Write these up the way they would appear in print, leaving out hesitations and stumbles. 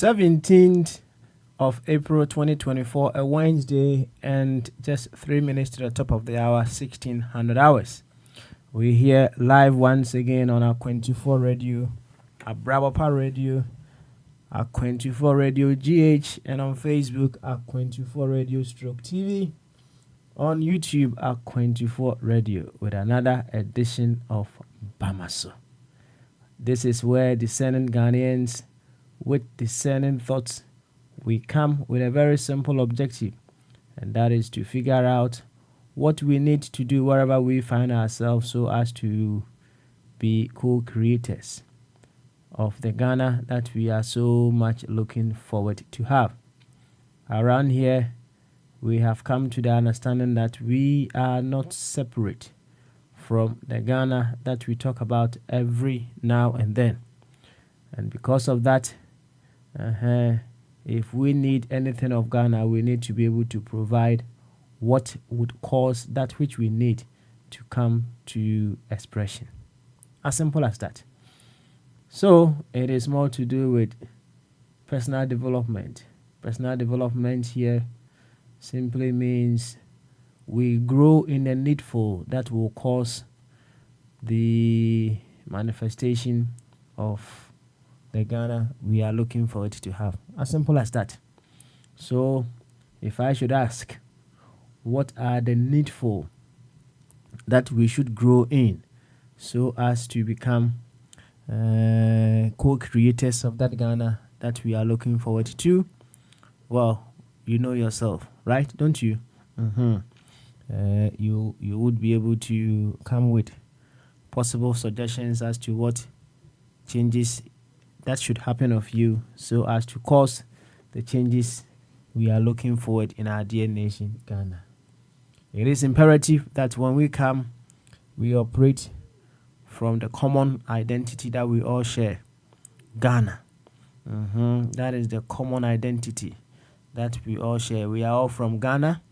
Seventeenth of April 2024, a Wednesday, and just 3 minutes to the top of the hour, 1600 hours. We're here live once again on our 24 radio, our Brabapa radio, our 24 radio GH, and on Facebook, our 24 radio stroke TV, on YouTube, our 24 radio, with another edition of Bamaso. This is where discerning Ghanaians with discerning thoughts, we come with a very simple objective, and that is to figure out what we need to do wherever we find ourselves so as to be co-creators of the Ghana that we are so much looking forward to have. Around here, we have come to the understanding that we are not separate from the Ghana that we talk about every now and then. And because of that, if we need anything of Ghana, we need to be able to provide what would cause that which we need to come to expression. As simple as that. So it is more to do with personal development. Personal development here simply means we grow in the needful that will cause the manifestation of the Ghana we are looking forward to have. As simple as that. So if I should ask, what are the needful that we should grow in so as to become co-creators of that Ghana that we are looking forward to? Well, you know yourself, right? Don't you? You would be able to come with possible suggestions as to what changes that should happen of you so as to cause the changes we are looking forward in our dear nation, Ghana. It is imperative that when we come, we operate from the common identity that we all share, Ghana. That is the common identity that we all share. We are all from Ghana,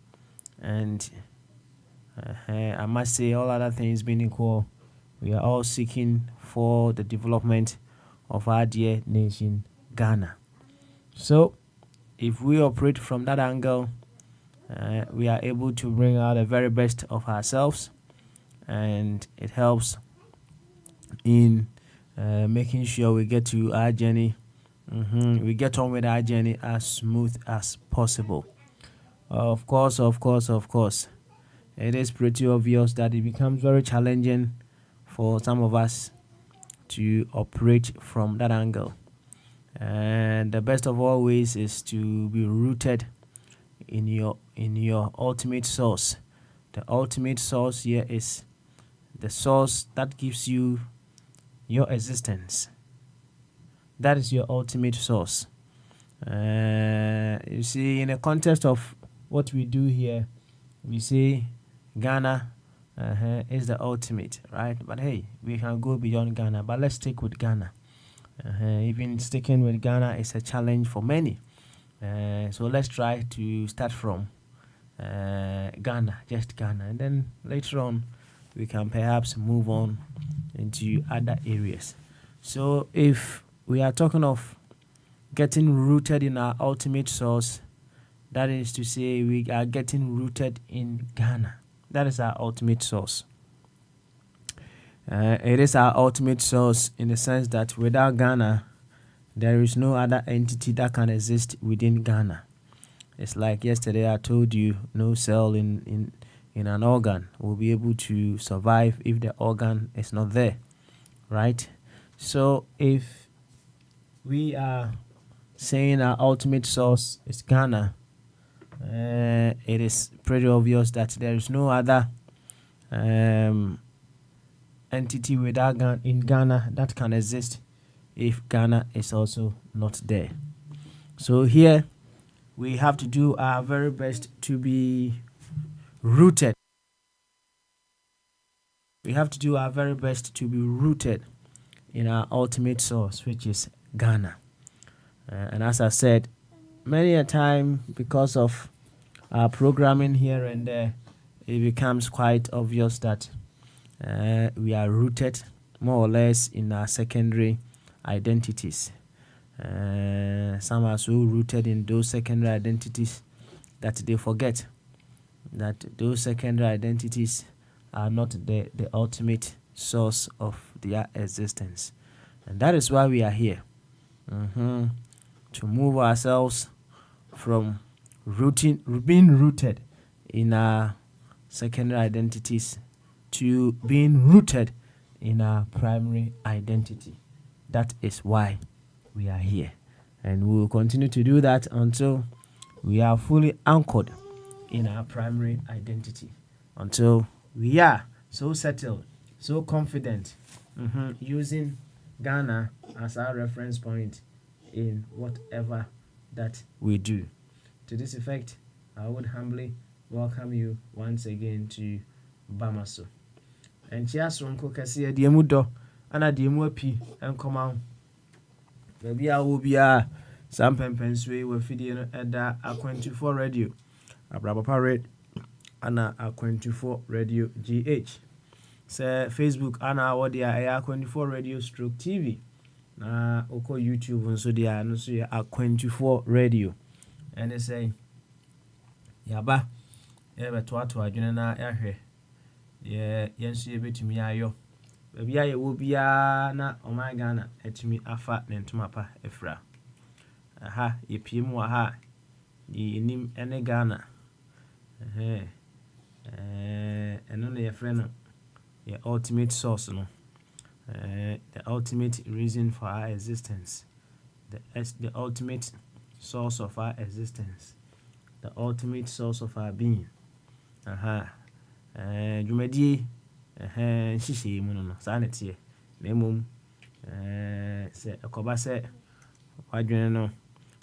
and I must say, all other things being equal, we are all seeking for the development of our dear nation, Ghana. So, if we operate from that angle, we are able to bring out the very best of ourselves, and it helps in making sure we get to our journey. We get on with our journey as smooth as possible. Of course, it is pretty obvious that it becomes very challenging for some of us to operate from that angle. And the best of all ways is to be rooted in your ultimate source. The ultimate source here is the source that gives you your existence. That is your ultimate source. You see, in the context of what we do here, we say Ghana is the ultimate, right? But hey, we can go beyond Ghana, but let's stick with Ghana. Even sticking with Ghana is a challenge for many. So let's try to start from Ghana, just Ghana, and then later on we can perhaps move on into other areas. So if we are talking of getting rooted in our ultimate source, that is to say we are getting rooted in Ghana. That is our ultimate source. It is our ultimate source in the sense that without Ghana, there is no other entity that can exist within Ghana. It's like yesterday I told you, no cell in an organ will be able to survive if the organ is not there, right? So if we are saying our ultimate source is Ghana, it is pretty obvious that there is no other entity without in Ghana that can exist if Ghana is also not there. So here we have to do our very best to be rooted. We have to do our very best to be rooted in our ultimate source, which is Ghana. And as I said, many a time, because of our programming here and there, it becomes quite obvious that we are rooted more or less in our secondary identities. Some are so rooted in those secondary identities that they forget that those secondary identities are not the ultimate source of their existence. And that is why we are here, to move ourselves from being rooted in our secondary identities to being rooted in our primary identity. That is why we are here. And we will continue to do that until we are fully anchored in our primary identity, until we are so settled, so confident, using Ghana as our reference point in whatever that we do. To this effect, I would humbly welcome you once again to Bamaso. And Chiasronko Cassia Diamudo, and a Diamuapi, and come out. Maybe I will be a some pensway with video at the A24 radio, a Brabapa Red, and a A24 radio GH. Say Facebook, and our A24 radio stroke TV. Na oko YouTube and so they are no so A24 radio. And they say, Yaba, ever to adwene na yahwe. Ye yensu ye betumi ayo. Baby aye will be na Omai Ghana etumi afa nentumapa efra. Aha, ye PM aha. Ye nim ene Ghana. Eno ne ye friend your ultimate source, no. The ultimate reason for our existence, the ultimate source of our existence, the ultimate source of our being. Jumedi, shishi muno, sanity, nemum, se a cobase, quadrino,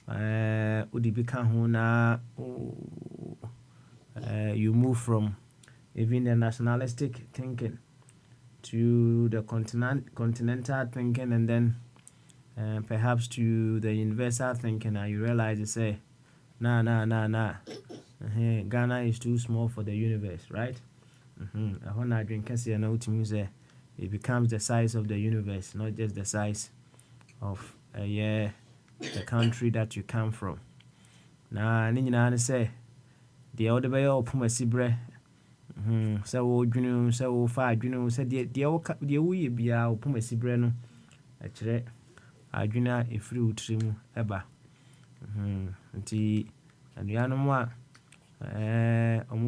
udi become huna, you move from even the nationalistic thinking to the continental thinking, and then perhaps to the universal thinking, and you realize you say, nah. Ghana is too small for the universe, right? When I drink Cassia, it becomes the size of the universe, not just the size of the country that you come from. Nina say the other way of Pumasibre. So you so far, said the we be our Pumasi Breno, a chere, I do not a fruit trim eba. And the animal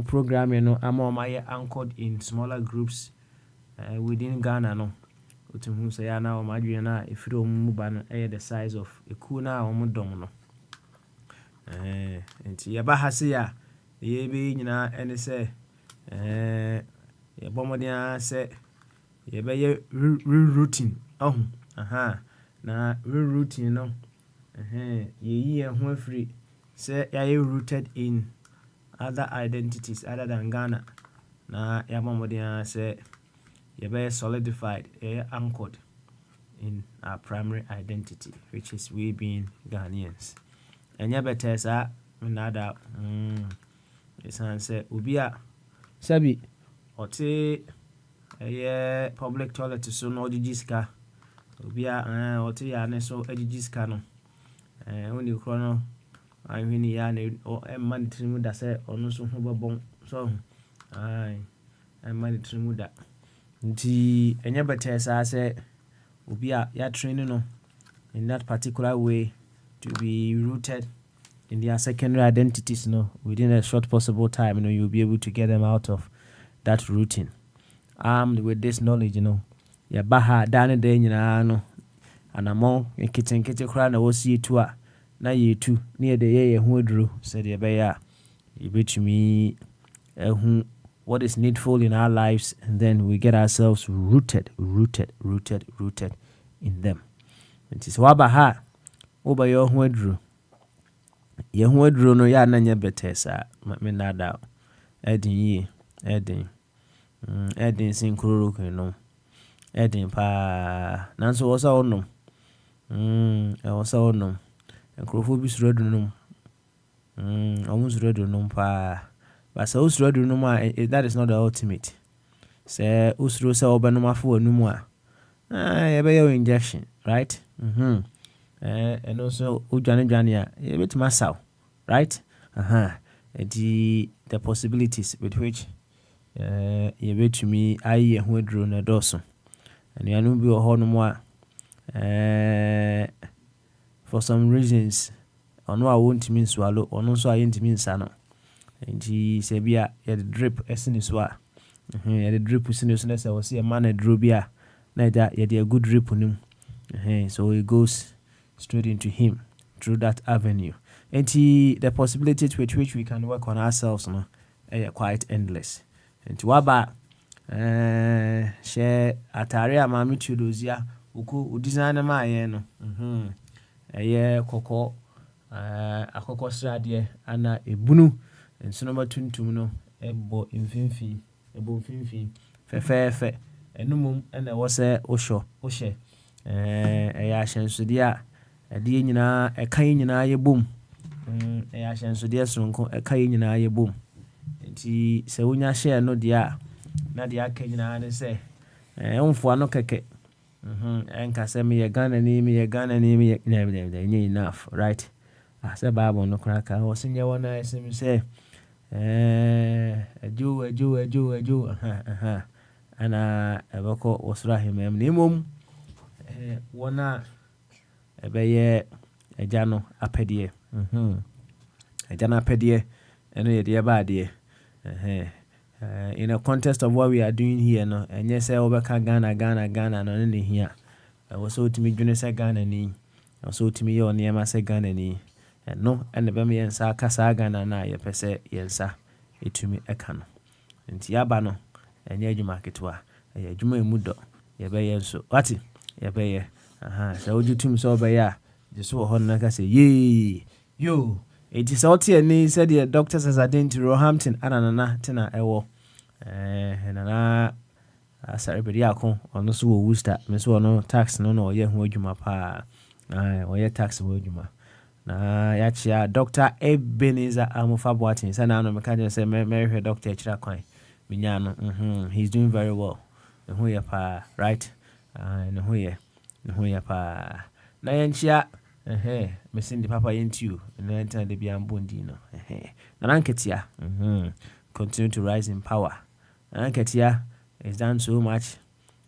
program, I'm on my anchored in smaller groups within Ghana. No, to whom say I now, my Adriana, if you don't move on the size of a kuna or Mudomono. And Yabahasia, ye be, and say, Bomodia say, ye be rerouting. Oh, na rerouting, no. Ye and free, say, ye rooted in other identities other than Ghana. Na Yamodia say, ye be solidified, ye anchored in our primary identity, which is we being Ghanaians. And ye better say, nada, it's answer, Ubia. Sabi, ote public toilet so no jiska. Obia ote ya ne so jiska no. Oni krono anhwini ya ne o man trimu da se ono so ho bobon so man trimu da. Nti enye bete sa se obia ya training no in that particular way to be rooted in their secondary identities, within a short possible time, you'll be able to get them out of that routine. Armed with this knowledge, ya baha dane de nyina no, anamo nkete kra na wosi tu a na ye tu near the ye ho duru said ye be ya yɛbɛtumi who what is needful in our lives, and then we get ourselves rooted in them. Nti sɛ waba ha wobɛyɛ ho aduro yɛ ho aduro no yɛ na nyɛ bɛtɛ saa me nada ɛden yie ɛden sin chloroquine no ɛden paa nanso wɔ sɛ wonom ɛwɔ sɛ wonom nkurɔfoɔ bi suro aduro nom ɔmo suro aduro nom paa but sɛ wosuro aduro nom a that is not the ultimate. Sɛ wosuro sɛ wobɛnom afo w'anum a yɛbɛyɛ wo injection, right? ɛno nso wodwane a yɛbɛtumi asaw, right? The possibilities with which yɛbɛtumi ayɛ ho aduro no dɔɔso. Anuanom bi wɔ hɔ nom a for some reasons ɔno a wɔntumi nswallow ɔno nso a yɛntumi nsa no, nti sɛ bi a yɛde drip ɛsene so a yɛde drip sene so na sɛ wɔsɛ yɛma no aduro bi a na yɛde a good drip no mu, so it goes straight into him through that avenue. And the possibilities with which we can work on ourselves no quite endless. And to waba share atare a mami tudozia uku design ma ye no koko akoko srade ana ebunu nsono matuntum no ebo mfimfin fefefe enumum na wo se ohye ɛyɛ ahyɛnsode a ɛdeɛ nyinaa ɛka yi nyinaa yɛ bom ɛyɛ ahyɛnsodeɛ soronko ɛka yi nyinaa yɛ bom. Nti sɛ wonya hyɛ no deɛ a na deɛ aka nyinaa ne sɛ ɛmfoa no kɛkɛ ɛnka sɛ meyɛ Ghana ni meyɛ enough, right? Sɛ Bible no koraa ka wɔ sɛ nyɛ wɔ no a ɛsɛm sɛ adwo ana ɛbɛkɔ wɔ soro ahemam na mmom wɔn a ɛbɛyɛ agya no apɛdeɛ ɛno yɛ deɛ baadeɛ in the context of what we are doing here no ɛnyɛ sɛ wobɛka Ghana no ne hia ɛwɔ sɛ wotumi dwene sɛ Ghana ni ɛwɔ sɛ wotumi yɛ ɔnneɛma sɛ Ghana ni ɛno ɛne bɛma yɛnsa aka saa Ghana no a yɛpɛ sɛ yɛnsa ɛtumi ɛka no. Nti yɛaba no ɛnyɛ adwuma ketewa ɛyɛ adwuma ɛmu dɔ yɛbɛyɛ nso wate yɛbɛyɛ sɛ wogye tum sɛ wobɛyɛ a gye so wɔ hɔ no ka sɛ yee yo ɛti sɛ wote ani sɛdeɛ Dr. Sasadenti Roehampton ananana tena ɛwɔ nana asɛrebɛde ako ɔno so wɔ Worcester me so ɔno tax no na ɔyɛ ho adwuma paa ɔyɛ tax ho adwuma na yɛakyea Dr. Ebenezer Amofa Boatin sɛ na ano meka kyerɛ sɛ mɛhwɛ Dr. akyira kwan menya no he's doing very well ne ho yɛ paa, right? Ne ho yɛ paa na yɛnkyea mesin de papa yɛntio na yɛntena de bia mbondi no na nanketia continue to rise in power. Nanketia is done so much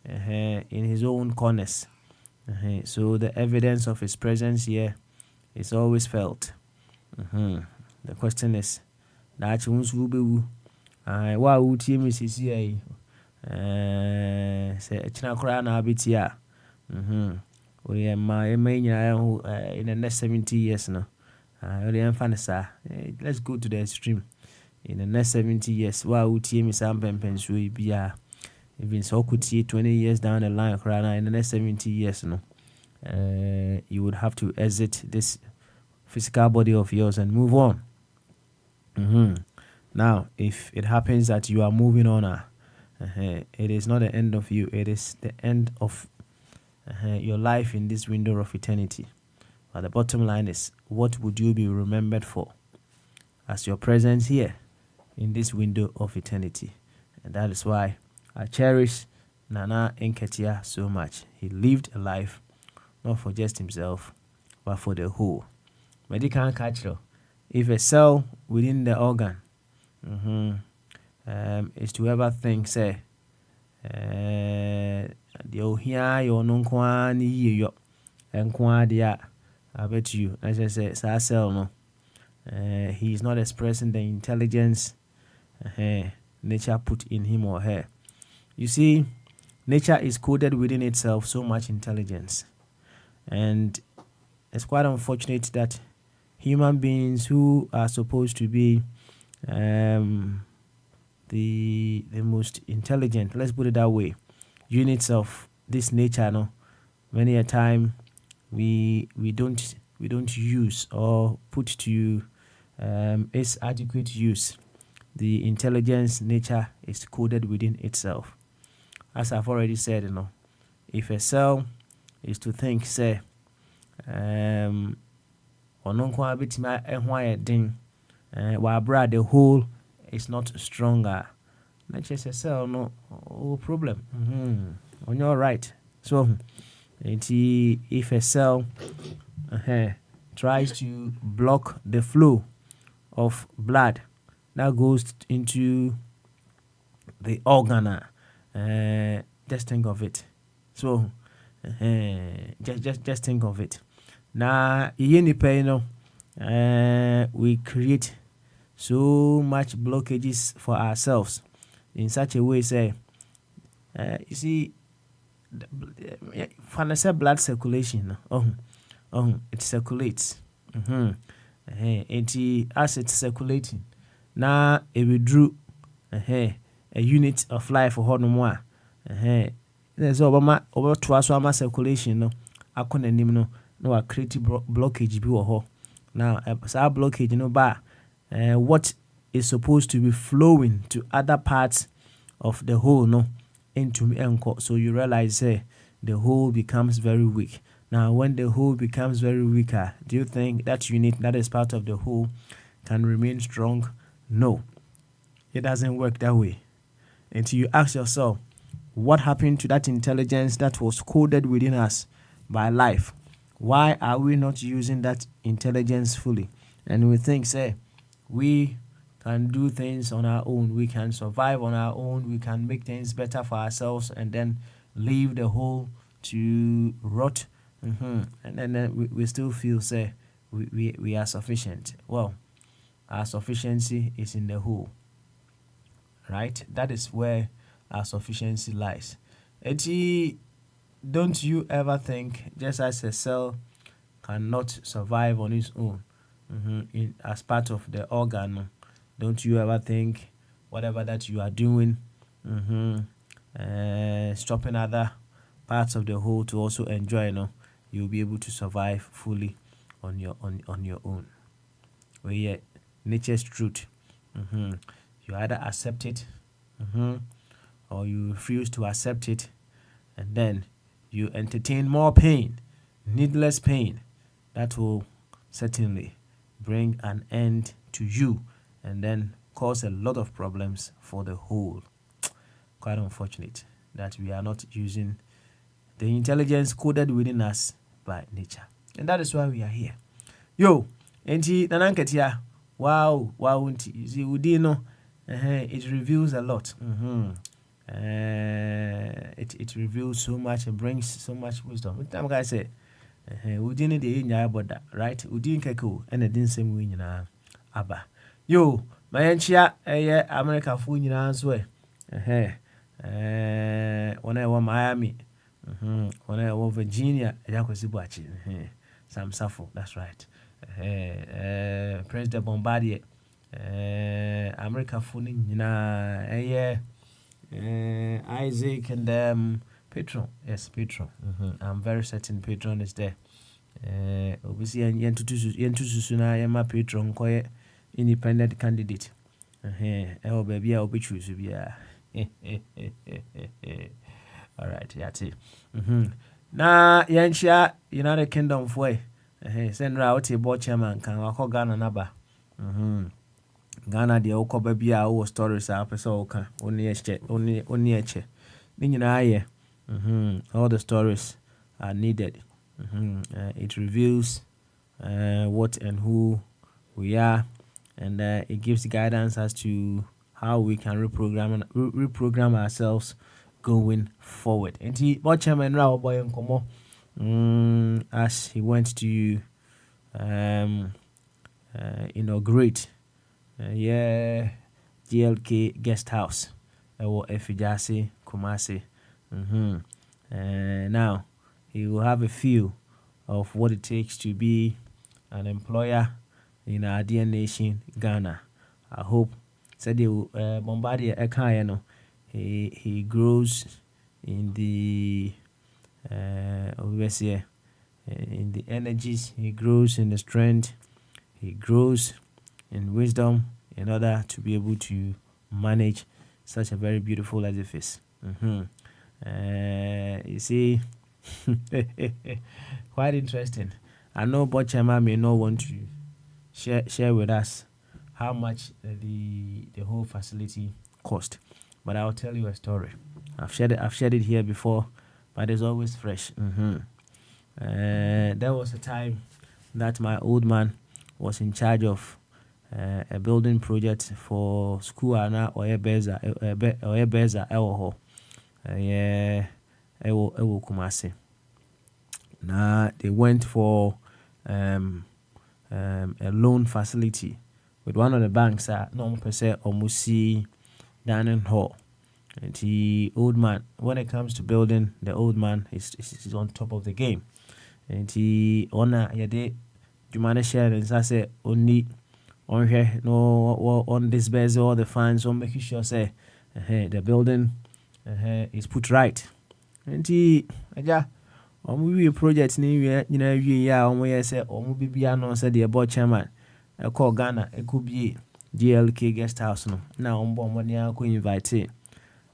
in his own corners, so the evidence of his presence here is always felt. The question is that wonsu bewu wa wutie me sisi ai se echina kora na abetia we ma nyina in the next 70 years no we emphasize let's go to the extreme. In the next 70 years wa wutie me sam pempenso bia even so could see 20 years down the line kora in the next 70 years no you would have to exit this physical body of yours and move on. Now, if it happens that you are moving on, it is not the end of you. It is the end of your life in this window of eternity. But the bottom line is, what would you be remembered for as your presence here in this window of eternity? And that is why I cherish Nana Nketia so much. He lived a life not for just himself, but for the whole. Medical culture. If a cell within the organ is to ever think, say, the ohia yo no kwa ni yo enkwa dia, I bet you, as I say, sa cell no, he is not expressing the intelligence nature put in him or her. You see, nature is coded within itself so much intelligence, and it's quite unfortunate that human beings who are supposed to be the most intelligent, let's put it that way, units of this nature, no, many a time we don't use or put to its adequate use. The intelligence nature is coded within itself. As I've already said, if a cell is to think, say, ɔno nko ara bɛtumi ɛho ayɛ den, wabra the whole is not stronger. Na kyerɛ sɛ cell no problem. On your right. So if a cell tries to block the flow of blood that goes into the organ, just think of it. So just think of it. Now, we create so much blockages for ourselves in such a way, say, you see, when I say blood circulation, it circulates. As it's circulating, now it withdrew a unit of life for no more. There's over twice circulation, no, I couldn't even no a creative blockage be or now our blockage, what is supposed to be flowing to other parts of the whole, no, into encore. So you realize the whole becomes very weak. Now when the whole becomes very weaker, do you think that unit that is part of the whole can remain strong? No, it doesn't work that way. Until you ask yourself, what happened to that intelligence that was coded within us by life? Why are we not using that intelligence fully? And we think, say, we can do things on our own, we can survive on our own, we can make things better for ourselves, and then leave the whole to rot. And then we still feel, say, we are sufficient. Well, our sufficiency is in the whole, right? That is where our sufficiency lies. Don't you ever think, just as a cell cannot survive on its own as part of the organ, don't you ever think whatever that you are doing, stopping other parts of the whole to also enjoy, you'll be able to survive fully on your own. Well, yeah, nature's truth. You either accept it, or you refuse to accept it, and then you entertain more pain, needless pain, that will certainly bring an end to you and then cause a lot of problems for the whole. Quite unfortunate that we are not using the intelligence coded within us by nature. And that is why we are here. Yo, enti nananketia. Wow, you see, Udino, it reveals a lot. It reveals so much and brings so much wisdom. What time guys say? We didn't about that, right? We didn't keko and it didn't say we abba. Yo, my enchia America fool in answer. When I was Miami, when I was Virginia, Yakosi Sam Safo, that's right. President Bombardier, America fool in Isaac and Patron. Yes, Patron. I'm very certain Patron is there. Obviously, Yentususuna Yama Patron Koye independent candidate. Oh baby, I'll be choose to be all right, that's it. Na Yancha United Kingdom for send out a board chairman can walk Ghana naba. Ghana the oko baby our stories are episode only a che. All the stories are needed. It reveals what and who we are, and it gives guidance as to how we can reprogram ourselves going forward. And he chairman Rao boy as he went to inaugurate GLK guest house or Efijasi Kumasi. Now he will have a feel of what it takes to be an employer in our dear nation Ghana. I hope said they will Bombardier Ekayano. He grows in the obviously in the energies, he grows in the strength, he grows in wisdom in order to be able to manage such a very beautiful edifice. You see, quite interesting. I know Bochema may not want to share with us how much the whole facility cost, but I'll tell you a story. I've shared it here before, but it's always fresh. There was a time that my old man was in charge of a building project for school or a beza ewo Kumasi. Now they went for a loan facility with one of the banks no per se Omusi dining hall. And the old man, when it comes to building, the old man is on top of the game. And he honor yade Jumane share and say only on here no on this base all the fans on making sure say the building is put right. And he we project ni we ya we say bibia no say the board chairman call Ghana it could be GLK guest house no na ombo money ko invite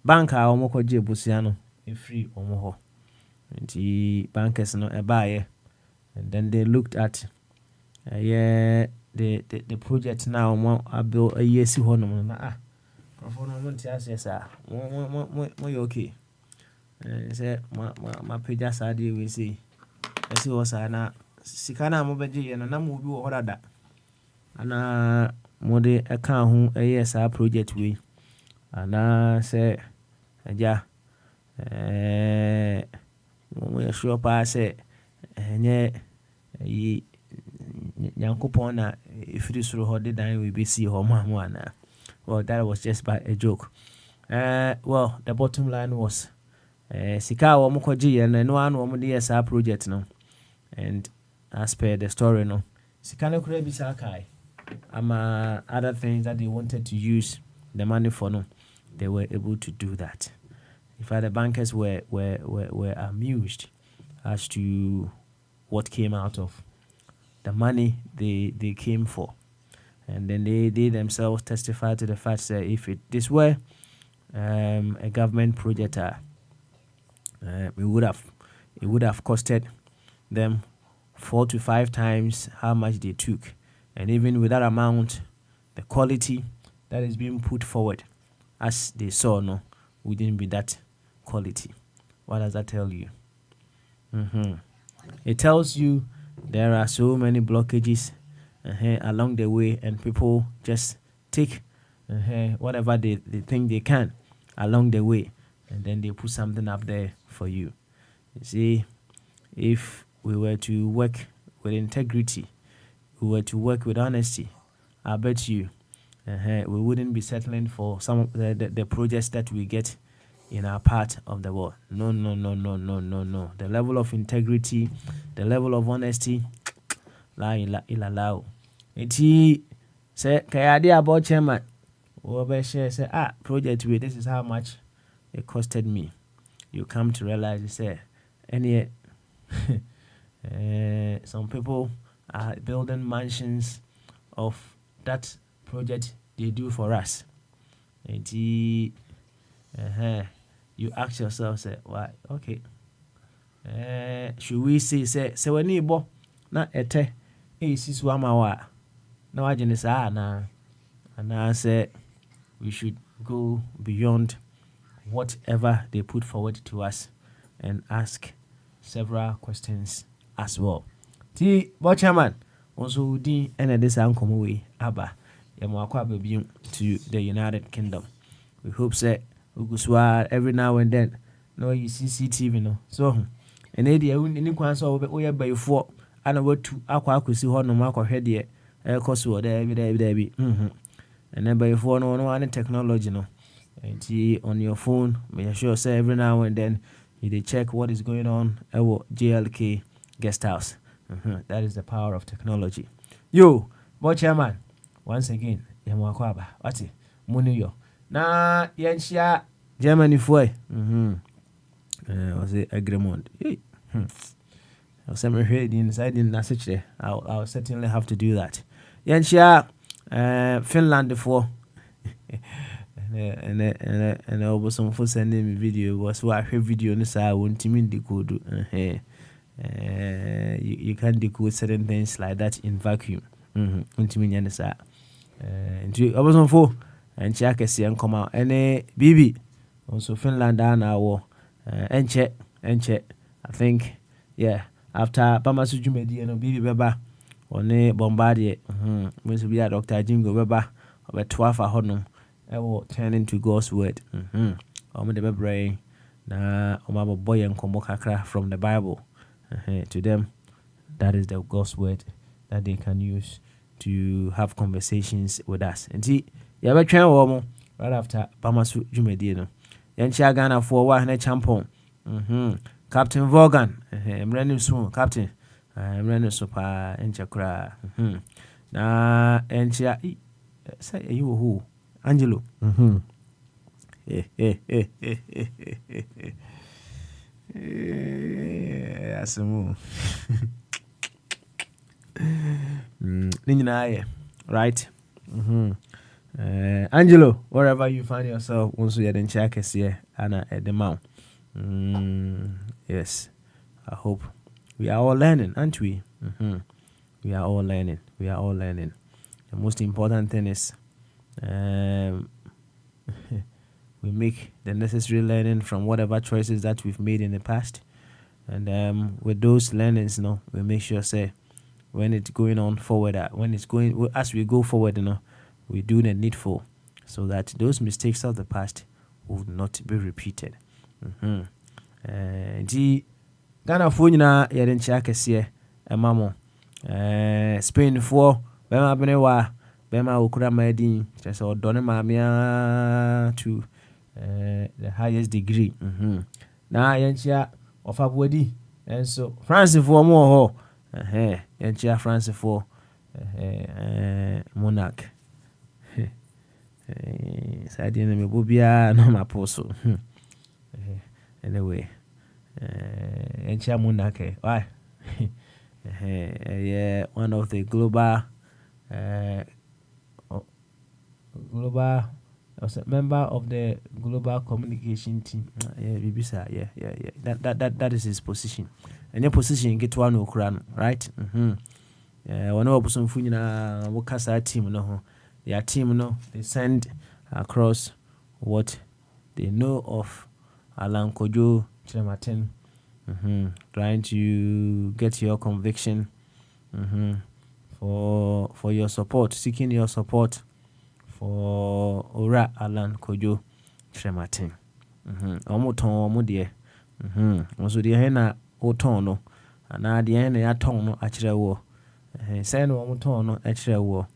bank a omoko je busia no e free omo. And the bankers no buy, and then they looked at the project now I built a year si hono na okay. Say my pages are there we say see was na sikana mo beje na mo bi wo hoda ana mo de aka ho yes our project we ana say aja we sure pass enye yi Yankopon na ifiri suru hode dan we be see ho mamu ana. Well, that was just by a joke. Well, the bottom line was sika wo mkoji and no one wo de SA project no. And as per the story no, sika no kure bi sakai. Other things that they wanted to use the money for no, they were able to do that. In fact, the bankers were amused as to what came out of the money they came for. And then they themselves testified to the fact that if this were a government project, it would have costed them 4 to 5 times how much they took. And even with that amount, the quality that is being put forward, as they saw, no, wouldn't be that quality. What does that tell you? It tells you there are so many blockages along the way, and people just take whatever they think they can along the way, and then they put something up there for you. You see, if we were to work with integrity, we were to work with honesty, I bet you we wouldn't be settling for some of the projects that we get in our part of the world. No. The level of integrity, the level of honesty, la ilalau. Iti say kayadi about chairman. Over share say project with this is how much it costed me. You come to realize you say any some people are building mansions of that project they do for us. Iti you ask yourself, say, why? Okay. Should we say when you bo na ete sis wamawa na wajene sa na and I say we should go beyond whatever they put forward to us and ask several questions as well. Ti Bochaman also di ene this ankomo we aba yamwakwa baby to the United Kingdom. We hope say Uguswa every now and then. No, you see CCTV no. So, and idea any kwan so we by 4 and what to aqua see ho no mako hwede cost wo there be. And then by 4 no any technology no. And on your phone, make sure say every now and then you check what is going on at GLK guest house. That is the power of technology. Yo, boy chairman, once again, yɛmwakɔ aba wate mo New York na yɛnhyia Germany foe was it agreement I'll certainly have to do that. Yɛnhyia Finland for and obosomfo sending me video was why video no saa wontimi decode you can decode certain things like that in vacuum wontimi nya ne saa nti obosomfo enche akese enkoma ene bibi also Finland na wo enche I think yeah after Bamasu Jumedi no bibi beba one Bombardier must be a Dr. Jingo beba about 12 honom will turn into God's word the brain na boy and kakra from the Bible to them that is the God's word that they can use to have conversations with us and see you ever train woman right after Bamasu Jumedi no Yancha Ghana for one champon Captain Vaughan I'm running soon Captain I'm running super enchakra na encha say you who Angelo Asamu right Angelo wherever you find yourself once you didn't check us here Anna at the mount yes I hope we are all learning aren't we we are all learning the most important thing is we make the necessary learning from whatever choices that we've made in the past and with those learnings we make sure say when it's going on forward as we go forward we do the needful so that those mistakes of the past will not be repeated Ghana fo nyina yɛde nkyɛ akɛseɛ ɛma mo Spain fo bɛma bene wa bɛma okura ma din kyerɛ sɛ ɔdɔ ne maame to the highest degree na yɛnkyia ɔfa boadi ɛnso France fo mo wɔ hɔ yɛnkyia France fo monarch saa deɛ na mebɔ biara na mapo so anyway encha munake why yeah one of the global I was a member of the global communication team yeah that is his position and your position get one okran right one of person fu nyina wo kasa team no ho their team they send across what they know of Alan Kojo Chirematen, trying to get your conviction for your support, seeking your support for Ora Alan Kojo Chirematen. Omo de. Also the hena oton no, and the hena ya ton no achire wo. Say no omo ton no achire wo.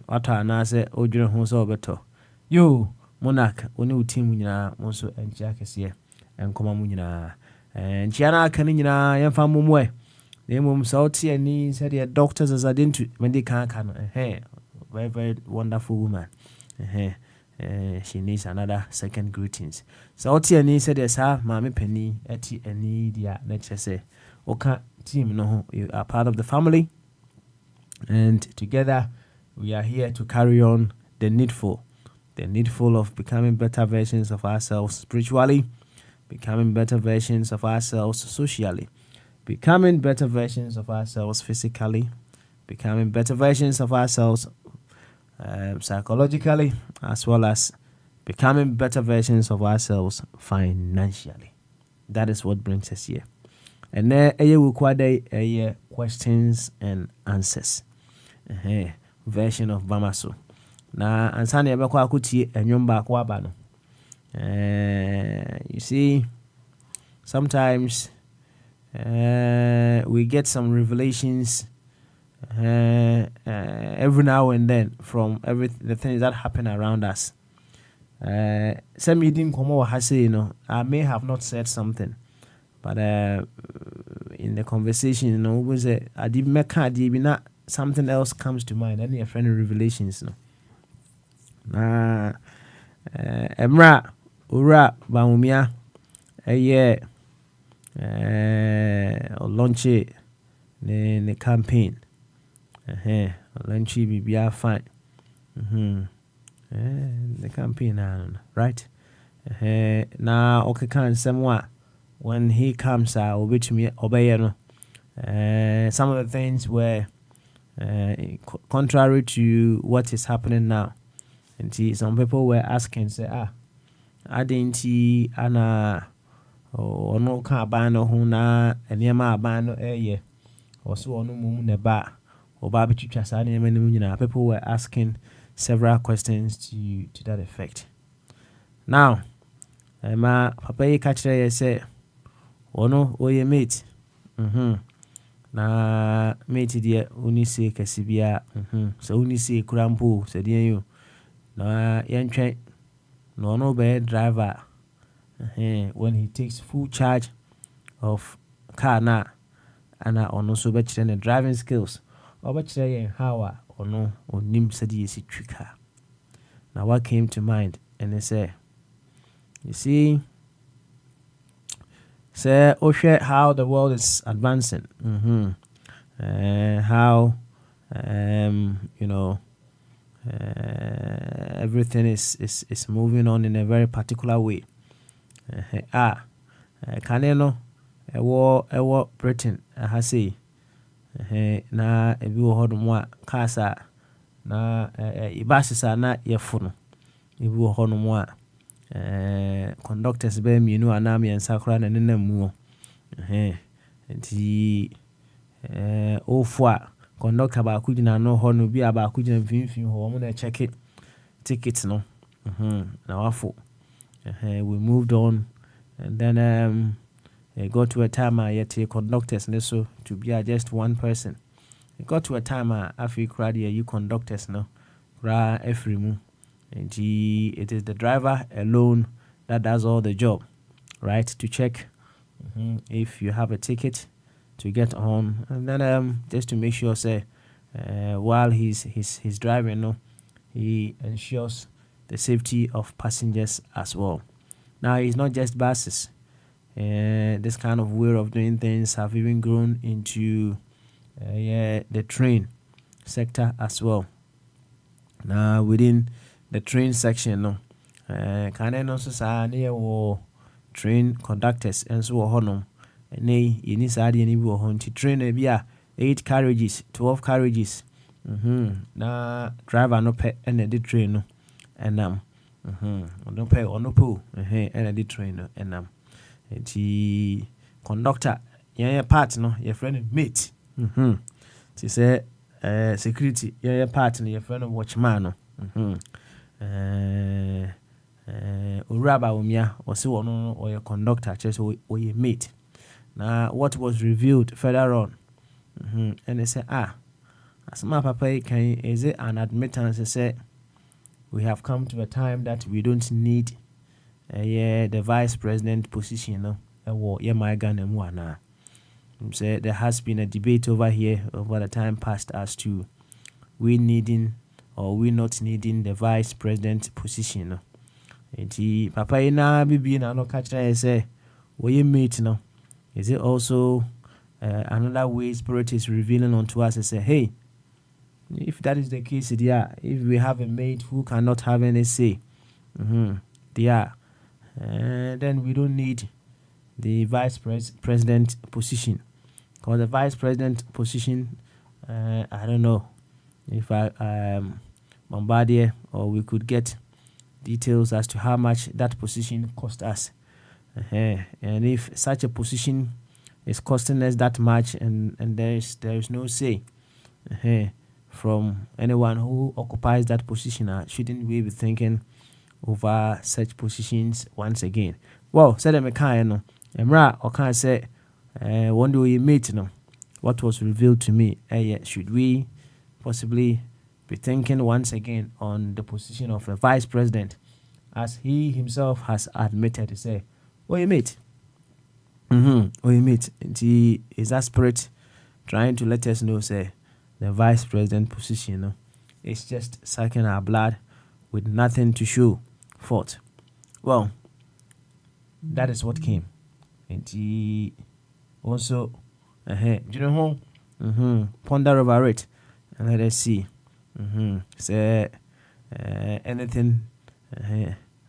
Ota na se odwere ho so obeto. Yo Monarch oni team nyina monso enchi akese enkoma mu nyina enchi ana aka nyina yemfa momwe na emom sauti ani said the doctors as identity when they can very very wonderful woman she needs another second greetings sauti ani said yes maame pani eti ani dia na chese oka team no you are part of the family and together we are here to carry on the needful of becoming better versions of ourselves spiritually, becoming better versions of ourselves socially, becoming better versions of ourselves physically, becoming better versions of ourselves psychologically, as well as becoming better versions of ourselves financially. That is what brings us here. And there we require questions and answers. Version of Bamaso. Na ansani yabekwa akuti enyumba kwaba no. You see, sometimes we get some revelations every now and then from the things that happen around us. Some meeting komo wahase, I may have not said something, but in the conversation, we say I did make something else comes to mind. Any friend revelations, no. Emra ura baumia launch the campaign. Launch be fine. The campaign, right? Now okay, can someone when he comes over to me obey no. Some of the things were contrary to what is happening now. And see, some people were asking, say, I didn't see ana or no car ban or huna and yama ban or so on moon a bar or barbecue chasani. People were asking several questions to that effect. Now, my papa catch say, oh no, oh, your mate. Na mate dear, only say Cassibia, so only say Crampo, said you. Na yantre no bad driver when he takes full charge of car na and on also better the driving skills or better how or no or nim said yes tricker. Now what came to mind and they say, you see, say share how the world is advancing, how you know, everything is moving on in a very particular way. Caneno ewo Britain say na ebi wo hodo mo a kasa na ibasisa na yefono ebi wo hono mo a conductors be mienu ana me nsakra na nenam mu nti ofo a conductor ba ku gina no hono bi aba ku gina mfimfim ho mo na check tickets no na wafo we moved on and then it got to a time yet conductors and so to be just one person. It got to a time after crowd you conductors no ra every move and it is the driver alone that does all the job, right? To check if you have a ticket to get on, and then just to make sure say while he's driving, no, he ensures the safety of passengers as well. Now it's not just buses. This kind of way of doing things have even grown into the train sector as well. Now within the train section, no, can I also say near train conductors and so on. Nay, you need to add any to train a 8 carriages, 12 carriages. Na driver no pay and the train no, and no pay or no pull and the train and the conductor your partner your friend mate she say security your partner your friend watchman uraba umia or so on or your conductor just or your mate. Now what was revealed further on and they say as my papa can is it an admittance? They say we have come to a time that we don't need the vice president position, no, my gun say there has been a debate over here over the time past as to we needing or we not needing the vice president position, no. And papa ina bibi na no catch say we meet no. Is it also another way Spirit is revealing unto us and say, hey, if that is the case, if we have a mate who cannot have any say, then we don't need the vice president position. Because the vice president position, I don't know if I Bombardier or we could get details as to how much that position cost us. And if such a position is costing us that much and there is no say from anyone who occupies that position, shouldn't we be thinking over such positions once again? Well, said them no. Emra or can say one day we meet no. What was revealed to me? Should we possibly be thinking once again on the position of the vice president, as he himself has admitted to say, "Oh, you meet, oh, you meet." And he is that Spirit trying to let us know, say, the vice president position, no, it's just sucking our blood with nothing to show for it. Well, that is what came. And he also, do you know who? Ponder over it and let us see. Say anything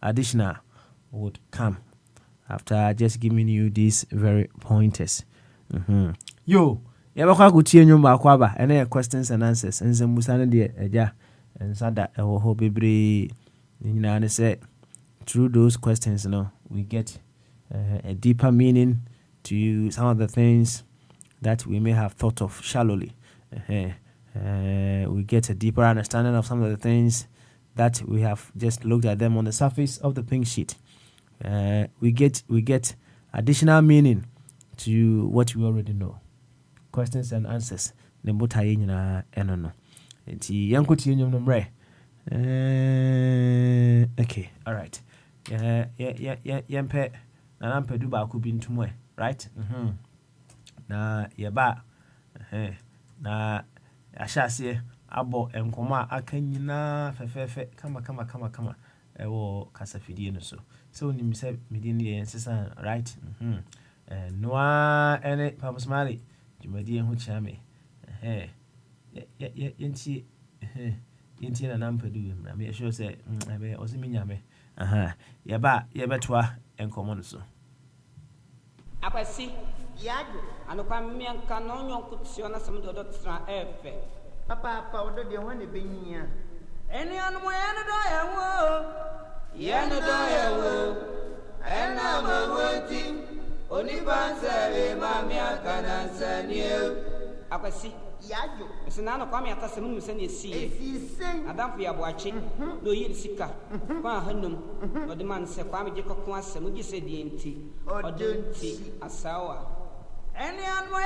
additional would come after just giving you these very pointers. Yo, you ever go to your back and questions and answers and some musana dear and sada a whole baby. You say through those questions, we get a deeper meaning to some of the things that we may have thought of shallowly. We get a deeper understanding of some of the things that we have just looked at them on the surface of the pink sheet. We get additional meaning to what we already know. Questions and answers. Okay, all right. Yempe na nampe du ba ku bi ntumwe, right? Na yeba na ashase abo enkoma akanyina fefefe kama ewo kasafidie no so ni mise medin ye nsesa, right? Noa ene pamsmali jumadi hu chiame yenti na nampe du na me sure say ebe osiminyame yebetwa enkomo no so akwasi yado anokwa mianka no nyonkutsio na sem do tra efe papa odo de ho ne benyia eni anu mo yene do yewo ena mawoti onibansere mamiaka na sanie akwasi yado sina no kwa mi atasem nu se ne sie adamfo ya boache no yi sika kwa hanum no de man se kwa mi je kokko asem gi se die nti odonti asawa eni anmo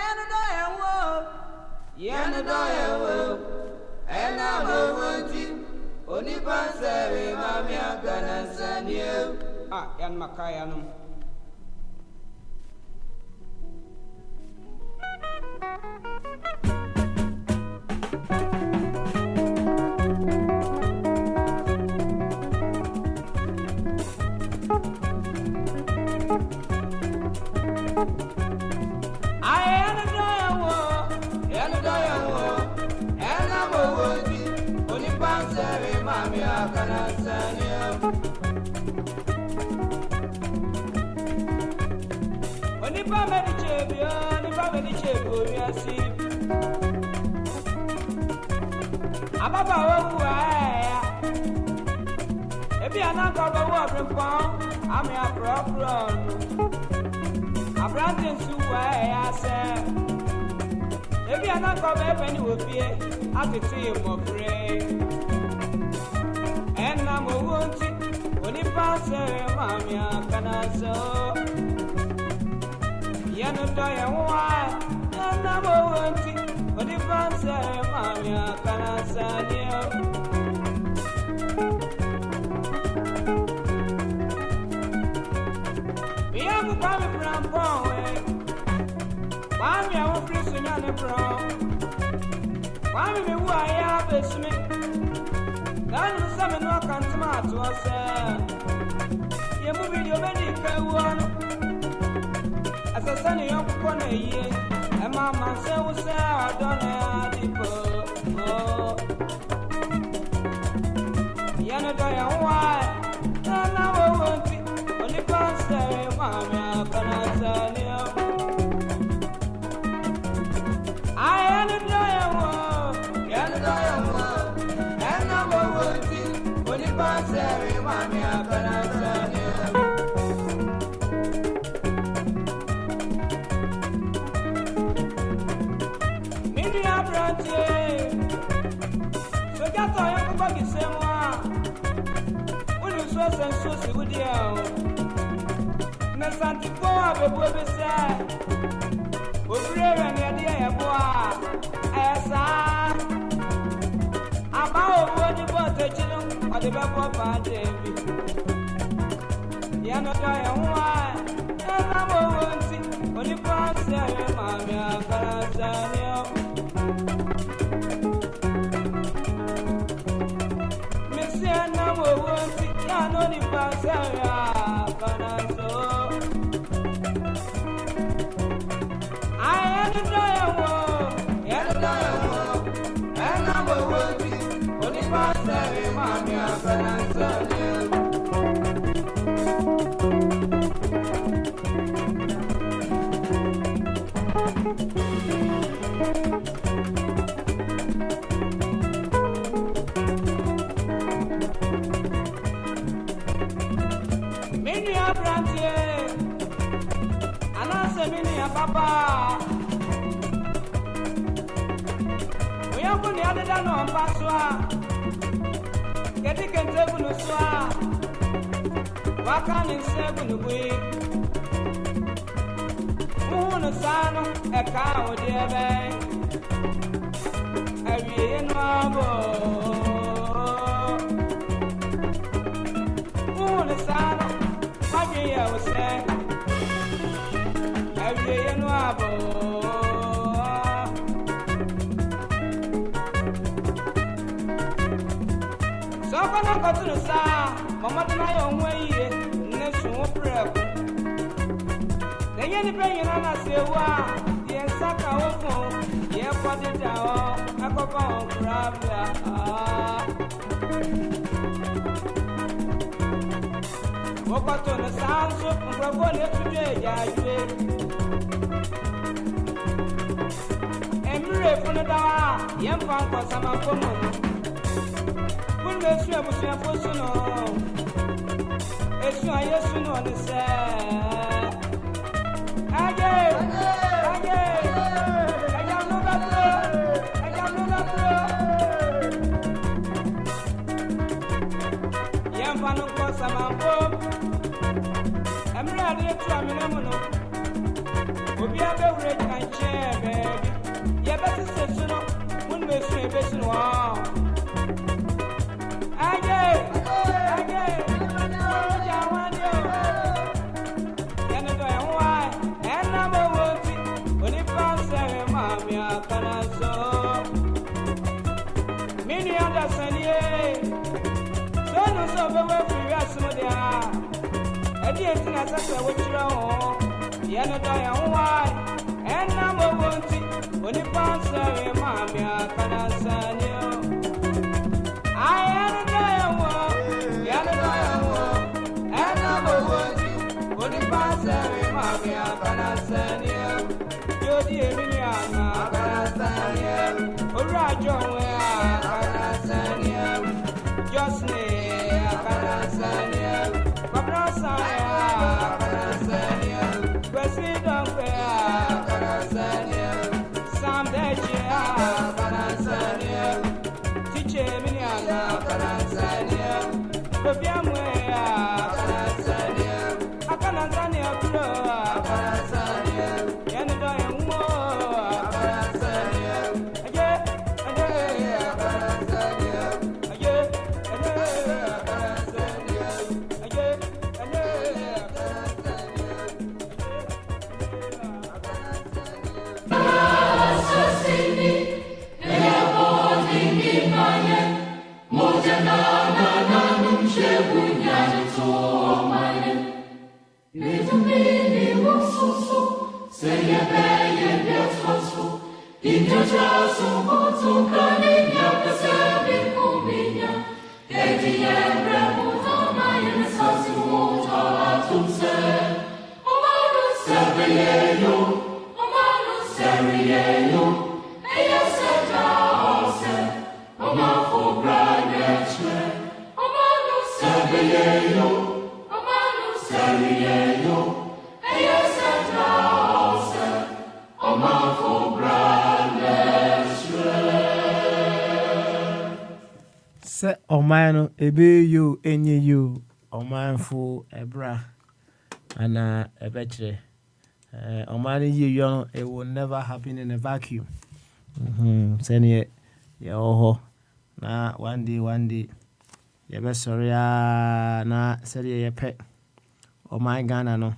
yene do yewo ena mawoti onibansere mamiaka na sanie yan makaya no Ababa wo ya ebi ananka ba wo brempon ami aprapro abrante su wa ya se ebi ananka ba ebe ni wo fie atete mo fre enna mo wonti oni passe mami akana so yanu do ya wa enna mo wonti oni passe mami akana sanio biamu pami prampon we mami awu frisu nyane bro mami me wa ya besme dan same no kan tomato ose ye mu video bedi ka wono asasani yo ko na ye e mama se wo se adona adipo yana da ya wa na wo wonti oni passe mama kana sanio ayana da ya wo yana da ya wo na wo wonti oni passe mama kana sanio so gato ya ko bagi semwa ulu so sen so si wudia na santi ko abebo be se obrere ne ade ya boa esa aba owo ni bo te chino ade be bo pa debi ya no da ya wa esa mo wonti oni pa se ma mi akara sanio Papa, we are going to have done on Passoa. Get it can take on the soa. What can you say when you wait? Moon, a son, a cow, dear bay. Every in marble. Moon, a son, what do you say? So when I got to the side, Mamma and I own way, next to prayer. The young penny and I say, wow, the Saka of yeah, put it down, I go on, grab walk out on the sound, so I'm going to today, yeah. From the door, young punk was some of them. When they swim with your personal, it's your yes, you know, the sad. Again, I got no better. Young punk was some of them. I'm ready to a minimum. We'll be a beverage and chair, baby. Yeah, better say so. When we say this in wow. Again. Why? And I'm worthy. When it passes, Mammy, I can so. Many understand ye. So no so very free as some of the are. At the end, I said, what you know. Yeah, why? And I'm worthy. When it passes, Mammy, I can send you. I am a diamond, and I'm a wood. When it passes, Mammy, I can send you. You're the Emiliana, I can send you. Roger, I can send you. Just me, I can send you. Cabrasa, I can send you. President, I can send you. Teacher, Miniana, Canazania, Babiamwea, Canazania, a Canazania, Canazania, Yanada and more, Canazania, again, Canazania, again, Se omano ebe yo enye yo omanfo ebra ana ebechre omani ye yo it will never happen in a vacuum. Senior ya oho na one day ya be sorry na seri ye pe o my Ghana no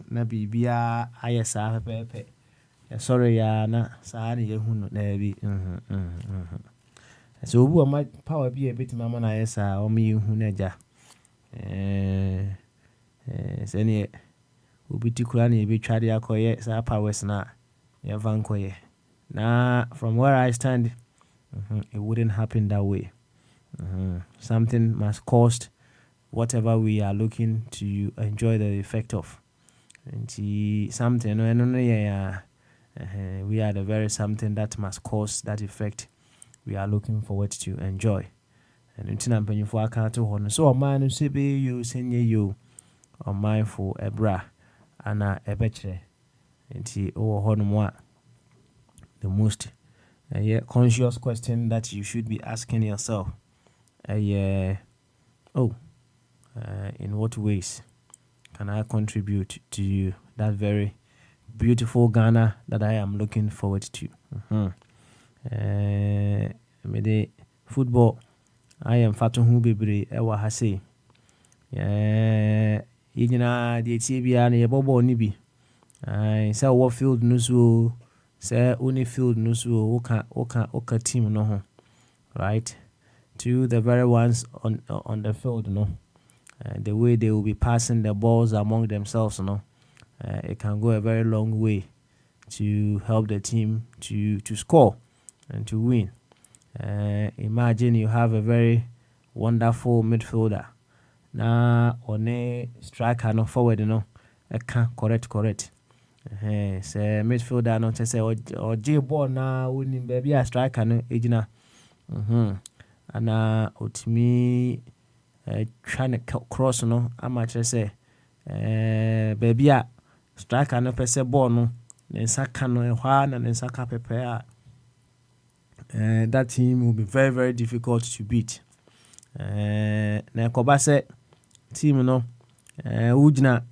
na bibia ayesa pepe ya sorry ya na saa ne ye hu no na bi So obu my power be a bit mama na yes or me hu na ja say ne obi ti kura na e be twade akoye sa powers na ye vankoye na from where I stand. It wouldn't happen that way. Something must cost whatever we are looking to enjoy the effect of. And something, we are the very something that must cause that effect we are looking forward to enjoy. And until I'm paying for a car to honor. So, a man say, be you, send you, or mindful a bra, and a betre. And honor the most conscious question that you should be asking yourself. In what ways can I contribute to that very beautiful Ghana that I am looking forward to? The football, I am fatu hu bebre ewa ha say. Yina the TBA na bobo ni bi. Say what field no so, say only field no so oka team no ho. Right? To the very ones on the field, the way they will be passing the balls among themselves, it can go a very long way to help the team to score and to win. Imagine you have a very wonderful midfielder. Now on a striker no forward, correct. Say midfielder no say or J ball na winning baby a striker no ejina. And otimi trying to cross no ama say baby a striker no pese ball no nsaka no ehwa na nsaka prepare. That team will be very, very difficult to beat. Na koba say team no ujina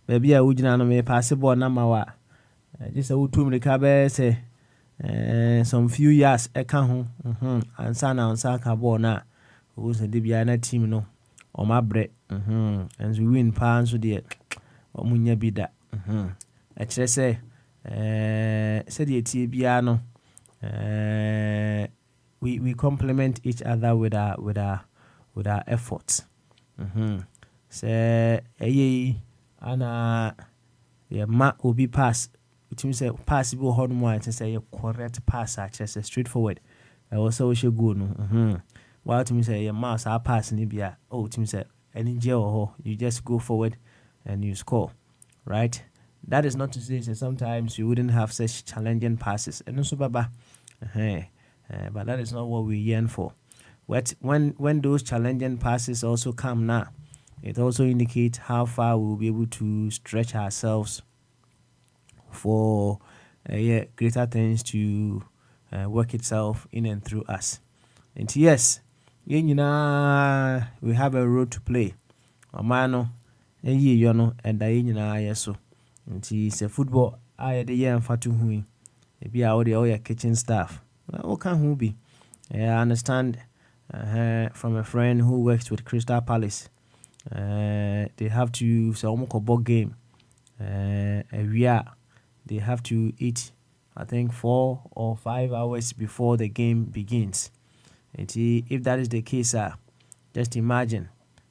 baby a ujina no me pass ball na mawa just a utum recover say some few years eka ho ansa na nsaka ball na wo se de bia na team no o mabre and we win pa so de o munya bi da a kire say de tie bia no we complement each other with our efforts. Say ana ma obi pass it means say pass be hard more and say a correct pass just straightforward. I also should go no while to me say your mouse are passing bia to me say any jail you just go forward and you score, right? That is not to say sometimes you wouldn't have such challenging passes and also baba but that is not what we yearn for. When those challenging passes also come now, it also indicates how far we will be able to stretch ourselves for greater things to work itself in and through us. And yes, we have a role to play. Omano, and so. And it's a football. I the year and fatu hui. Maybe all your kitchen staff. What can who be? I understand from a friend who works with Crystal Palace. They have to a ball game. They have to eat, I think 4 or 5 hours before the game begins. And if that is the case, just imagine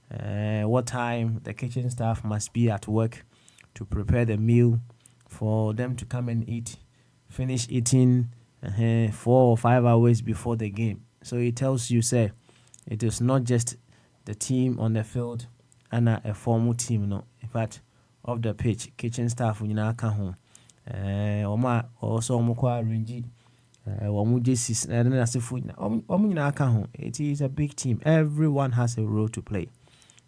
what time the kitchen staff must be at work to prepare the meal for them to come and finish eating 4 or 5 hours before the game. So it tells you, say, it is not just the team on the field and a formal team, in fact, of the pitch, kitchen staff when you come home. Also arrange it is a big team. Everyone has a role to play.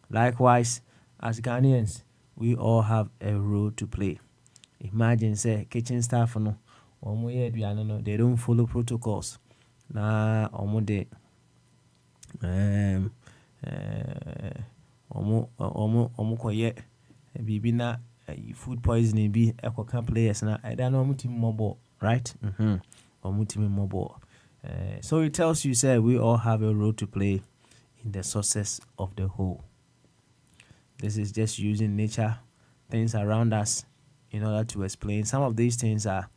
Likewise, as Ghanaians, we all have a role to play. Imagine say kitchen staff they don't follow protocols. Na de koye bibi na food poisoning be equal players na I don't know team mobile, right? Team mobile. So it tells you, say, we all have a role to play in the success of the whole. This is just using nature, things around us, in order to explain. Some of these things are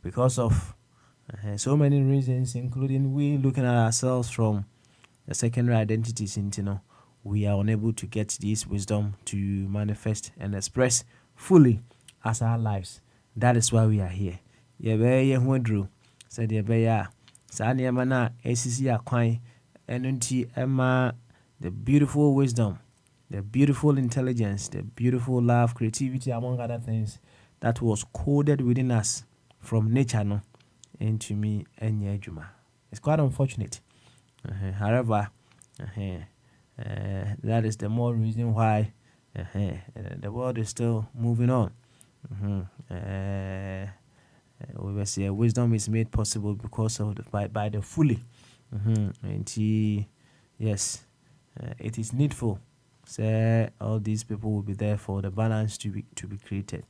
because of So many reasons, including we looking at ourselves from the secondary identities into, we are unable to get this wisdom to manifest and express fully as our lives. That is why we are here. Said Yebeya, Sanya Mana, ACC Aquine, NNT Emma, the beautiful wisdom, the beautiful intelligence, the beautiful love, creativity, among other things, that was coded within us from nature, into me and Yejuma. It's quite unfortunate. However, that is the more reason why the world is still moving on. We will say wisdom is made possible because of by the fully. And yes, it is needful. So all these people will be there for the balance to be created.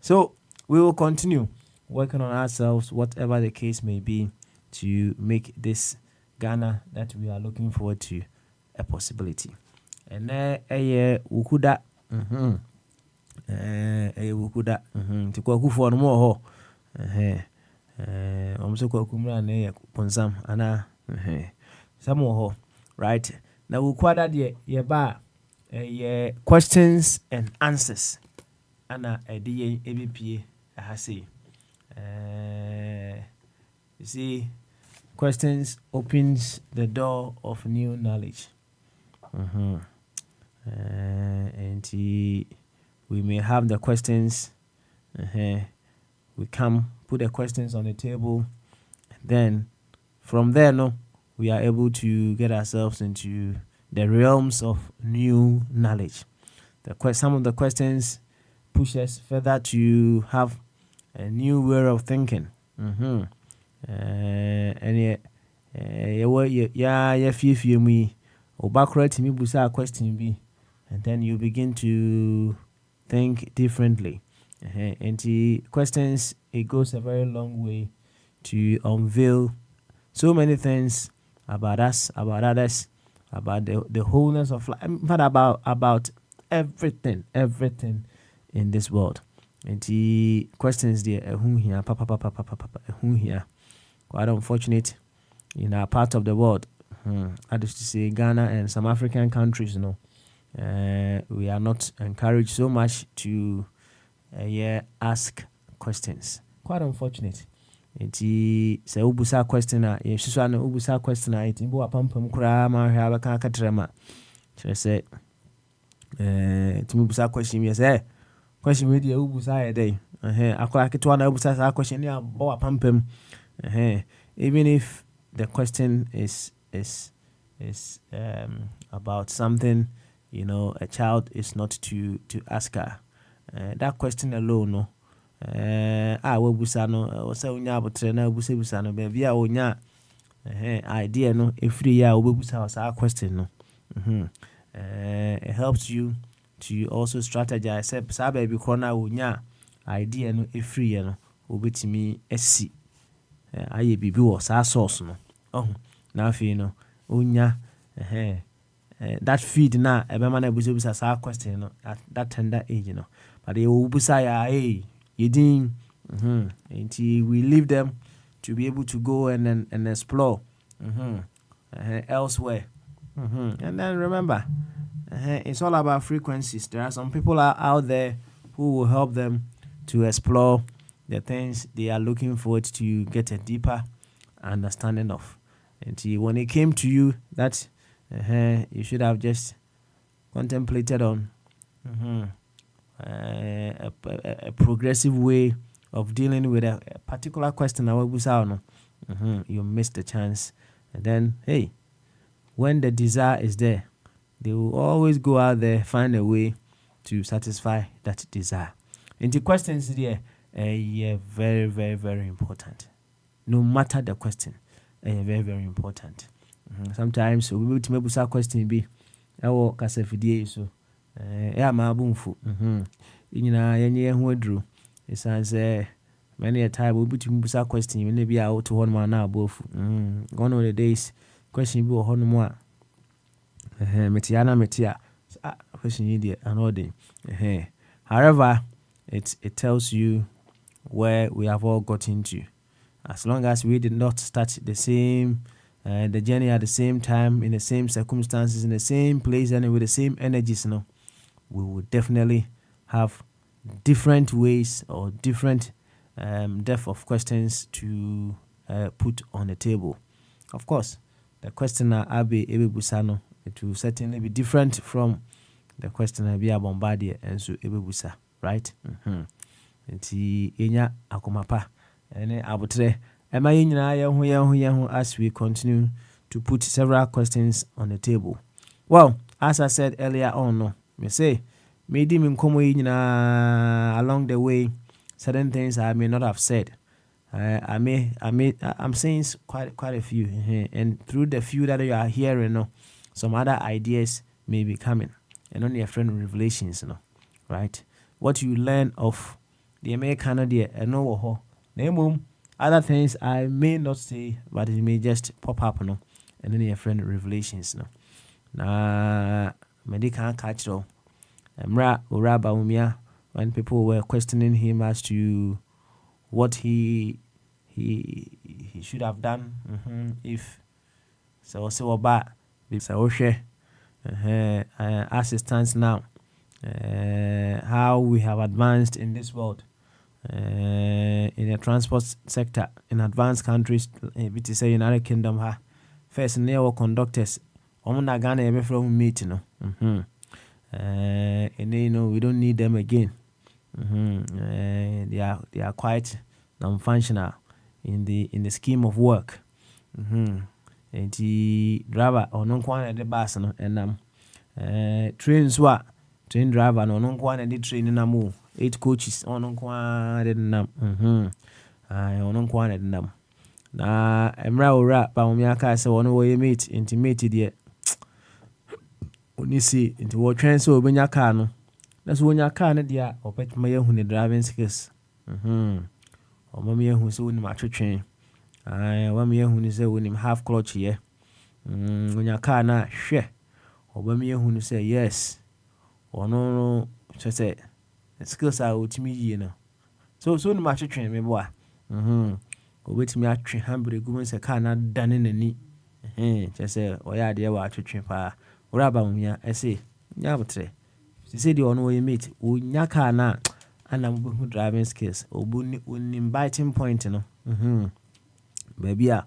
So we will continue working on ourselves, whatever the case may be, to make this Ghana that we are looking forward to a possibility. And ukuda ukuda tikwa for no more so kwa kumra na ponsam ana samo right now ukwada de ye ba questions and answers ana ede ebipie aha say you see, questions opens the door of new knowledge. And we may have the questions. We come put the questions on the table. Then from there, we are able to get ourselves into the realms of new knowledge. Some of the questions push us further to have a new way of thinking. And me busa question be, and then you begin to think differently. And the questions, it goes a very long way to unveil so many things about us, about others, about the wholeness of life, but about everything in this world. And the questions there, here, quite unfortunate in our part of the world. That is to say, Ghana and some African countries, we are not encouraged so much to ask questions. Quite unfortunate. Enti se ubusa question a yesusu na ubusa question a enti bo apampam kura ma hwe abeka katrema chere se timi busa question me say question we dey ubusa e dey akola ketwa na ubusa sa question ya bo apampam even if the question is about something, a child is not to ask her that question alone, webusa no wo se unya abotre na busa no be bia onya idea no every year webusa sa question no. It helps you to also strategize. Say baby corner onya idea no every year no obetimi esi aye bibi wo sa source no na afi no onya that feed na ebema na busa sa question no at that tender age no, but they obusa ya yedin until we leave them to be able to go and explore elsewhere. And then remember, it's all about frequencies. There are some people out there who will help them to explore the things they are looking forward to get a deeper understanding of. Until when it came to you that you should have just contemplated on a progressive way of dealing with a particular question, you missed the chance. And then, hey, when the desire is there, they will always go out there, find a way to satisfy that desire. And the questions there are very, very, very important. No matter the question, very, very important. Sometimes we will to make a question be, "Oh, kasefidie so." Ma bumfu. Yenye huedru. It's as many a time we put to question, you may be out to one man now both. Gone all the days, question be on more. Metia. Question idiot and all day. However, it tells you where we have all got into. As long as we did not start the same, the journey at the same time, in the same circumstances, in the same place, and with the same energies, we will definitely have different ways or different depth of questions to put on the table. Of course, the question Abe Ebebusano, it will certainly be different from the question Abia Bombardier and so Ebebusa, right? Nti enya akomapa ene abotre ema yenyina yehu as we continue to put several questions on the table. Well, as I said earlier on, no, me say maybe along the way certain things I may not have said. I'm saying quite a few, and through the few that you are hearing, some other ideas may be coming, and only a friend revelations, right? What you learn of the American idea, and other things I may not say, but it may just pop up, and only a friend revelations, na me can't catch it all. When people were questioning him as to what he should have done, if so bad, as it stands now, how we have advanced in this world, in the transport sector in advanced countries, say United Kingdom, first near conductors, Ghana ever from meeting, and we don't need them again. They are quite non-functional in the scheme of work. And the driver or non at the bus and trains what train driver no non the train in 8 coaches on nam on nam na emra ora pa omi aka se wono wo mate intimate de oni si into wo twen so obenya car no na so wonya car no dia opetuma yehu ne driving skills omam yehu se woni matwetwen wam yehu ne se woni half clutch ye wonya car na hwe obam yehu ne se yes ono say skills are ultimate ye no so ni matwetwen me boa obetimi atwe hambre gumen se car na dane nani say oya de wa atwetwen pa uraba mumia ese nya botre say the ono we meet onya car na ana mbu driving skills obuni inviting point no baby a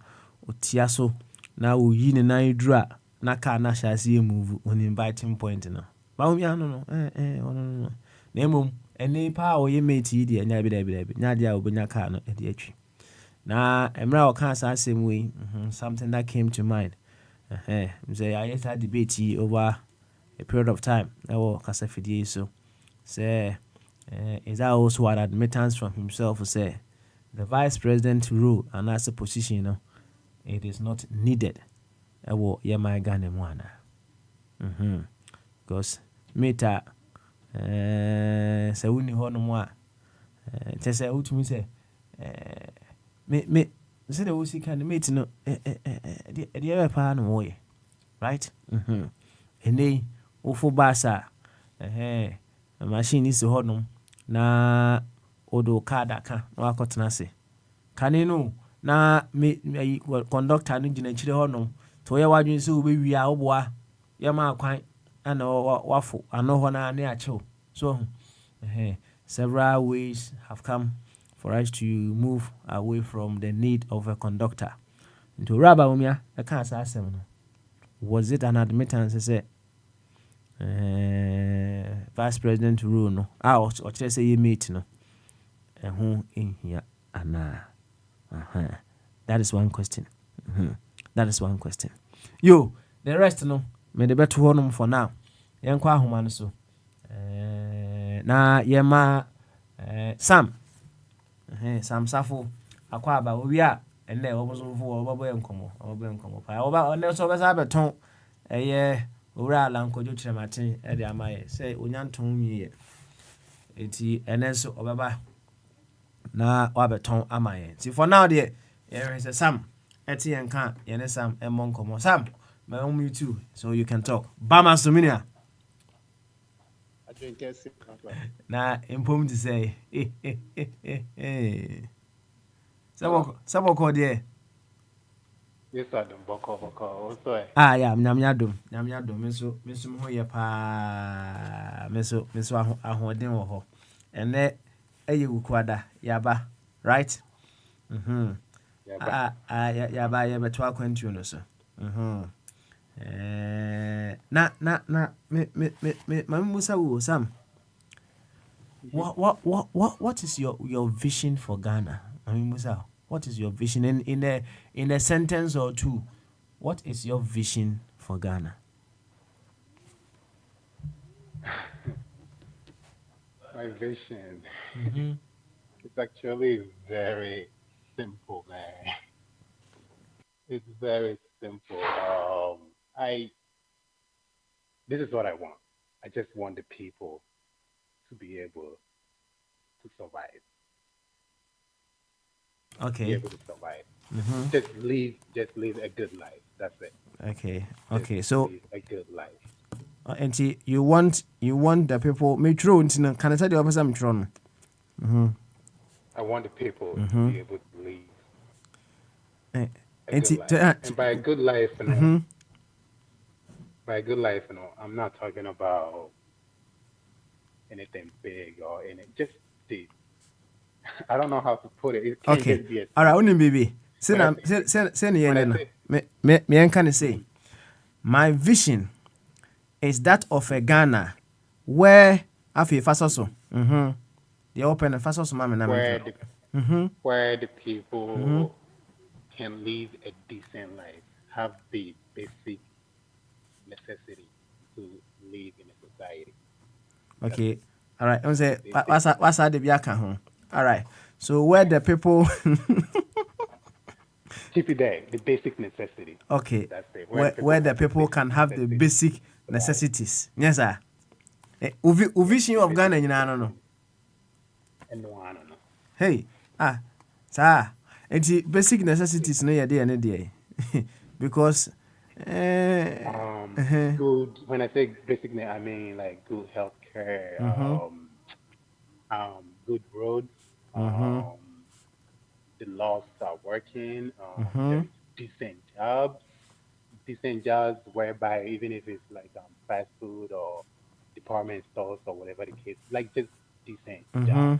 otia so na oyi ne nan dura na car na shase move on inviting point no ba mumia no ono na emom ene pa oye mate di nya bi da nya dia obunya car no e di atwi na emra o kan sa same way something that came to mind say I had debate over a period of time kasa fidie so say is that also an admittance from himself to say the vice president role and as a position it is not needed my Ghana mwana because meta say uni ho no mo a say utumi say me say the wusi kan mate no the ever pa no way right ene ofo basa machine is ho no na odo card aka na akotena se kane no na me conductor no gina chire ho no to ye wadwen se obewi a oboa ye ma kwan ana wafo ano ho na ne achew so several ways have come for us to move away from the need of a conductor. Into Rabba Umia, I can't ask them. Was it an admittance? Say, Vice President rule no? Or just say you meet no? And who in here? Anna. That is one question. That is one question. Yo, the rest no. May the better one for now. Young kwa human so. Na yema Sam. Sam Safo akwa ba owi a ene oboso fo obobo enkomo pa oba one so be sa beton eye owura alankojo kirematen e de amaye say onyanton wiye enti ene so obeba na wa beton amaye ti for now there is a Sam eti enka yene Sam emonkomo Sam my own me too so you can talk bama suminia na impom to say Sabo called there. Yes, I don't boko. So, Ah, yeah, Namyadum, Miss Moya pa Miss Ahodin or and there you quada, Yaba, right? yeah, but Yaba, Yaba, 12 quintuno, sir. Musa Sam. What is your vision for Ghana? Musa, what is your vision in a sentence or two? What is your vision for Ghana? my vision Mm-hmm. it's actually very simple, man. It's very simple. I this is what I want. I just want the people to be able to survive, to be Okay. able to survive. Mm-hmm. Just live a good life. That's it. Okay. Just Okay. So, live a good life. and you want the people. Me true. Can I tell you what I'm trying? Mm-hmm. I want the people to Mm-hmm. be able to live a And good life. And by a good life, mm-hmm. I'm not talking about anything big or any just the I don't know how to put it. It can't Okay. just be a All right. simple. Only baby. When I Say when I no. say Me can say mhm, my vision is that of a Ghana where afi fasoso. The open fasoso mama na where mentro. the Mhm. where the Mhm. people can live a decent life, have the basic necessity to live in a society. That's Okay. it. All right. I say Basic what's that the biaka ho. All right. So where the people keep it there. The basic necessity. okay, That's it. Where the where people the have the people basic can have the necessity basic to life. necessities. Yes sir. Yes, Vision the of basic Ghana nyina no. necessity. And no, I don't know. Hey, sir. And the basic necessities no yɛ dey ne because uh-huh. Good. When I say basic, I mean like good healthcare, Mhm. good roads, Mhm. the laws are working. There Mhm. is decent jobs whereby even if it's like fast food or department stores or whatever the case, like just decent jobs Mhm.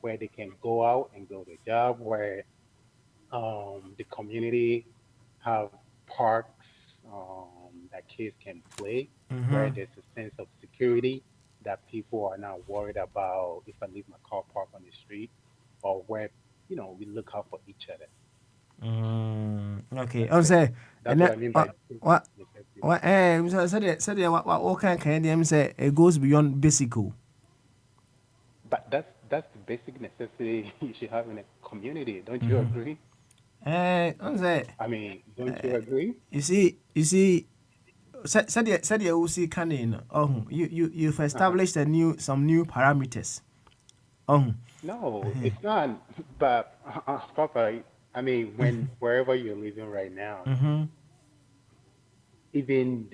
where they can go out and go to a job where the community have parks that kids can play, where Mhm. there's a sense of security that people are not worried about if I leave my car parked on the street, or where we look out for each other. Okay. That's On it. say That's and what that I mean by basic what necessity. what said what kind them say it goes beyond basic. But that's the basic necessity you should have in a community. Don't you Mhm. agree? On say I mean, don't you agree? you see said you see canin oh you've Uh-huh. established some new parameters. Oh. No, it's not. But Papa, I mean, when wherever you're living right now, Mhm. even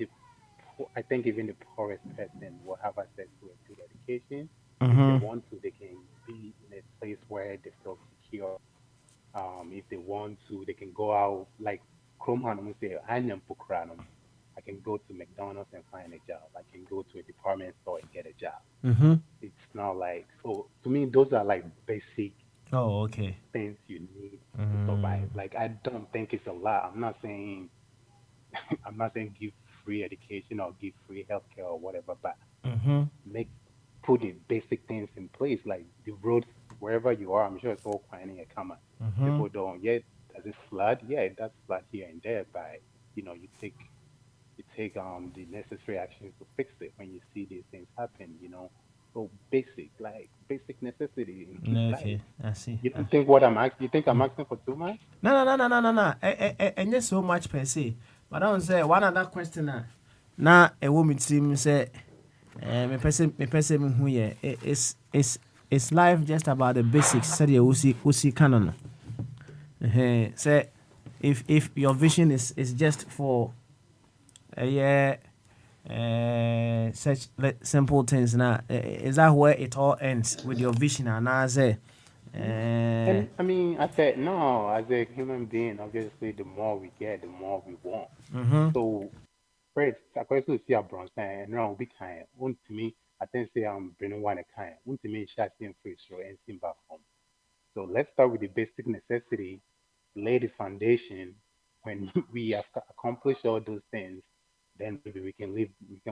I think even the poorest person will have access to a good education. If they Mhm. want to, they can be in a place where they feel secure. If they want to, they can go out like Chrome Hanum say, I can go to McDonald's and find a job. I can go to a department store and get a job. Mhm. It's not like so to me those are like basic Oh, okay. things you need to survive. Mm. Like I don't think it's a lot. I'm not saying I'm not saying give free education or give free healthcare or whatever, but Mhm. make put the basic things in place, like the roads wherever you are. I'm sure it's all quieting a comma. Mhm. People don't yet does it flood? Yeah, it does flood here and there, but you take the necessary actions to fix it when you see these things happen, So basic, like basic necessity in life. Okay, I see. You don't think what I'm asking? You think I'm asking for too much? No. And just so much per se. But I don't say one other question. Na a woman team say, me person who yeah, it's life just about the basics. Said you usi canon. Say if your vision is just for yeah such simple things now is that where it all ends with your vision and I say Uh, And I mean, I said, no, as a human being, obviously, the more we get, the more we want. mm-hmm. So, first, I to see a bronze and no, be kind. One to me, I think say I'm bringing one a kind. One to me, shall see free throw and simba home. So, let's start with the basic necessity, lay the foundation. When we have accomplished all those things, then maybe we can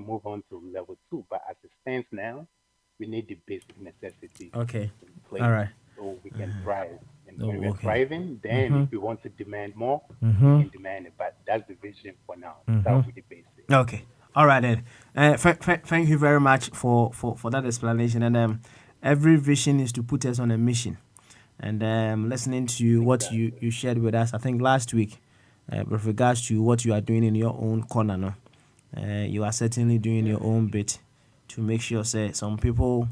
move on to level two. But as it stands now, we need the basic necessities Okay. in All place right. so we can thrive. And when Oh, we're okay. thriving, then Mm-hmm. if we want to demand more, we Mm-hmm. can demand it. But that's the vision for now. Mm-hmm. Start with the basics. Okay. All right then. Thank you very much for that explanation. And every vision is to put us on a mission. And listening to what Exactly. you shared with us, I think last week, with regards to what you are doing in your own corner, no, you are certainly doing Yeah. your own bit to make sure say some people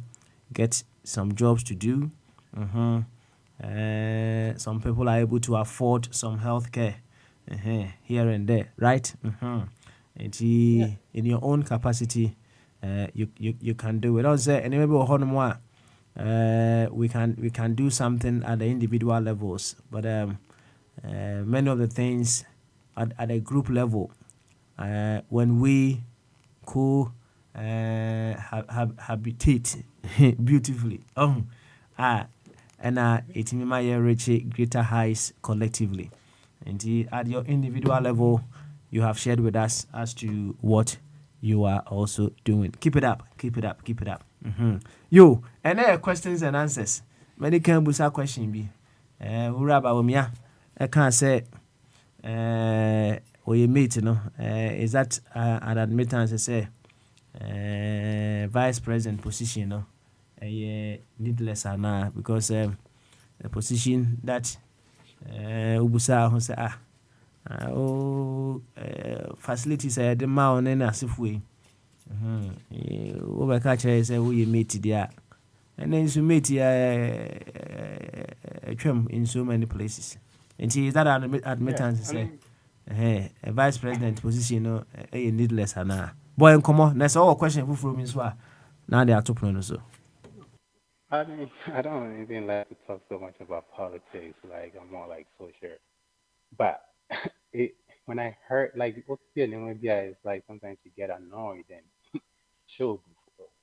get some jobs to do. Mm-hmm. Some people are able to afford some health care here and there, right? Mm-hmm. And Yeah. in your own capacity, you can do it. Also, and maybe we can do something at the individual levels, but many of the things at a group level, when we co habitate beautifully. And it may reach greater heights collectively. And at your individual level, you have shared with us as to what you are also doing. Keep it up, keep it up, keep it up. Yo, and there are questions and answers. Many can busa question be. Uraba umia. I can't say or your mate, is that an admittance to say vice president position, needless because a position that ubusa who say facilities are the mountain and as if we overcatch say we mate there. And then you meet a trim in so many places. And see that Yeah. admittance I say mean, a vice president position no needless boy and come on that's all question from me so now they are talking so I mean, I don't even like to talk so much about politics. Like, I'm more like social. But it when I heard like what's the name of is like sometimes you get annoyed and sure.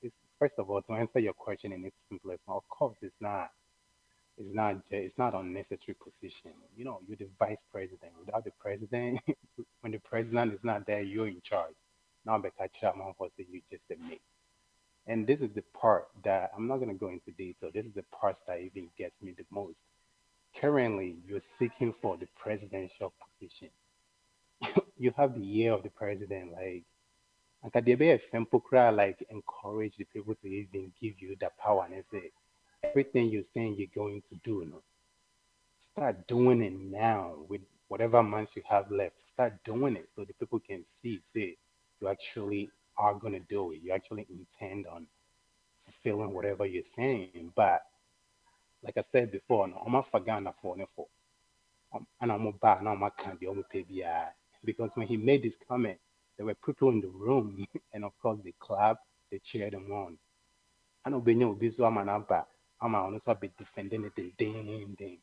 It's, first of all, to answer your question in its simplest, of course, it's not unnecessary position. You know, you're the vice president. Without the president, when the president is not there, you're in charge. Now, Becca Chapman was you just admit. And this is the part that I'm not gonna go into detail. This is the part that even gets me the most. Currently, you're seeking for the presidential position. You have the year of the president, like and can there be a simple cry like encourage the people to even give you the power and say everything you're saying you're going to do, you know, start doing it now with whatever months you have left. Start doing it so the people can see, say you actually are gonna do it. You actually intend on fulfilling whatever you're saying. But like I said before, no, I'm not for Ghana for and I'm back now my candy almost PBI because when he made this comment, there were people in the room and of course they clapped, they cheered him on. I know Benyo will be so I'm an abba. I'm also be defending it ding ding.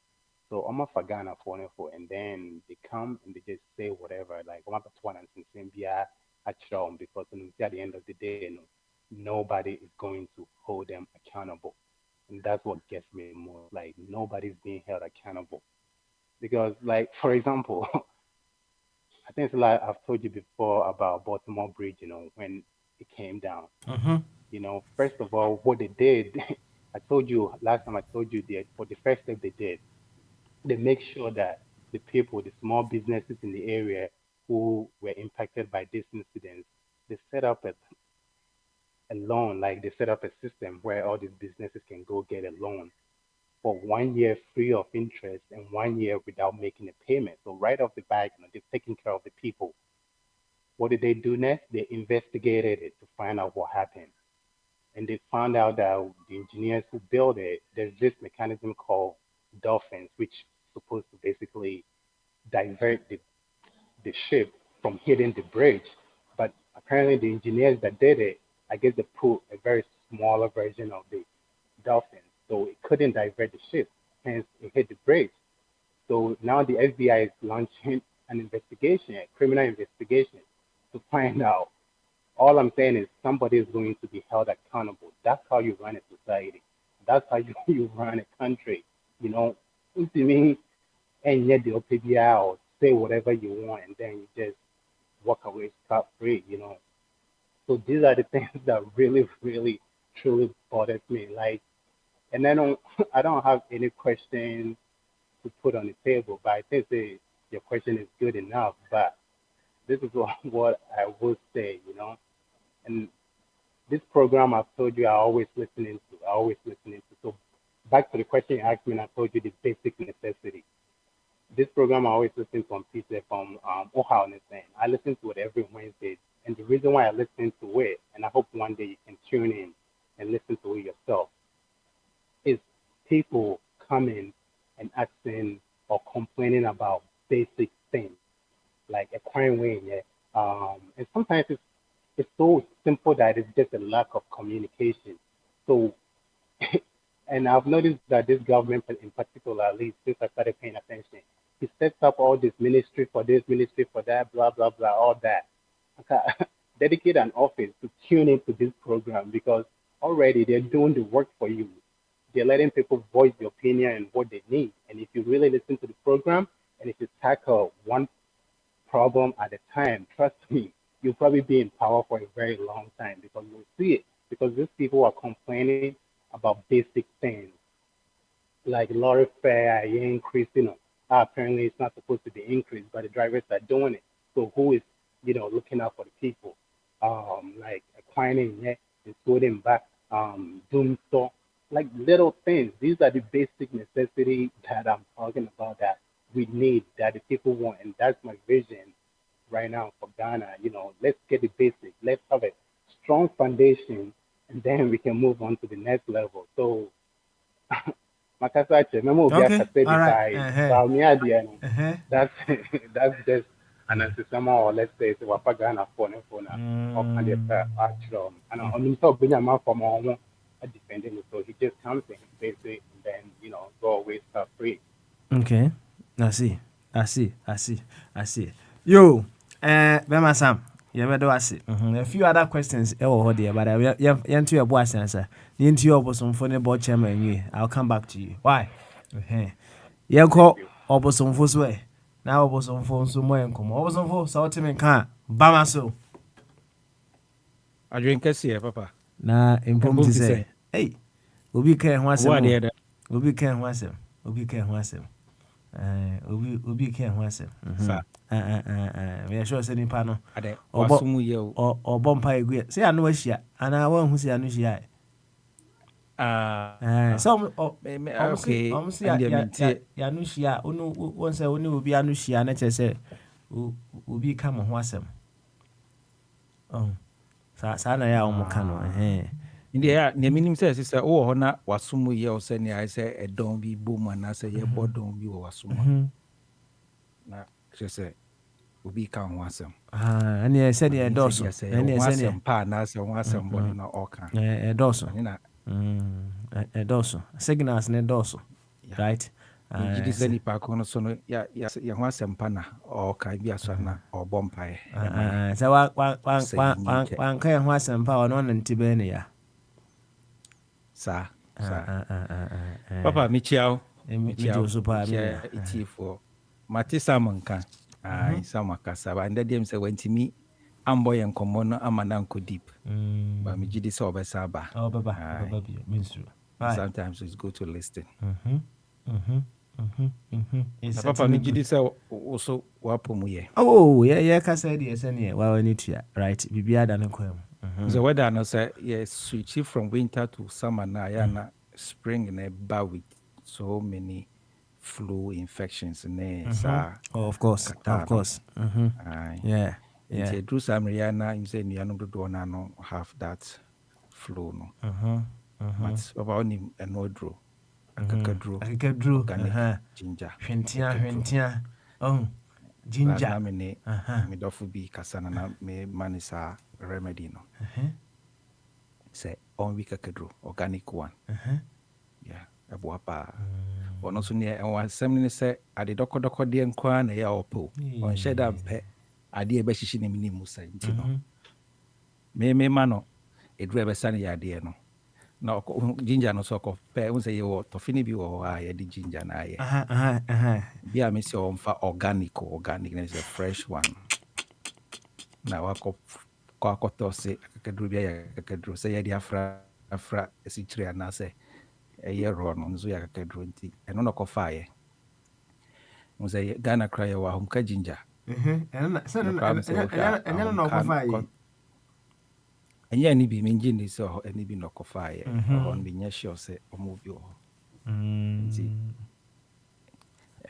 So I'm a Fagana for and then they come and they just say whatever, like I'm to one and same be at because at the end of the day, you know, nobody is going to hold them accountable. And that's what gets me most. Like nobody's being held accountable. Because like for example, I think it's like I've told you before about Baltimore Bridge, you know, when it came down. You know, first of all, what they did, I told you last time I told you that for the first step they did, they make sure that the people, the small businesses in the area who were impacted by this incident, they set up a loan, like they set up a system where all these businesses can go get a loan for 1 year free of interest and 1 year without making a payment. So right off the bat, you know, they're taking care of the people. What did they do next? They investigated it to find out what happened. And they found out that the engineers who built it, there's this mechanism called dolphins, which is supposed to basically divert the ship from hitting the bridge. But apparently, the engineers that did it, I guess they put a very smaller version of the dolphin, so it couldn't divert the ship. hence it hit the brakes. So now the FBI is launching an investigation, a criminal investigation, to find out. All I'm saying is somebody is going to be held accountable. That's how you run a society. That's how you, you run a country. You know, to me, and yet the OPBI or say whatever you want, and then you just walk away scot free. You know, so these are the things that really, really, truly bothers me. Like, and I don't, I don't have any questions to put on the table, but I think your question is good enough. But this is what I would say. You know, and this program I've told you I always listening to. I always listening to. So back to the question you asked me, and I told you the basic necessity. This program I always listen from Peter from Ohio and I listen to it every Wednesday. And the reason why I listen to it, and I hope one day you can tune in and listen to it yourself, is people coming and asking or complaining about basic things like a crime way. Yeah. And sometimes it's so simple that it's just a lack of communication. So, and I've noticed that this government, in particular, at least since I started paying attention, he sets up all this ministry for this, ministry for that, blah blah blah, all that. Okay. Dedicate an office to tune into this program because already they're doing the work for you. They're letting people voice their opinion and what they need. And if you really listen to the program and if you tackle one problem at a time, trust me, you'll probably be in power for a very long time because you'll see it. Because these people are complaining about basic things like lorry fare, increasing. Apparently, it's not supposed to be increased, but the drivers are doing it. So who is, looking out for the people? Like acquiring, yeah, and sorting back, doom store, like little things. These are the basic necessity that I'm talking about that we need, that the people want, and that's my vision right now for Ghana. Let's get the basic. Let's have a strong foundation, and then we can move on to the next level. So, Makasache, remember we Okay. have said All right. that's that's just an answer or let's say it's what Ghana for or can they actual and I'm so being a man from all defending it. So he just comes in basic and then go away stuff free. Okay. I see. Yo, Bema Sam, you ever do I see? A few other questions, dear, but to your boss answer. The into your bosom for the board chairman, I'll come back to you. Why? You call Obosom Fo's way. Now Obosom phone so more and come. Obosom for Southern and can't. Bamaso. I drink here, Papa. Na impom to say, hey, Obi can once What the Obi can once him. Obi can once him. Obi can once him. We are sure sending panel. Or bompa agree. Say I know a shia, and I won't see a new shia. Some okay, Yanushia, once I will be Anushia, and I say, will become a wasem. Oh, Sana Yamokano, in the air, the meaning says, it's a oh, not what some we all say, I say, a don't be boom, and I say, yeah, but don't be or some. Now, she said, will become wasem. And I said, yeah, Dawson, and yes, wasem, partners, and wasem, but not all can. A Dawson, a Dawson, signals and a Dawson, right? You just any park on so yeah, wasem pana or can be a son or bompire. So one can wasem power on and Tibenia. Sir, Papa Michel, Super, it's for Matissa Monka. Some Cassava, and the dames went to me. I'm boy and common, I'm an uncle deep. But me jiddy sober saba. Oh, Baba, means true. Sometimes it's good to listen. Papa, me jiddy so also wapomuye. Oh, yeah, Cassadi, yes, and yeah, well, I need to, right? Bibia than a quim. The weather, no, say, yes, switch from winter to summer, now, spring, and a bow with so many flu infections of course. Yeah. Drew Samriana, you say Niano no have that flu no. But about him and no drew. I could drew ginger. Hentia. Oh, ginger. Me dofu be Casana me manisa remedy no. Say on week a drew organic one. Yeah, a boapa. ɔno so ne ɛwɔ asɛm ne sɛ ade dɔkɔdɔkɔ deɛ nkoa na ɛyɛ ɔpɛ ɔnhyɛ da mpɛ adeɛ ɛbɛhyehye ne mene mu sa nti no mema no ɛduru ɛbɛsa ne yɛadeɛ no na ginger no so ɔkɔpɛ wo sɛ yɛwɔ tɔfe no bi wɔ hɔ a yɛde ginger no ayɛ bi a mesɛ ɔmfa organic na sɛ fresh one na wakɔtɔ se akakaduro bi ayɛ akakaduro sɛ yɛde afra asikyire anaasɛ ɛyɛ rɔ no nso yɛ akakaduro nti ɛno na ɔkɔfaeɛ wo sɛ Ghana kora yɛwɔ ahomka ginger ɛnyɛ ani bi mengye nni sɛ ani bi na ɔkɔfaeɛ ɔhɔ no menyɛ sure sɛ ɔmo bi wɔ hɔ nti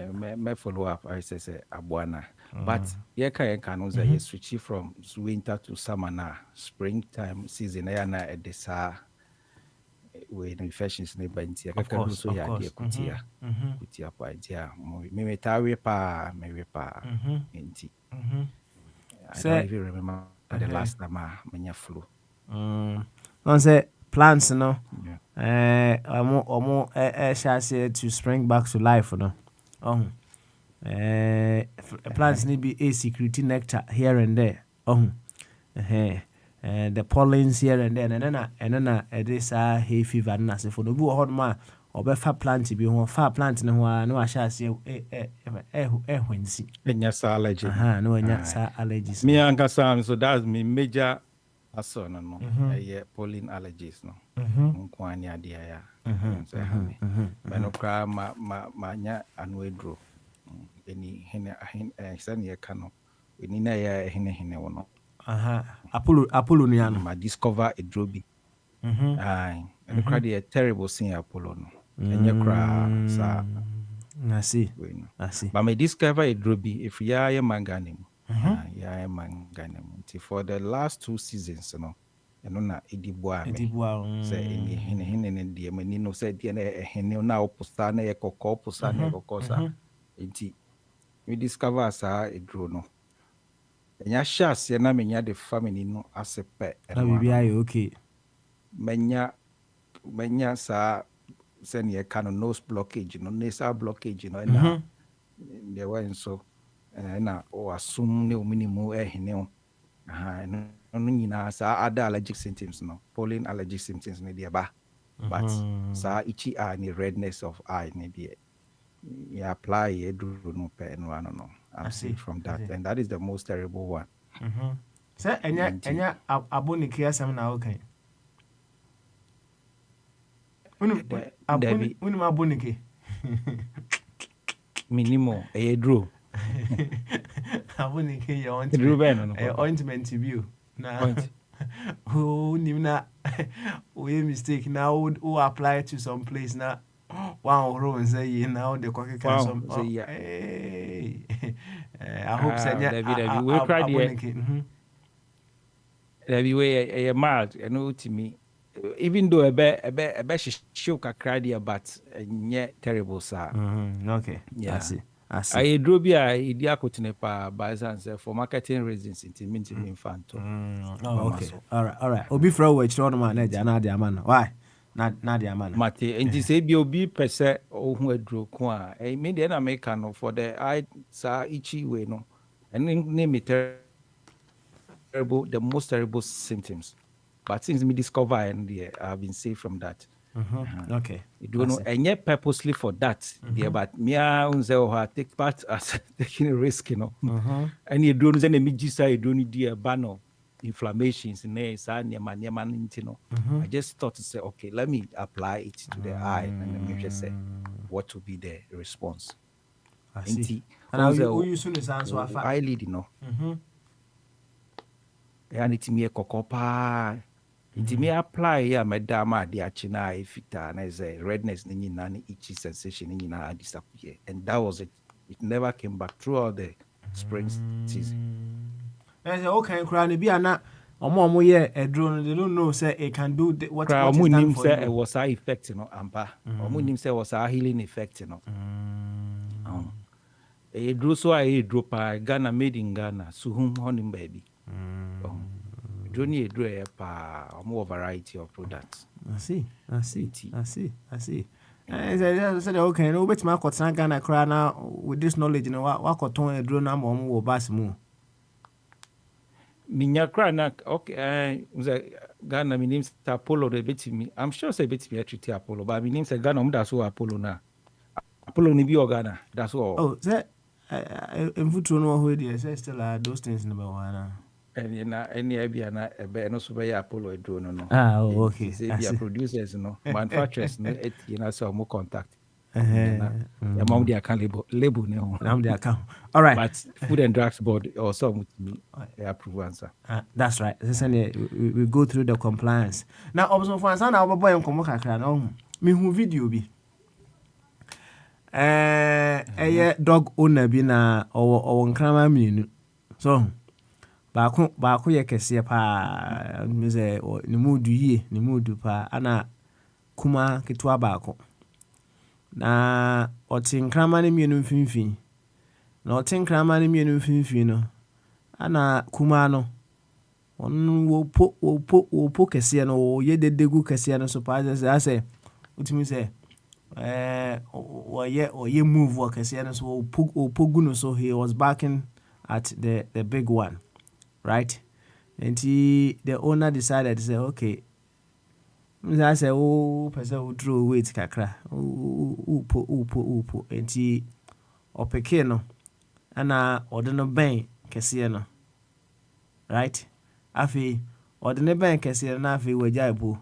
mɛ follow up ayɛ sɛ aboa no but yɛka no sɛ yɛ switch from winter to summer na springtime season ɛyɛ na ɛde saa with infections ne ba nti akakadu so yɛ adeɛ kutia pa nti a memetaa we paa nti I don't even remember the last time I menya flu. On say plants no omo shall say to spring back to life no. Plants need be a security nectar here and there. The pollens here and there and then this hay fever na se for no bu hot ma obefa plant bi ho fa plant ne ho no shall say hwensi. Enya sa allergy. No enya sa allergies. Me ankasa so that's me major aso no pollen allergies no. Nkwani ade ya. Meno kra ma nya anwedro. Eni hene sane ye ka no. Eni na ya hene wo no. Apollo no ya no. Ma discover a drobi. Aye. And kra dey terrible sin Apollo no. Enye kra sa I see. But me discover a drobi if ya manganim. Ya manganim. For the last 2 seasons no. Eno na edibua me. Say hene ne die mani no say die na hene na oposa na ye kokko oposa na kokko enti we discover sa edro no. Enya shas ye na menya de family no asepe. Na bibi aye okay. Menya sa send ye kind of nose blockage no nasal blockage no na there were so na o assume ne o minimu hene o no nyina sa other allergic symptoms no pollen allergic symptoms ne dia ba but sa itchy eye ni redness of eye ne dia you apply you do no pe no no I'm safe from that and that is the most terrible one say enya abonike asem na okay unu abonike minimo edro abonike ya ointment view na nimna we mistake now who apply to some place na one row and say now the cocky can some hey I hope say we cried there we a mad and no to me even though a be show kakra dia but terrible sir okay yeah I see. I drove here, idi akotene pa by for marketing reasons into infanto. Okay. All right. Obi from which one man na dia man. Why? Na dia man. Mate, enti say bi obi pese ohun aduro ko a. Me dey na make no for the eye sa itchy way no. And name it terrible, the most terrible symptoms. But since me discover and I've been safe from that. Okay. You don't know, and yet purposely for that. But me take part as taking a risk, you know. And you don't know me just say you don't need a ban of inflammations in there, you know. I just thought to say, okay, let me apply it to the eye and then me just say what will be the response. I see. And how you soon is answer eyelid, you know. And it's me a cocopa. Inti me apply ya medama de achina ifita na is redness ni nyina ni itchy sensation ni nyina disappear and that was it. It never came back throughout the spring season. And okay cry bi ana omo ye edro they don't know say it can do what is done for you. Say it was a effect you know ampa. Omo nim say was a healing effect you know. Edro so a edro pa Ghana made in Ghana suhum honey baby. Johnny a more variety of products. I see. said okay, no bet my cotton Ghana cry now with this knowledge, you know what cotton a drone number or bass moo. Minya kra na okay Ghana mi name say Apollo de betimi. I'm sure say betimi treat Apollo, but mi name say Ghana mu da so Apollo na. Apollo ni bi o Ghana, that's all. Oh, say in foot no who dey say still those things number one. And na any bia na ebe no so be Apollo drone no. Ah, oh, okay. Say be producers no, manufacturers no na say mo contact. Among the account label no. Now the account. All right. But Food and Drugs Board also with me approve answer. That's right. We go through the compliance. Now, also for answer now, boy, I'm coming kakra no. Me who video bi. Dog owner bi na owo nkrama minu. So, baako ye kese pa me say ni mudu pa ana kuma ketwa baako. Na ɔte nkrama ne mienu mfimfini. Na ɔte nkrama ne mienu mfimfini no. Ana kuma no. Wo po kese no ye dedegu kese no so pa say utimi say oye move wo kese no so wo pogu no so he was backing at the big one, right? And the owner decided to say okay, I say person who throw weight kakra upo enti opeke no ana ode no ben kese no, right? Afi ode ne ben kese na afi wagya ipo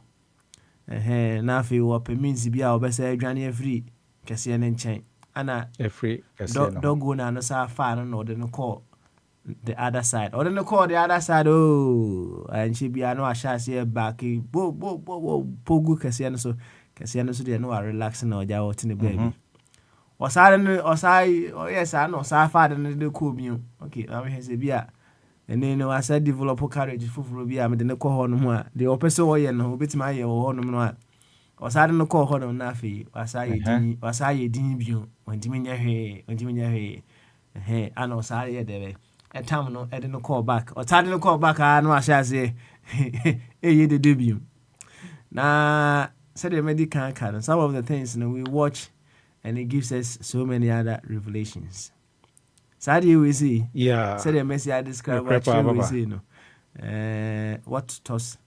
na afi wo permits bia obesa adwane afri kese ne nchen ana free kese no dogo na no sa fa no ode no call the other side. Ode no call the other side and she bia no ashase back bo pogu kese no so kese no so de no relax na oja wo tine baby osai yes I know sa fa de no de ko bi okay na me hese bia ene no asa develop courage fufuro bia me de ne ko ho no ho a de opese wo ye no obetima ye wo ho no no a osade no ko ho no na afi asa ye din bio ontimi nya hwe ana osade ye de be etam no ede no call back otade no call back no ashase ye de debut na said the medical card. Some of the things we watch and it gives us so many other revelations. Sadly, we see. Yeah. Said the message I described. What we see, no. What thoughts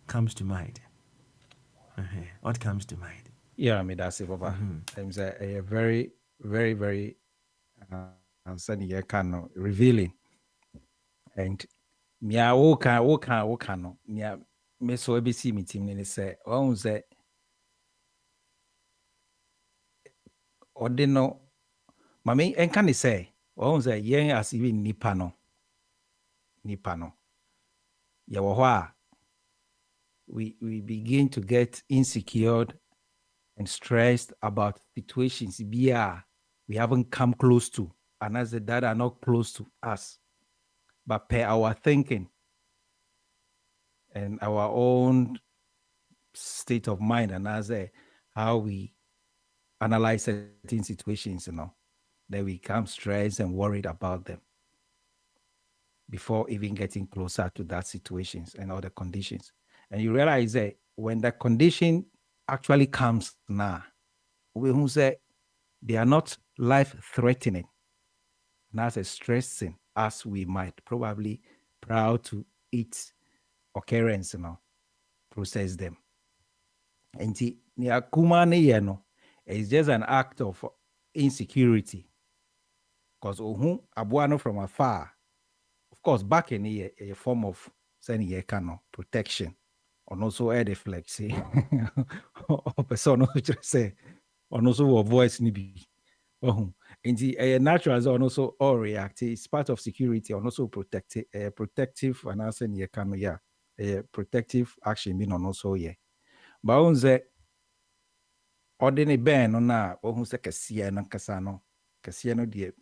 comes to mind? What comes to mind? Yeah, I mean that's it, Baba. It's a very, very, very revealing. And me I woka no. Me so ABC meeting ni say on say ordino mami enka ni say on say yen as even nipa no ya wo ho a we begin to get insecure and stressed about situations we haven't come close to, and as that are not close to us, but per our thinking and our own state of mind, and as how we analyze certain situations, then we become stressed and worried about them before even getting closer to that situations and other conditions. And you realize that when the condition actually comes now, we who say they are not life-threatening, not as stressing as we might probably proud to its occurrence, process them. And it's just an act of insecurity. Because abuano from afar, of course, back in a form of saying protection, or also air deflex, or person say, or also voice nibi. In the natural zone also all react. It's part of security and also protective and also protective action being on also but on the ordinary ben on na who say kasiano de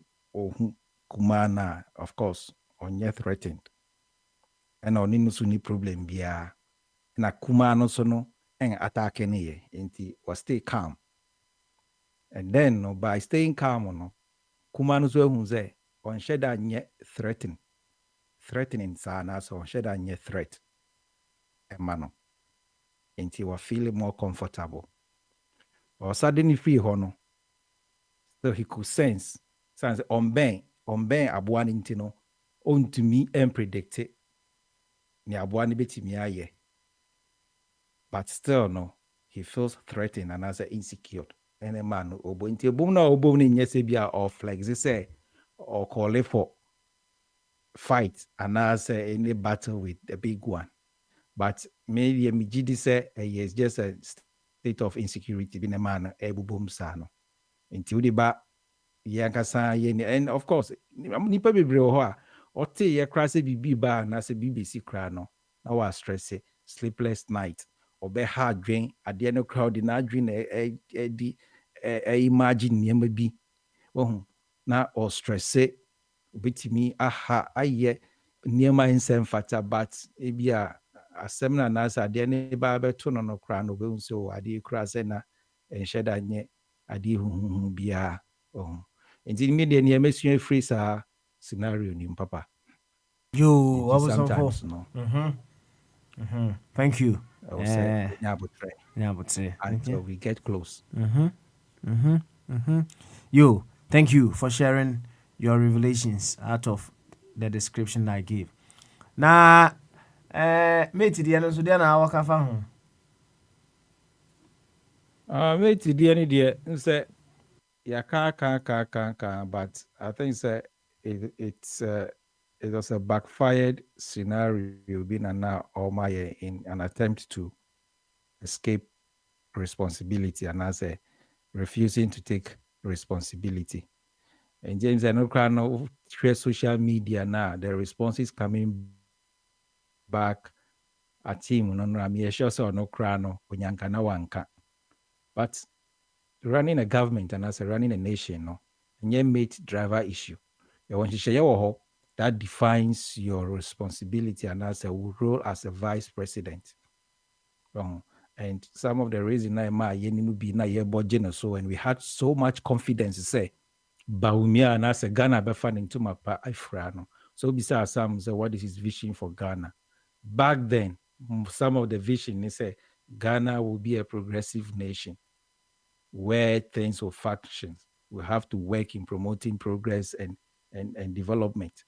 kumana of course on yet threatened and on no problem bia na kumano so no en attack any inti was stay calm. And then by staying calm, kumano so who say on sheda nye threatening sana so on sheda nye threat emano. Until we feel more comfortable. or suddenly free hono. So he could sense on ben aboa no nti no ontumi predict ne aboa no betimi aye. But still no, he feels threatened and as insecure. And a man obo nti ebom na obo no nyɛ sɛ bia or flex say or call for fight and as any battle with the big one. But maybe me gidi say it's just a state of insecurity bin a man ebubom sa no. Nti wodi ba yankasa ye and of course nipa bebre ho a ote ye kra se bibi ba na se BBC kra no na wa stress sleepless night obe ha adwen ade no crowd na adwen di imagine niam bi ohun na o stress obetimi aha aye niam nsem fata but ebia asem na na sa ade ne ba beto no kra no be so ade kra se na enhye nye ade huhu bia ohun nti me de ne emesua free sa scenario ni papa. Yo, what was sometimes no. Thank you. Until we get close. Yo, thank you for sharing your revelations out of the description I gave. Na mate di ano so dia na waka fa ho. Mate di ani dia say ya ka but I think say it was a backfired scenario being now Omaya in an attempt to escape responsibility and as a refusing to take responsibility. And James, I know share social media now. The response is coming back at him. No, I'm sure so no crano na wanka. But running a government and as a running a nation, no, and you made driver issue. You want to share that defines your responsibility and as a role as a vice president. And some of the reason I be na so and we had so much confidence to say Baumia and as a Ghana be funding to my pa Ifrano. So besides some say what is his vision for Ghana? Back then, some of the vision is say Ghana will be a progressive nation where things will function. We have to work in promoting progress and development,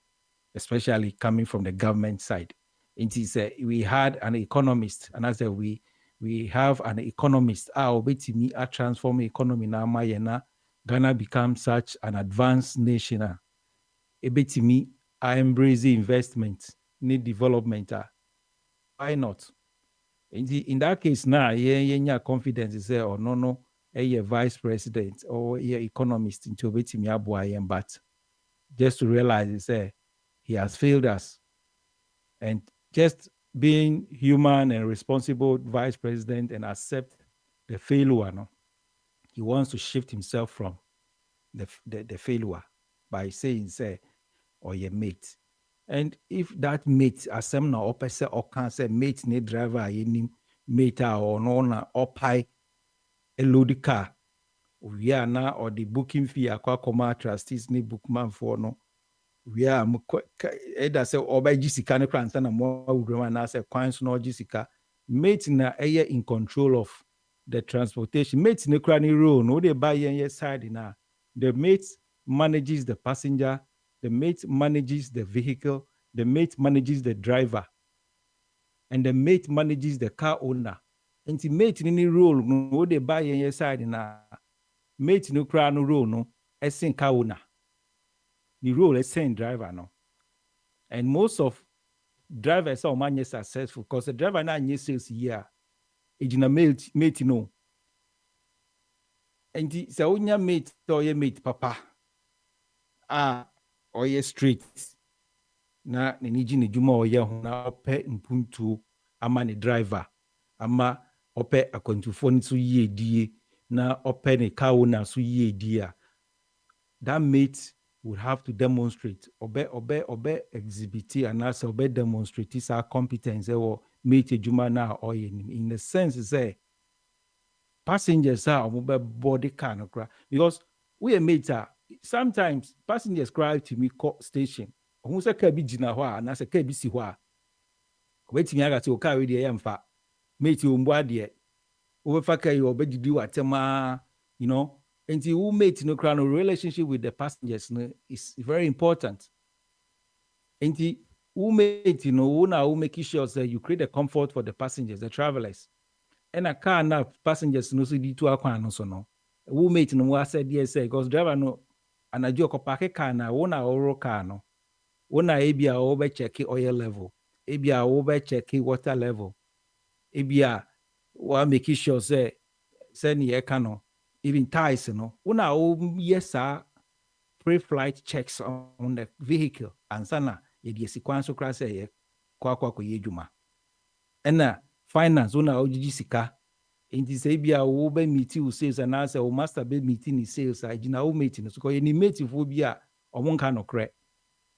especially coming from the government side. It is we had an economist, and as we have an economist. Me a transform economy na mayena Ghana becomes such an advanced nation. Me I embrace investment, need development. Why not? In that case now, yeah, confidence is there or no. A vice president or a economist into me abuayen, but just to realize he has failed us. And just being human and responsible vice president and accept the failure, no? He wants to shift himself from the failure by saying, or your mate. And if that mate, as some na opese or can say mate ne driver any mate or no or pie a load car, we are now or the booking fee akwa koma trustees ni bookman for no. We are either say or by Jessica ne kran na mo udroma na say kwans no Jessica mate na in control of the transportation. Mate ne kran role no they buy yen side na the mate manages the passenger, the mate manages the vehicle, the mate manages the driver, and the mate manages the car owner. And the mate ni role no they buy yen side na mate no kran role no esen car owner. The role is same driver no. And most of drivers are man successful because the driver na nye sales year. Ejina mate no. And the sa unya mate or ye mate papa. Or ye street. Na niji ni juma or ye na ope mpuntu ama ni driver. Ama ope akontufo so ye die na ope ne car owner so ye die. That mate would have to demonstrate, obey exhibit, and also obey demonstrate his competence or meet a jumana or in the sense say passengers are body can because we are mate sometimes passengers cry to me station. Who say can be jina and I say can be si wait me aga to carry the emfa mate umbo adie over faka you obey do atema you know. And the mate no crown relationship with the passengers no, is very important. And the mate, who now make sure that you create a comfort for the passengers, the travelers. And a car now passengers no so di to akwan no so no. Mate no wa said yes, because driver no anadio ko park car na wo na oro car no. Wo na ebia wo be check oil level. Ebia wo be check water level. Ebia wa make sure say ni no even ties no. Wo na wo yes pre-flight checks on the vehicle and sana ye di sequence kra say ye kwa ye dwuma. Ena finance una ogigi sika nti say bia wo be meet you sales and answer wo master be meeting ni sales agina wo meeting so ko ye ni mate fo bia omo nka no kre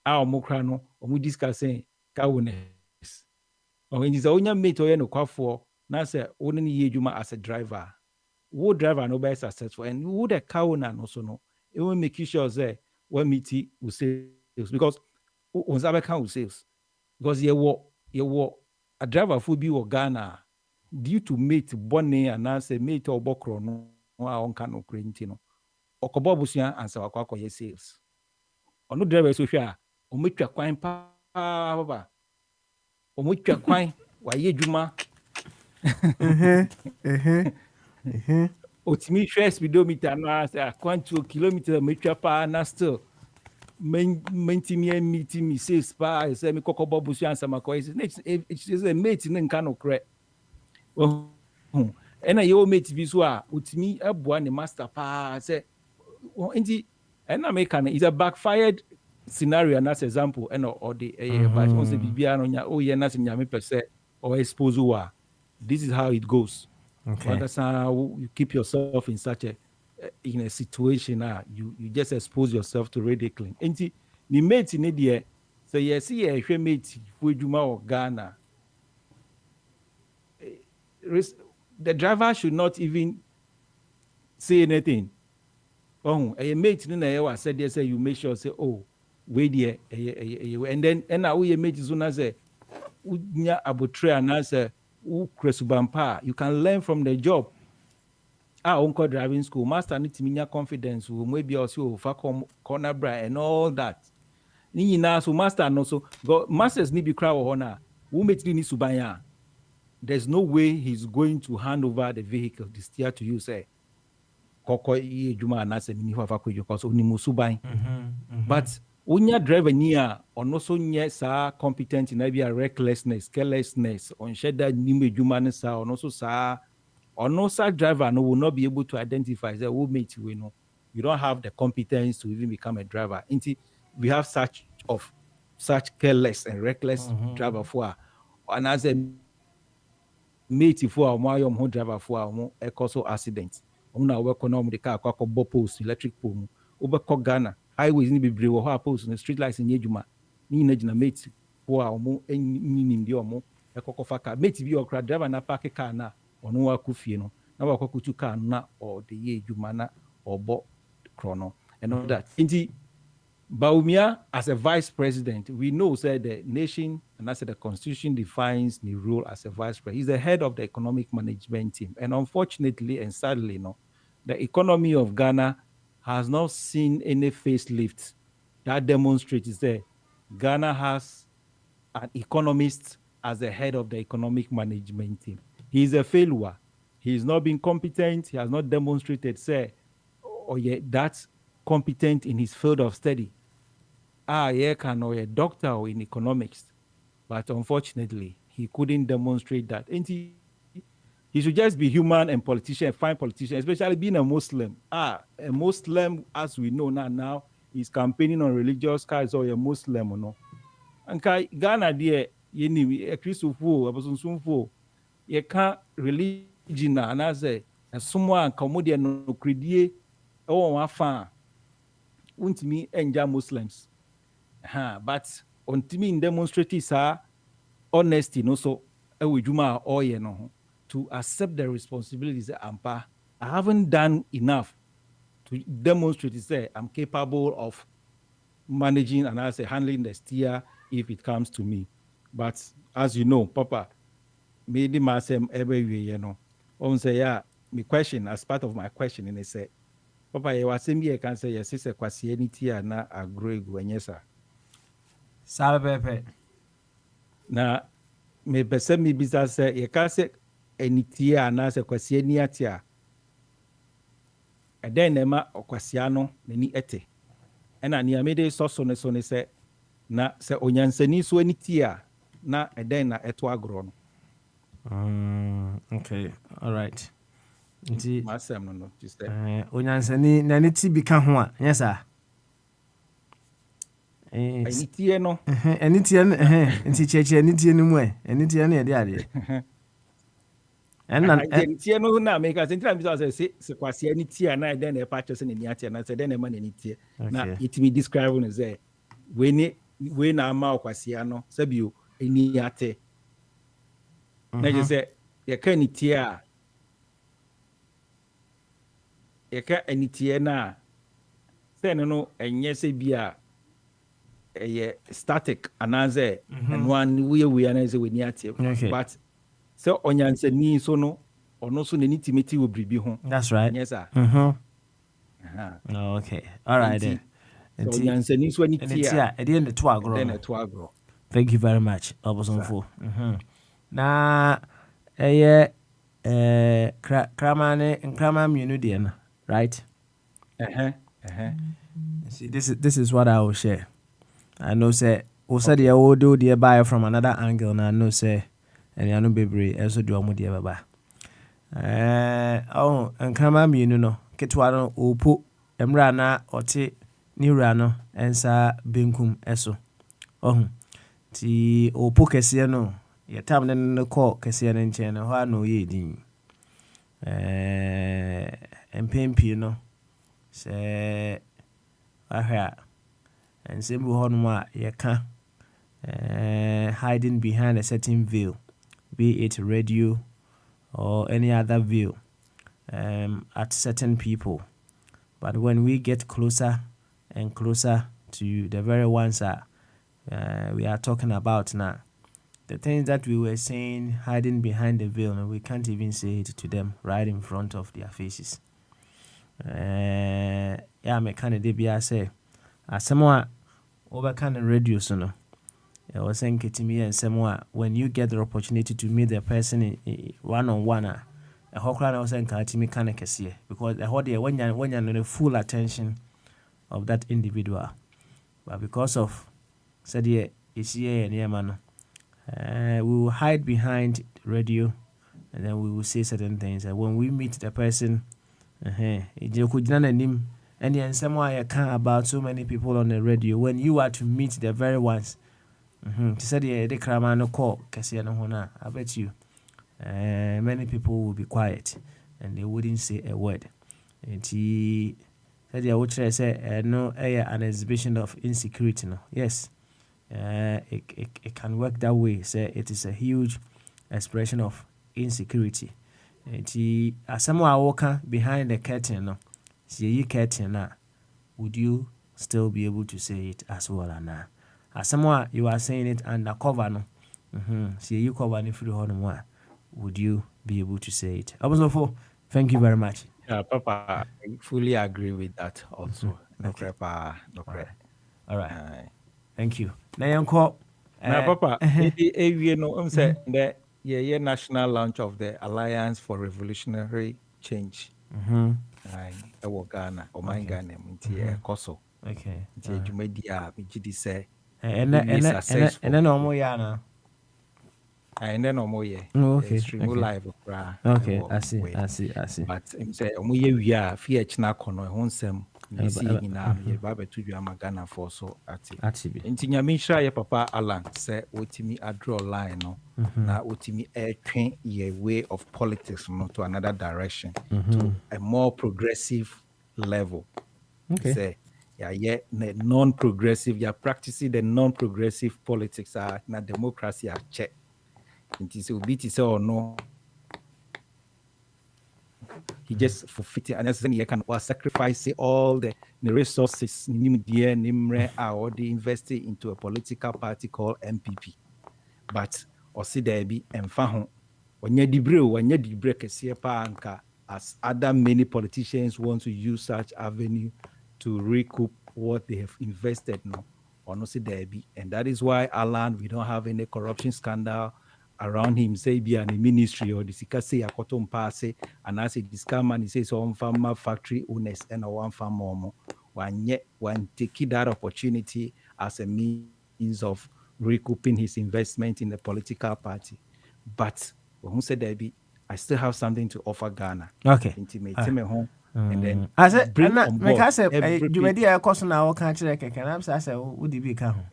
a omo kra no omo discussing ka woness o nti say onya mate o ye no kwafo na say wo ni ye dwuma as a driver wo driver no be successful and wo the cow na no so no it will make sure say when meet you sales because on sabe kan sales because ye a driver fo bi wo Ghana due to mate bonne and answer mate obokro no a on kan okre nti no okobo busua ansa wakwa ye sales ono driver so hwe a o metwa kwan pa baba o metwa kwan wa ye dwuma otimi hwe speedometer no asa kwan 2 kilometer metwa pa na still mentimi meeting sales pa say me kokobo busua ansa makwa it's a mate no nkan okre ena ye mate bi so a utimi eboa ne master pa say nti ena make an is a backfired scenario and as example ena or the but once bibia no nya ye na se nyame pese or expose wa this is how it goes. Okay. That's how you keep yourself in such a in a situation you just expose yourself to ridiculing. Nti ni mate ni de say yes ye hwe mate fu adwuma o Ghana. The driver should not even say anything. Oh, a mate in the said yes, you make sure say, oh, wait there, and then now we mate is una say, unya abutre and answer kresubampa. You can learn from the job. Uncle driving school, master need to mean confidence, maybe also for corner bra and all that. Ni na so master no so go masters need be crowd honor. Who mate need subanya? There's no way he's going to hand over the vehicle, the steer to you, say, Koko ye juma and answer me have a because only musubai. But when your driver near or no so yes are competent in maybe a recklessness, carelessness, on shed that new juma sa or no so sa or no such driver no will not be able to identify that who mate you know. You don't have the competence to even become a driver. Until we have such careless and reckless driver for and as a mate for a my home driver for a cause accident. Na work on the car post electric pole. Over Ghana highways ni be wo post the street lights in Yejuma. Ni na mate for a mo ni ndi omo e kokofa car mate bi okra driver na park car na ono wa kufie no na wa kokutu car na or the Yejuma na obo chrono and all that. Inti Baumia, as a vice president, we know said the nation, and as the constitution defines the role as a vice president. He's the head of the economic management team. And unfortunately and sadly, the economy of Ghana has not seen any facelift that demonstrates that Ghana has an economist as the head of the economic management team. He's a failure. He's not been competent. He has not demonstrated, say, that's competent in his field of study. Can or a doctor or in economics, but unfortunately, he couldn't demonstrate that. And he should just be human and politician, fine politician, especially being a Muslim. A Muslim, as we know now, is campaigning on religious cause or a Muslim or no. And Ghana, dear, a Christopher, a person, you can't religion, and as a someone comedian no credit or one won't me enjoy Muslims. But on me demonstrate sa honesty no so juma no to accept the responsibilities ampa. I haven't done enough to demonstrate say I'm capable of managing and I say handling the steer if it comes to me. But as you know, Papa, made myself every way, on say my question, as part of my question, and they say, Papa, you was saying you can say your sister kwasianity na agree when yes sir. Sabe. Na me pese me bisa say you can say enitia na say kwasianity a eden na ma okwasia no nani ete. Ena ni amede so ne say na say onyansani so enitia na eden na eto agro no. Okay, all right. Nti Masem no just onyansani na ne ti bi ka ho a, yes sir. enitie no. Enitie nti cheche enitie no mu enitie na ye de ade. Enitie no na make us enti na bisa say kwase enitie na eden na e pa chose ne ni atie na say eden na ma enitie. Na it me describe no say we na ama kwase no sabio eni ate. Na je say ye ka enitie a ye ka enitie na say no enye se bia static anaze and one we anaze we ni ate. But so onyansani so no ono so ne nitimeti wo bribi ho. That's right. Yes sir. Okay, all right then. So onyansani so ani tia e dey to agro. Then to agro. Thank you very much, Obosonfo. Na krama minu de na, right? See, this is what I will share. I know say o said you will do the buy from another angle na no say and you no bebre also do omo de baba. Krama minu no ketwa no opo emra na ote ni wura no ensa benkum eso. Ti opo kese no ye tam no call kese no nche no ho no ye din. Empempi no se ahia and simple honma ye can hiding behind a certain veil, be it radio or any other veil at certain people. But when we get closer and closer to the very ones that we are talking about now, the things that we were saying hiding behind the veil, and we can't even say it to them right in front of their faces. Me candidate be I say as someone over kind of radio sono. I was saying to me and someone when you get the opportunity to meet the person one on one, a whole crowd was saying to me kind of kesiye because the whole day when you're the full attention of that individual, but because of said yeah it's here and yeah man, we will hide behind radio and then we will say certain things, and when we meet the person, you could name and then someone I can about so many people on the radio when you are to meet the very ones. Said yeah the crama no call kesiye no hona. I bet you many people will be quiet and they wouldn't say a word. And he said yeah what should I say no an exhibition of insecurity no. Yes. It can work that way. Say it is a huge expression of insecurity. And as someone walking behind the curtain, no, see you curtain, would you still be able to say it as well or not? As someone you are saying it undercover, no, see you cover if you hold on, would you be able to say it? Obosonfo, thank you very much. Yeah, Papa, I fully agree with that also. Okay. No crap. All right. Thank you. Now, Uncle. Papa, you know, say the national launch of the Alliance for Revolutionary Change. I work Ghana, or my Ghana, Koso. Okay. You made the say, and then no more yana. And then no more okay. Live. Okay, I see. But say we are fear chnakono honsem. You see in Baba to you Ghana for so active. Intinya Misha ya Papa Alan say Otimi a draw line no na Otimi air train a way of politics no to another direction to a more progressive level. Okay. Say non-progressive, you're practicing the non-progressive politics na democracy are check. It is obiti say or no. He just forfeited, and then he can sacrifice all the resources or they invested into a political party called MPP. But or see there be and when you debre kesiye pa anka as other many politicians want to use such avenue to recoup what they have invested now. Honestly, there be, and that is why Alan, we don't have any corruption scandal around him. Say be an ministry or the Sikase Akoton Passe, and as it is come and he says on farmer factory owners and one farm more. One take that opportunity as a means of recouping his investment in the political party. But when said there be, I still have something to offer Ghana. Okay. Intimate me home. And then I said, bring on board I said, every you made a cost now, can't you? And I'm saying, would you be come?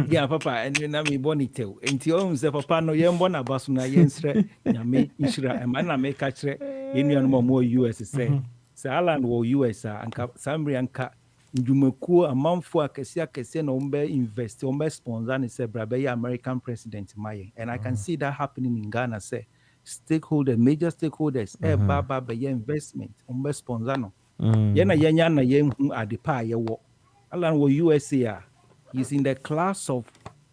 Yeah, Papa, and then I'm bonito. And you own the Papa no young one about Suna Yensre, Yame, Ishra, and Mana make catch in your more US say. Salan will US and Sambrianka. Jumekuo a month for Kasia Kasian Ombe invest, Ombe sponsor, and say Brabe American president Maye. And I can see that happening in Ghana, say stakeholders, major stakeholders, Baba Baye investment, Ombe sponsor no. Yena Yanyana Yen Adipa Yawo. Alan will USA. He's in the class of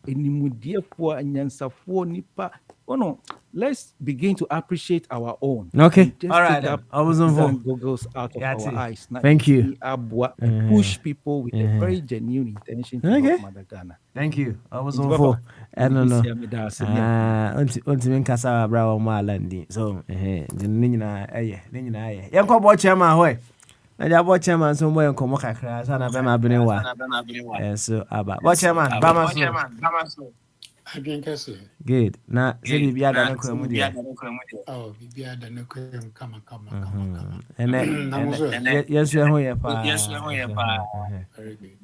Enimudiepo and Yansafo Nipa. Oh no, let's begin to appreciate our own. Okay. Just all right. I was goggles out of our eyes. Thank you. And push people with a very genuine intention to help Mother Ghana. Thank you. I was on for. I don't know. Until Casa Brown Marlandi. So, Nina, Yanko watch him away. I watch him and somewhere in Komoka class, and I've been one. So, about watch him, Bama. Good. Now, say be other oh, be other no come. And yes, we are here. Very good.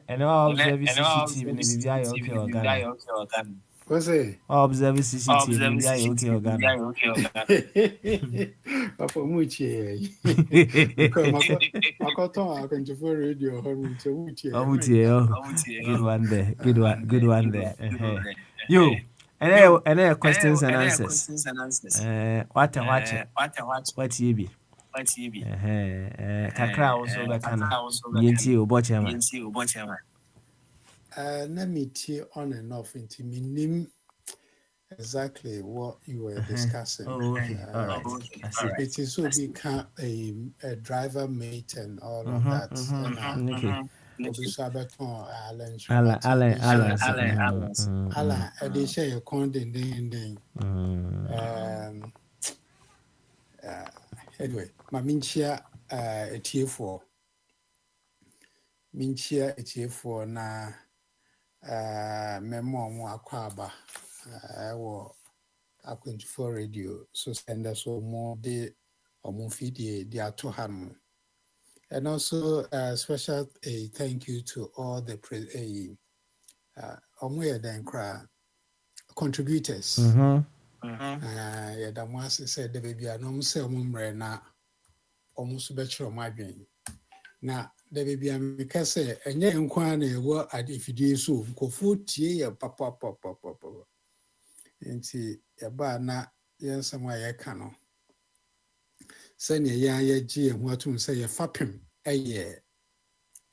And all observe CCTV in the BI okay. What's it? Observe CCTV okay. Papa Muchi. Makoto, I can do for radio. Good one there. You. And there questions and answers. What you be? Kakra also the kind of Yenti Obochema. Let me tear on and off into meaning exactly what you were discussing. All right. It is so become a driver mate and all of that. Okay. Alan, they share your content. Anyway, my minchia a tier for na memo mo akwaba or A24 radio so send us more de or more feed the to ham. And also special thank you to all the contributors. Yeah, that once said the baby I don't say na almost better my being. Now the baby I'm because and yet inquire what if you do so go food tea papa. And see a bar na yen somewhere I cannot. Send a young G and what to say a fapping a year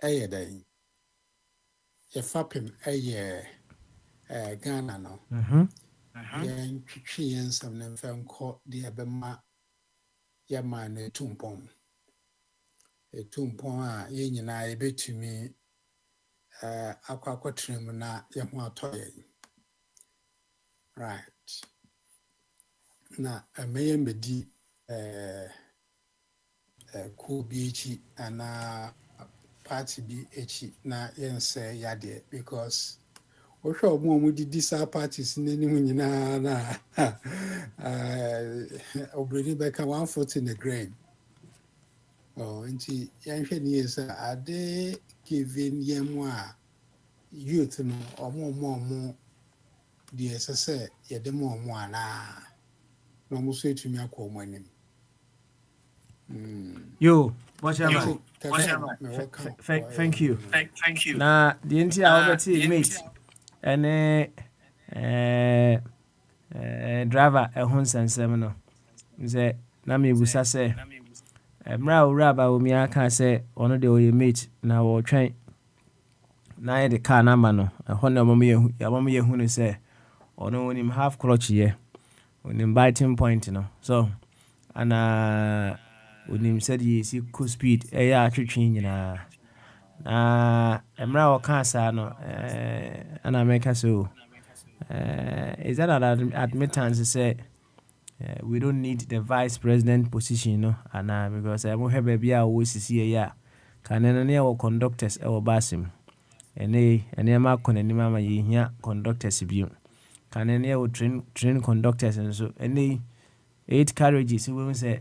day. A fapping a year Ghana no. Yan tree and some them found caught the Abema Yaman a tumpon. A tumpon, yen and I bet to me aquatrim na yamwa toy. Right. Now, a man be di cool beachy and party be na yen say yade because we show more with these parties in any na obeying back 1 foot in the grain. Oh, and see, young years are they giving yemwa youth no or more. The SSA, yeah, the more one. No more say to me, I call my name. You, watch out. Thank you. Thank you. Now, the entire mate and driver a Hunts and Seminole. Say, Nami Busa say, Mra Rabba, I can't say, one of the old mate now or train. Now the car number no, a Honda Mommy, who say. Or no, when him half clutch here, when him biting point, you know. So, ana onim sɛdeɛ si kɔ speed ɛyɛ atwetwe nyinaa na emra wɔka saa no ana meka so is that an admittance say we don't need the vice president position no ana because mo hwɛ baabi a wo sisi ya kanene ne wɔ conductors ɛwɔ basim ene ma konani ama yehia conductors bio kanene wɔ train conductors nso ene 8 carriages we say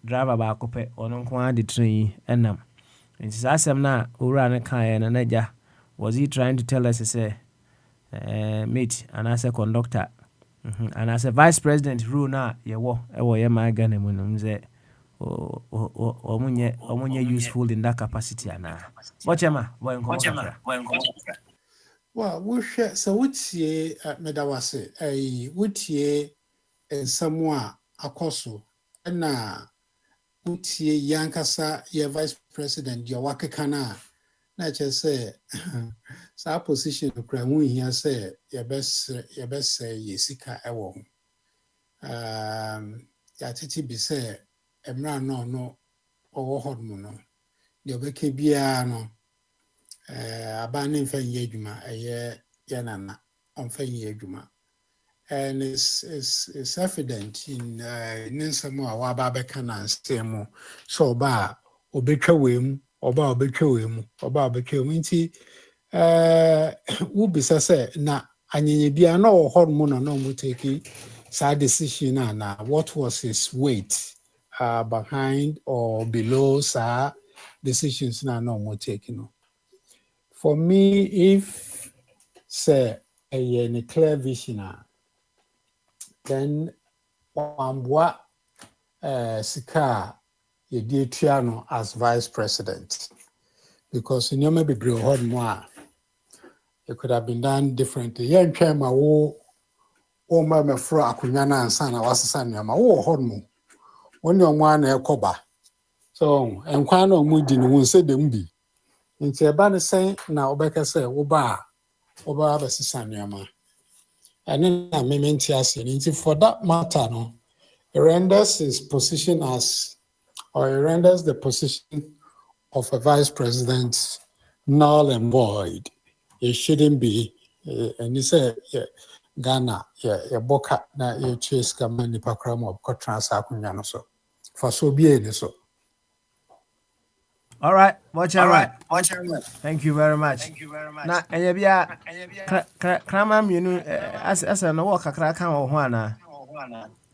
driver ba akopɛ ɔno nko a de train enam nti saa asɛm na owura ne kan na naja was he trying to tell us say mate and as a conductor and as a vice president rule na ɛwɔ ye ma Ghana mu no say omunye useful in that capacity ana bochema boy nko well we share so wutie medawase wutie nsɛm a akɔso na wutie yankasa ye vice president dia wakeka na kyerɛ sɛ saa position kura hu hia sɛ yɛbɛsɛ yɛsika ɛwɔ ho yɛatete bi sɛ emra no ɔwɔ hɔ mu no deɛ ɔbɛka biara no aba ne mfa nyɛ adwuma ɛyɛ yɛnana ɔmfa nyɛ adwuma and it's evident in nsɛm a waba bɛka na nsɛm mu sɛ ɔba a ɔbɛtwa wei mu ọba obetwa mu nti wubisa sɛ na anyenya bia na ɔhɔ mu na mu take saa decision na what was his weight behind or below saa decisions na mu take no. For me, if say a clear vision then wambwa sika yedi etua as vice president, because in your maybe grow hard more it could have been done differently. Yeah, ma wo ma me fro akunya na ansa na wasesa nyama wo hard mo woni omo na ekoba so enkwa na omo di no nse dem bi nti eba ne sen na obeka se wo ba abesesa nyama and na me menti ase nti for that matter no it renders his position as or it renders the position of a vice president null and void. It shouldn't be. And you say, Ghana, boka na chase kamani pakramo transakunyano so. For so be it so. All right, watch out. Thank you very much. Na enyebia krama mienu asa no work kakra kan wo ho ana.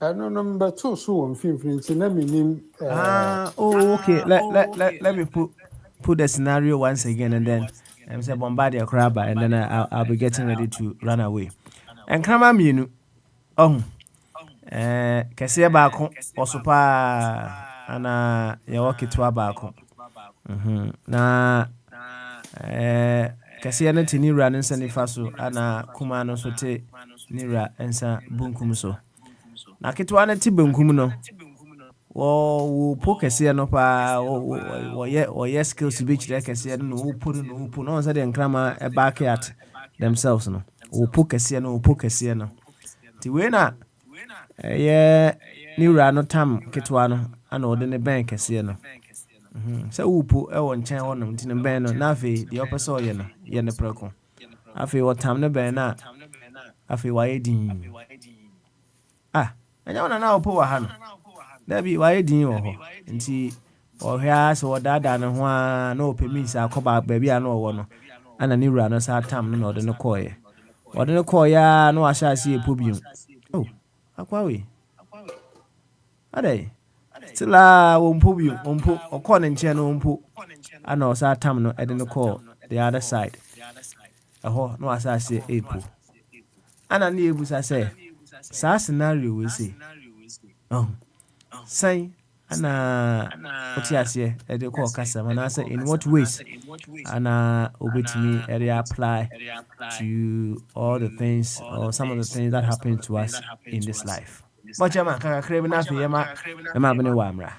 No number 2 so on 15 na minim okay. Let me put the scenario once again and then I'm say bombard your crab and then I'll be getting ready to run away. And krama mienu kese baako osopa ana ya wakitwa baako na kese na tinira nsa nifa so ana kuma no so te nira nsa bunkum so na kitwa na ti bunkum no wo po kese no pa wo yes skills bi chire kese no wo po no say the nkrama e back at themselves no wo po kese no ti we na nira no tam kitwa no ana ode ne bank kese no sɛ wupo ɛwɔ nkyɛn hɔ nom nti ne bɛn no na afei deɛ ɔpɛ sɛ ɔyɛ no yɛ ne prɛko afei wɔtam ne bɛn na afei wayɛ din ɛnyɛ wo na wɔpo wɔ ha no dabi wayɛ din wɔ hɔ nti ɔhwɛ a sɛ wɔdaadaa ne ho a na ɔpɛ mi sɛ akɔba baabi a na ɔwɔ no ana ne wura no saa tam no na ɔde ne kɔɔyɛ a na wahyɛ ase yɛ po biom akwa wei adai Sila wompo okɔ ne nkyɛn no wompo ana ɔsa tam no ɛde no kɔ the other side ɛhɔ no asa ase epo ana ne ebusa sɛ saa scenario we say sai ana ɔte ase ɛde kɔ kasa mana sɛ in what ways ana obetimi ɛde apply to all the things or some of the things that happen to us in this life. Bochama kakra bi na fe yema bene wa amra.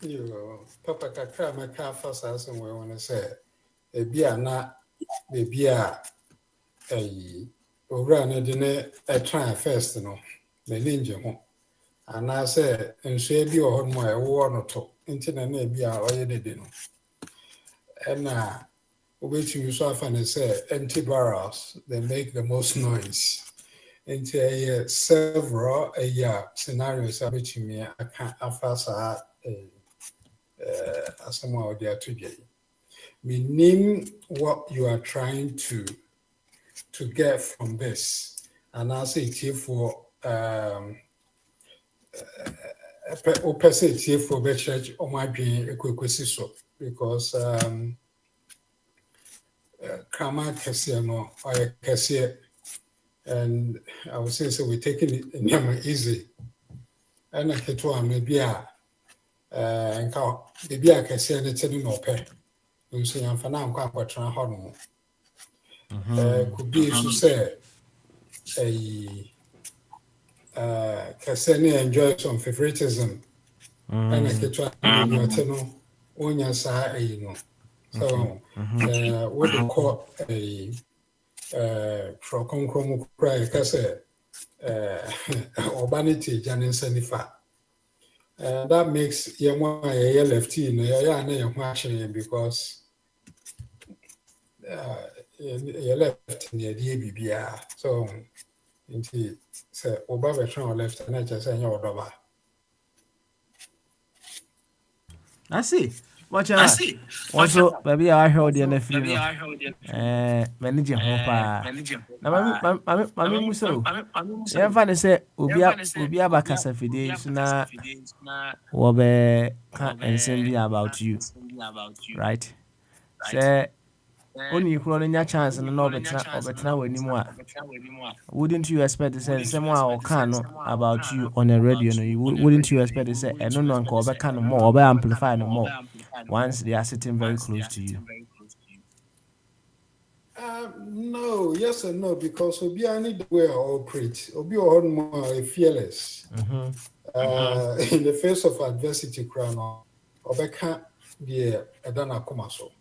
Yo papa kakra ma ka first answer we want say e bia na be bia owura na de ne try first no na ninje ho And I say, and so be on my one or two, internet be our no. And waiting you so often say empty barrels, they make the most noise. Into a several scenarios which me I can't affast somehow they are today. Meaning what you are trying to get from this. And I say it for opposite here for the church or might be a quick so because Kama Cassiano or Cassia, and I would say so we're taking it in easy. And I get one maybe and maybe I can see anything no pay. You see, I'm for now quite trying hard. Could be to say a Cassini enjoy some favoritism. And I get to know on your side, you know. So, what they call a Crocom cry, Casse, urbanity, Janin Sanifa. That makes young lefty in the watching because you left in the DBBR. So, indeed, say, Obama left and I just say, your double. I see. Watch out. Also, baby, I heard the NFL. Manage your home. Now, Mammy Musso. Yeah, funny say, Ubia Bacasa Fides na Wabe and send me about you. Right? Say, only you crawling your chance and no better anymore. Wouldn't you expect to say someone or can about you on a radio? Wouldn't you expect to say, and no one call back no more or amplify no more once they are sitting very close to you? No, yes and no, because Obi I need the way I operate. Obi or more fearless. In the face of adversity, crown or can't be a dana comaso.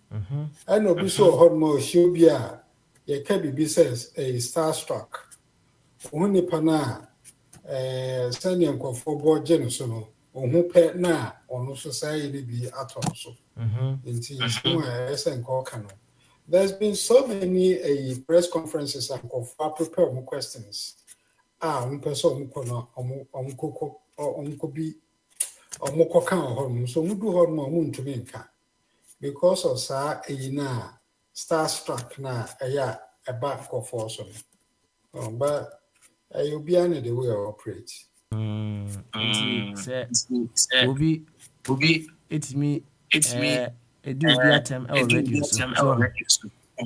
I know be so hard more she'll be a KBB says a starstruck. Only pana sending for board genosono or who pet na or no society be at also. There's been so many press conferences and prepare more questions. Person coco or uncobi or mokokan so we do hold more moon to me because of sa starstruck na a back of awesome. But you'll be under the way I operate. Obi, it's me. A do be at them already.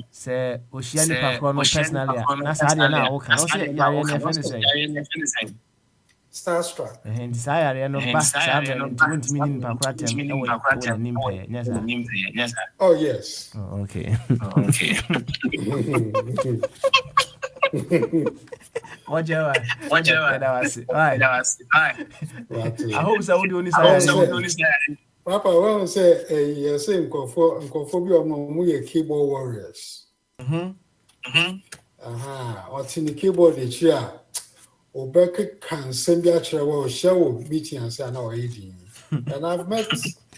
Say, Oceani Pacron personally. That's how they now can also say. Starstruck. And desire no back, and 20 million Pacratem. Yes. Oh, yes. Okay. What you I hope so. Would only say, Papa, I want to say a same conformity of keyboard warriors. What's in the keyboard the chair? Obeka can send your chair or show meeting and say, no, and I've met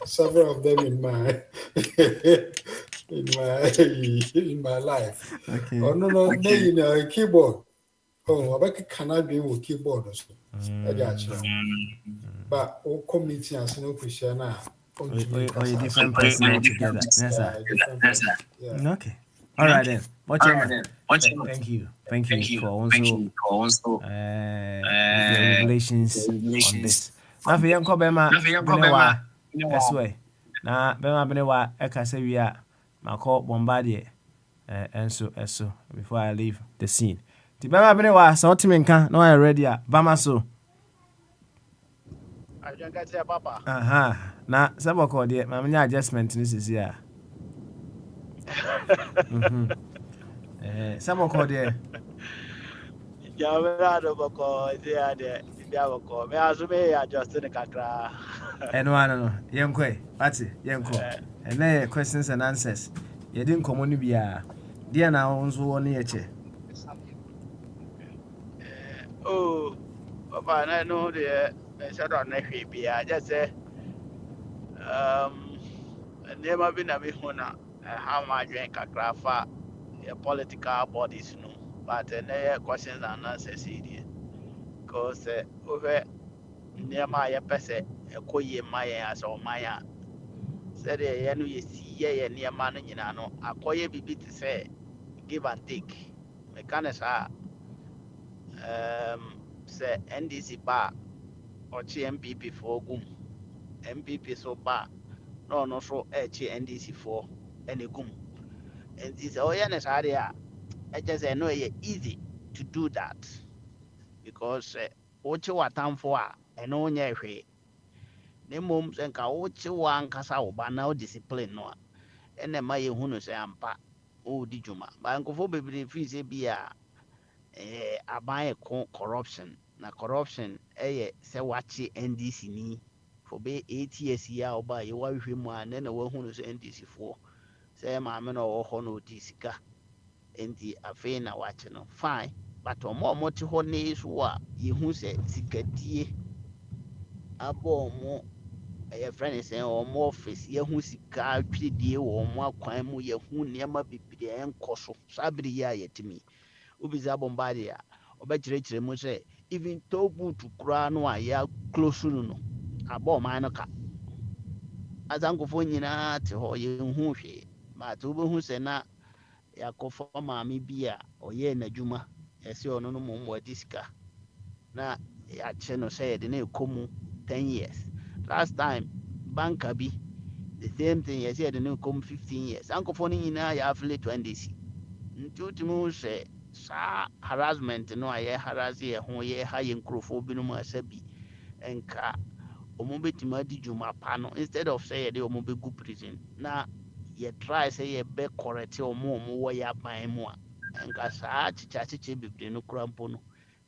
several of them in my life. okay. Oh no, they in a keyboard. Oh, Obeka cannot be with keyboard also. But all committee and no question now. Or a different person altogether. Yes, sir. Okay. All right then. Thank you for also revelations on this. Now for young Bema Benewa, that's way. Now Bema Benewa, Ekasevia, my call Bombardier, and so before I leave the scene. The Bema Benewa, so Timinka, no, I ready, Bamaso. I don't get here, Papa. Now, several called it, my adjustment this is here. Someone called it. And one, young quay, that's it, young quay. And then questions and answers. You didn't come on, be a dear now, also on the Oh, Papa, I know the instead of next be I just say never been a bit hona how my drink kakra fa political bodies no but questions and answers here because over near my pese a ye my as or my said yɛn yɛsi yɛyɛ nneɛma no nyinaa no akɔyɛ biribi te sɛ give and take meka ne saa sɛ ndc ba a ɔkye npp foɔ gum npp so ba na ɔno nso ɛrekye ndc foɔ ɛna gum nti sɛ ɔyɛ ne saa deɛ a ɛkyɛ sɛ ɛno ɛyɛ easy to do that because sɛ wokye w'atamfoɔ a ɛno nyɛ hwee na mmom sɛ nka wokye w'ankasa wo ba na wo discipline no a ɛna ɛma yɛhu no sɛ ampa wodi dwuma ba nkɔfoɔ bebree firi sɛ bi a aban yɛ corruption na corruption ɛyɛ sɛ wakye ndc ni for bɛyɛ 8 years yi a ɔba a yɛwahwehwɛ mu a na wahu no sɛ ndc foɔ sɛ maame no ɔwɔ hɔ na ɔdi sika nti afei na wakye no fine but ɔmo a ɔmote hɔ ne so a yɛhu sɛ sikadie abɔ ɔmo ɛyɛ frɛ ne sɛ ɔmo office yɛhu sika atwiredie wɔ ɔmo akwan mu yɛhu nneɛma bebree a ɛnkɔ so saa bere yi a yɛtumi wobisa bombade a ɔbɛkyerɛkyerɛ mu sɛ even toll booth koraa no a yɛ close no no abɔ ɔman no ka asa nkɔfoɔ nyinaa te hɔ yɛnhu hwee but wobɛhu sɛ na yɛakɔfa maame bi a ɔyɛɛ n'adwuma yɛsɛ ɔno no mmom wadi sika na yɛakye no sɛ yɛde no ɛkɔ mu 10 years last time banka bi the same thing yɛsɛ yɛde no ɛkɔ mu 15 years saa nkɔfoɔ no nyinaa yɛ affiliate to ndc nti wotumi hu sɛ saa harassment no a yɛ harass yɛ ho yɛ ha yɛ nkurɔfoɔ binom asa bi nka ɔmo bɛtumi adi dwuma pa no instead of sɛ yɛde ɔmo bɛgu prison na yɛtry sɛ yɛbɛ correct ɔmo wɔ yɛ aban mu a nka saa kyekyakyekyɛ bebree no kora mpo no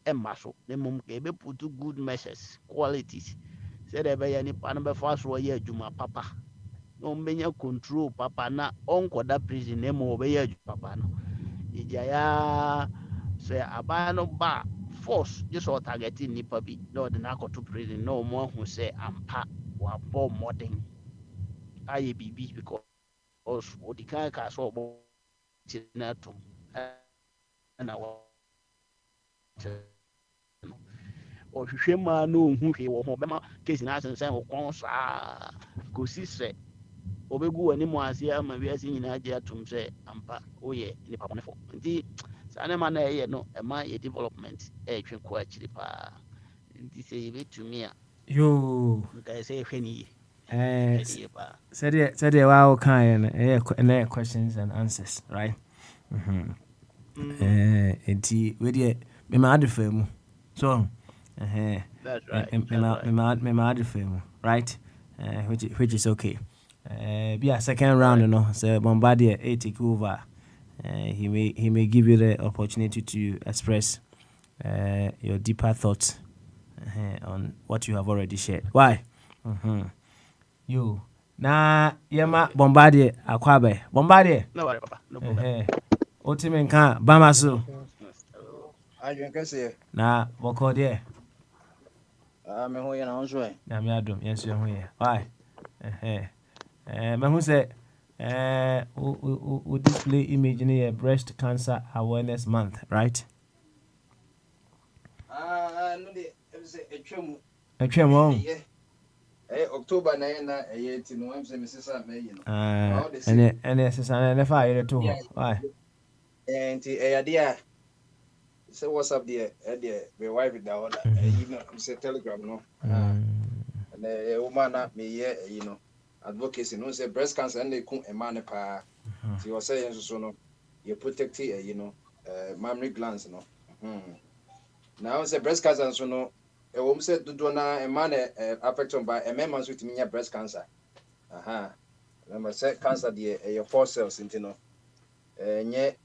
ɛmma so na mmom ka yɛbɛputu good measures qualities sɛdeɛ ɛbɛyɛ nipa no bɛfa so ɔyɛ adwuma papa na ɔmbɛnya control papa na ɔnkɔda prison na mmom ɔbɛyɛ adwuma papa no yɛgyaeɛ sɛ aban no ba force gye sɛ ɔtargete nnipa bi na ɔde no akɔto prison na ɔmo ahu sɛ ampa wabɔ mmɔden ayɛ biribi because ɔdi kan ka sɛ ɔbɔ kyerɛ no atom ɛna ɔhwehwɛ maa na ɔhu hwee wɔ ho ɔbɛma case no asensɛn wɔ kɔn saa kɔsi sɛ ɔbɛgu w'anim ase ama wiase nyinaa gye atom sɛ ampa woyɛ nipa bɔnefo nti saa nneɛma no ɛyɛ no ɛma yɛ development ɛretwe kɔ akyiri paa nti sɛ yɛbɛtumi a yo nka yɛ sɛ yɛhwɛ ne yie sɛdeɛ waa wokaeɛ no ɛyɛ questions and answers right nti wedeɛ mema ade fa mu so mema ade fa mu right which is okay be a second round no so Bombardier take over he may give you the opportunity to express your deeper thoughts on what you have already shared. Why? You na yema Bombardier akwabe Bombardier no worry papa no problem ultimate nka bamaso adwen kese na boko de me ho ye na onso e na me adom yenso ho ye why me hu say we display image in a breast cancer awareness month, right? No de say etwam October na ti no am say Mrs. me yi no and sesa na fa yere to why enti de a say WhatsApp de my wife da order you say Telegram no and woman na me ye know advocacy no say breast cancer and they ku e man pa ti o say so no you protect mammary glands no now say breast cancer so no e wo say do na e man affect on by e man so timi nya breast cancer remember say cancer dey e 4 cells into no nye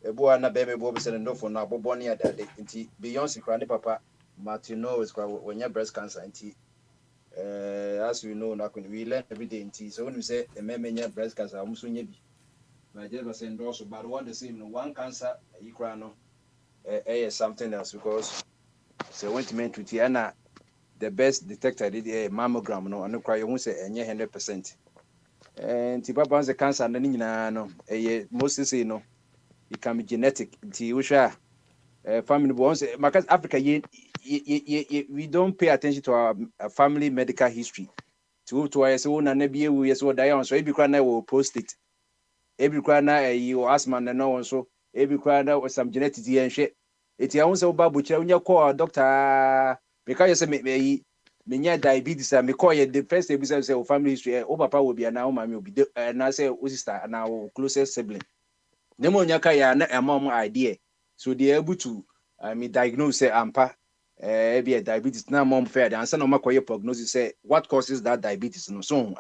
ebo na be me bo be say no for na bobo ne adade nti Beyonce kra ne papa Martino is kra when nya breast cancer nti as we know now we learn every day nti so when we say e nya breast cancer so nya bi na just was endorse but one the same one cancer e kra no something else because so when to meant to na the best detector the mammogram no and cry you say 100%. And Tipa the cancer and no most say no it can be genetic. Tiusha family bonds because Africa we don't pay attention to our family medical history. To I say na be we so die so every cry will post it. Every cry na you asthma na no so every cry na some genetic and shit. It's ya say oba buchira unya call doctor because you say me diabetes and me call you the first time say family history o papa will be na o mama will be na say o sister na o closest sibling. Nemo nyaka ya na mom idea. So they able to me diagnose say ampa be a diabetes na mom fair and say no makoye prognosis say what causes that diabetes no so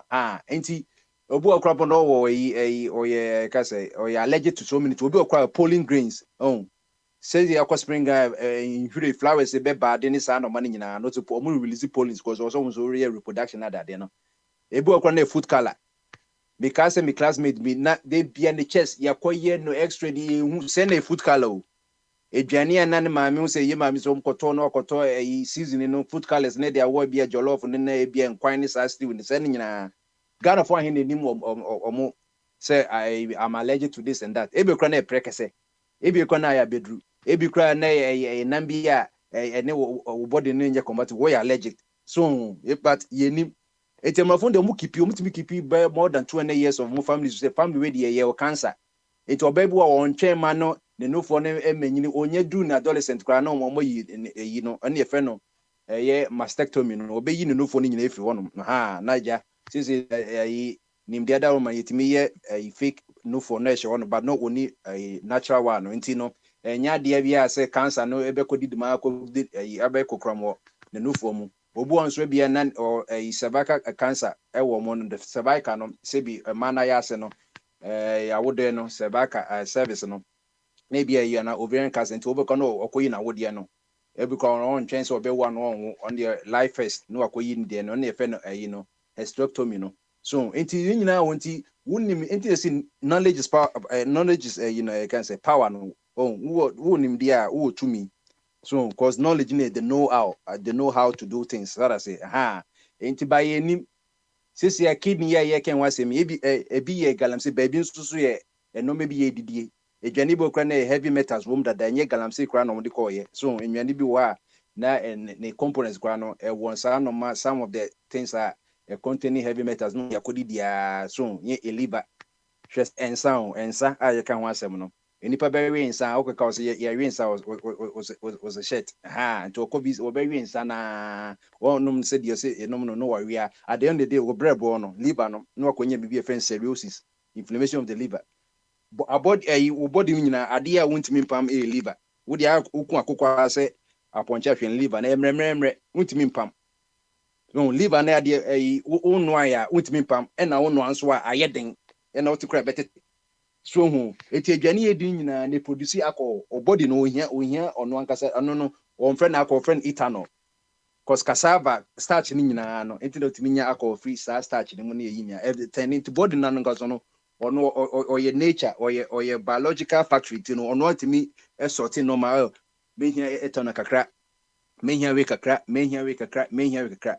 enti obu okra no or ye ka say or you allergic to so many to obi okra pollen grains say the aqua spring in flowers be bad any sound of money nyina no to release pollens because also reproduction that there no ebu okra na food color because my classmate me na they be in the chest yakoye no extra di send a food color eduane anan maame say ye maame so mkoto no okoto season no food colors na dia wo bia jollof na bia nkwan ni sa stew ni say nyina Ghana for hin enim omo say I am allergic to this and that ebe kra na prekese ebe kra na ya bedru ebe kra na nambia ne body no nye combat we allergic so but yenim etemafo de mu kipi omutimi kipi by more than 200 years of my family say family we dey ye cancer it obabu on chen ma no ne no for ne emenyini onye du na adolescent kra na omo yi no ene efe no ye mastectomy no obeyi ne no for ne nyina efiri wono ha naja since nim the other woman yetimi ye fake no for na ehwe wono but no only natural one no nti no enya de bia say cancer no ebekodi dima akodi abekokram ne no for mu obu onso bia na cervical cancer ewo mo no the cervical no se bi mana ya se no ya wode no cervical service no maybe you na ovarian cancer nti obekọ no okoyi na wode no ebekọ on chance obewa no on the life first no akoyi ndi no na efe no no hysterectomy no so nti nyina wonti wunim nti say knowledge is power knowledge is I can say power no wunim dia wo tumi. So, because knowledge need the know how to do things. That I say, ain't by any since your kidney ye can was maybe a be a galamsey baby so and no maybe a DD. A janibo can a heavy metals room that the galamsey crown on the coy. So, in your nibi wa na and the components grano one some of the things are containing heavy metals no yakodi so ye a liver just and sound and sa I can want some. Nipa very insa okay cause ya winsa was a shit to okobis o very insa na wonum said you say no worry at the end of the day we brebo no liver no akonye bibi friend cirrhosis inflammation of the liver about body nyina ade a wontimi pam liver wo dia okun akokwa say aponcha hwen liver na emremremre wontimi pam no liver na ade wonu aya wontimi pam e na wonu anso a ayeden e na wotikra betet so hu eti adwane yedi nyina ne produce akọ body no ohia ono ankasa ano no on friend akọ friend ethanol cause cassava starch ni nyina no enti do timinya akọ free starch ni mu na yinya everything into body na no nkaso no ono oye nature oye biological factory ti no ono atimi sorting normal mehia ethanol kakra mehia we kakra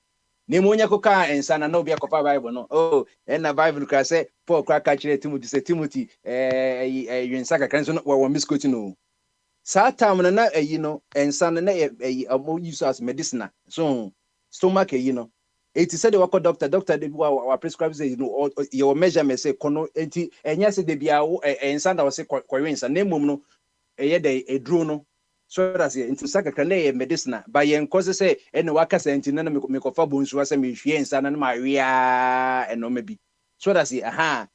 Nemonya koka ensana no bia kofa Bible no na Bible kra say Paul kra ka kire Timothy say Timothy yensaka kan so no wo miskoti no satam na no ensana na use as medicine so stomach no it said the doctor dey wa prescribe say your measurement say kono enti enya say de bia ensana wo say koyensa na mum no dey eduro no so that's it into saka kan medicine by yen cause say ene waka say enti na me kofa bonsu ase me hwie nsa na ma wia eno maybe so that's it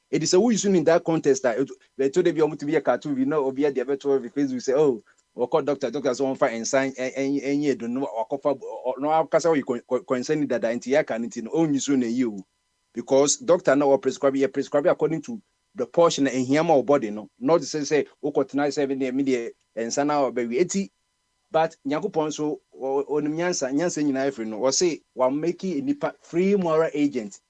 it is a we using in that context that they told them you to be a cartoon we know obi dey beto because we say we call doctor so on fine sign enye do no akofa no akasa we concern that enti ya kan enti no onyi so na you because doctor now prescribe according to the portion in him or body no not to say ukotena 7 day media ensa na obawi eti but nyakopon so onim nyansa nyina efri no o say wa make nipa free moral agent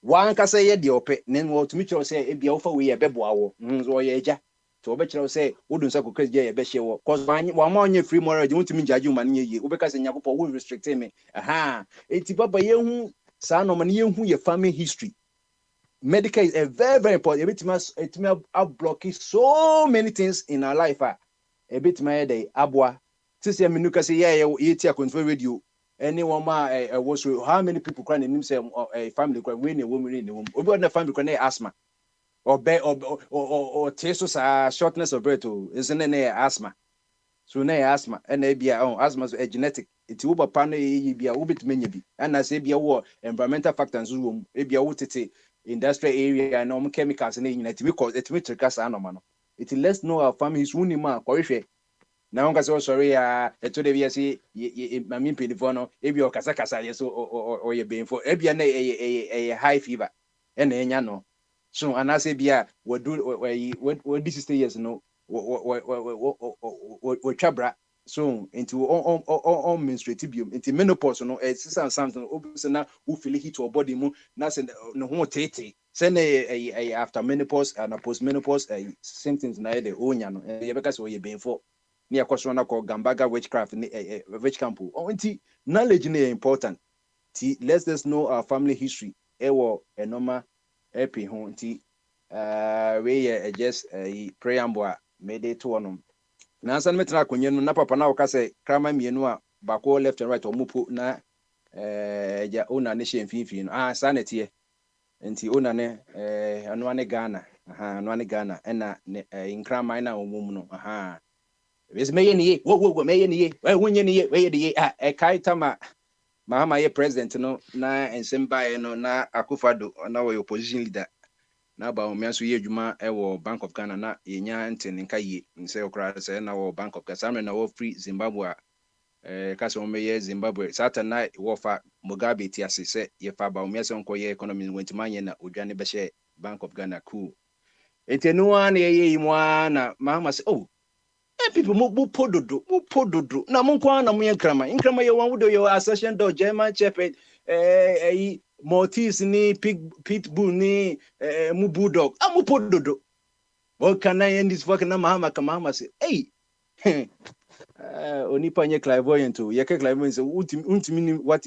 wan ka say ye de ope nen wo tumi cho say e bia wo fa we ye beboa wo so ye eja to obechira say wodun sa kokres je ye be hye wo cause wa ma onye free moral je wontimi judge man ye obeka say nyakopo wo restrict me aha enti papa ye hu sa no man ye hu ye family history. Medical is a very, very important. It may block so many things in our life. A bit my day, abwa. Since you mean, say, yeah, you control radio. Anyone, was how many people crying in himself or a family crying, when a woman in the womb, or the family crying asthma or taste shortness of breath, isn't any asthma. So na asthma and asthma is a genetic. It's uber pan be a bit many. And I say be a environmental factors room, maybe a would industrial area and chemicals and it because it will trick us anomano. It lets know our family is running man, Korishe. Now, sorry, today we see Mammy Pedifono, if you're Casacasa, yes, or you're being for a high fever and a yano. So, and I say, yeah, what this is the years, no, what chabra. So into all menstruatibium into menopause no something obusana who feel hit to body mu na say no ho tete send a after menopause and post menopause symptoms na the onya no ye beka so ye benfo na yakoso na ko gambaga witchcraft witch camp unti knowledge is important. Let's just know our family history ewo enoma epi ho unti we just a preamble made it to one. Na san metra konye no na papa na woka say krama mienu a bako left and right omupo na ja ona ne hye mfimfini no sanete enti ona ne ano ane Ghana ano ane Ghana na nkrama na omum no wes meye ne ye wo meye ne ye wonye ne ye weye de ye kai tama mahama ye president no na ensemba no na Akufado na wo opposition leader na ba omian so ye adwuma wo Bank of Ghana na yenya nten nka ye nse okra se na wo Bank of Ghana na wo free Zimbabwe ka so meye Zimbabwe sata na wo fa Mugabe ti ase se ye fa ba omian so nko ye economy wentimanye na odwane be she Bank of Ghana cool etenu an ye yimu na mahama se people mu pododo na mu kwa na mu nkrama ye wan wudo yo accession do German Shepherd Maltese ni pitbull ni mu bulldog mu pododo what can I end this fucking mahama say onipa nye clairvoyant to ye clairvoyant so ultimately what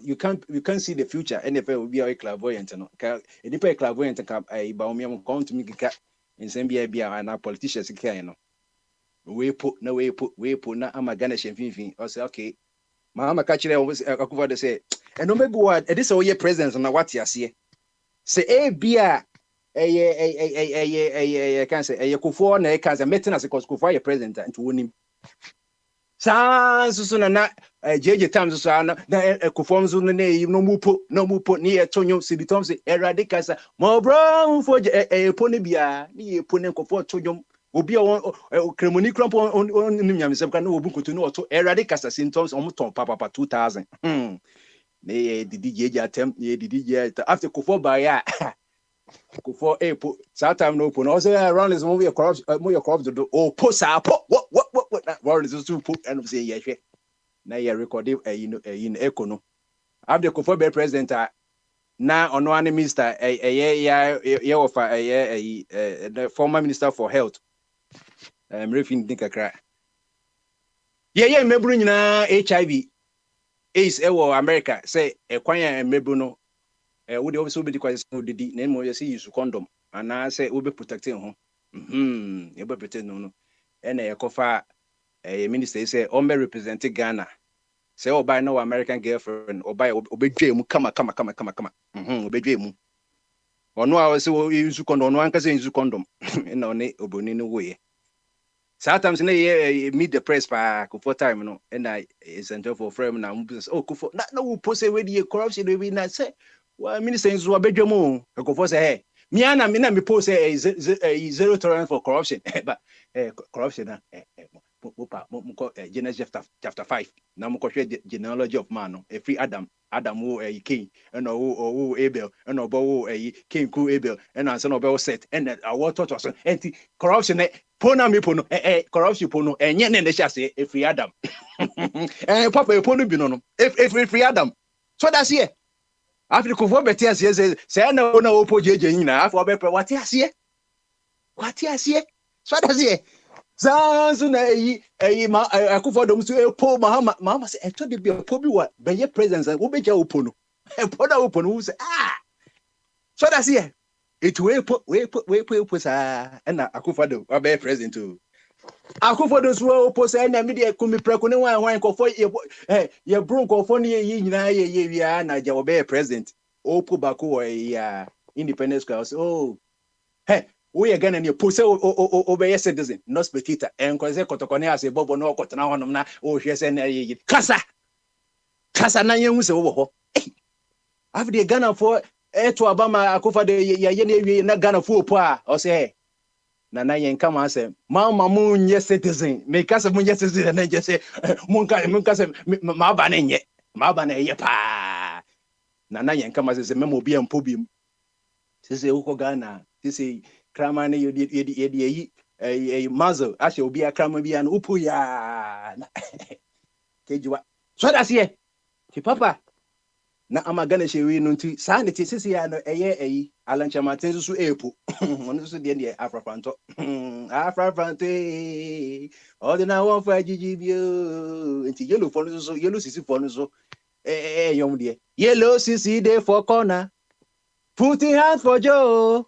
you can't see the future NFL will be a clairvoyant no ka onipa clairvoyant ka ba omiam count me kika nsem bia na politicians kika no we put na amagana shemfinfin I say okay mahama ka kire Akufo say no maybe what this all your presence na what you see say bia can say Akufo na can say meeting as Akufo your president into wonim so na JJ times so na Akufo so na no mupo ni etonyo sibitom say eradicate sa mo bro for epo ne bia ni epo ne Akufo tonyo obi kremoni krampo on nyam se kan obu koto no to eradicate symptoms on ton papa 2000 ne didi JJ atem ne didi JJ after Akufo ba ya Akufo epo that time no po no say around is movie corrupt do po sa po what that is so po and say yeah hwe na ye record echo no after Akufo be president na ono ane minister ye offer the former minister for health refin think akra ye mebru nyina HIV AIDS ewo America say ekwan ya mebru no we dey also be because no didi na mo say use condom and say we be protecting ho you be protect no na ye kofa minister say o me represent Ghana say o buy no American girlfriend o buy obedwe mu kama obedwe mu ono a say use condom ono anka say use condom na one oboni no we sometimes na ye meet the press pa Akufo time no and I center for frame na Akufo na we post we the corruption we na say well minister nso obedwe mu Akufo say hey me post say zero tolerance for corruption but corruption na Genesis chapter 5 na mo hwe genealogy of man no free Adam wo Cain and Abel and obo Cain ku Abel and answer obo Seth and what to so anti corruption pona me pono corruption pono enye ne sha say free Adam papa pono bi no free Adam so that's here after Akufo beti ase say na opo jeje nyina after obo what ase So that's it. Zanzu na ma akufo dom so epo mama say eto de bi epo bi wa be ye presence wo be ja opo no epo da opo no say so that's it. It we put sa na akufo do wa be present o akufo do so opo say na me de kumi preko ne wan kofo ye bro kofo ne yi nyina ye wi na ja wo be present opo bako wo ya Independence Square. Oh hey, we are gonna need pose obey citizen, not spectator, and cause kotokone as a bobo no kotana honum na o hwese na ye kasa na yen se wo ho after the Ghana for to abama akofa de ye na ewie na Ghana for po a o say na yen kama say mama mu nye citizen me kasa mu nye citizen na je say mun kasa ma ba na ye pa na yen kama say memo bi ampo bi say wo ko Ghana say krama ne ye muzzle ashe obi akrama bi an upu ya kejiwa so that's here ti papa na amagana shewe no nti sa ne ti sisi ya no eye alancha maten so epo ono so de afrafanto afrafanto ordina won fa jiji bio nti yellow for so yellow sisi for so yom de yellow sisi dey for corner putting hands for Joe.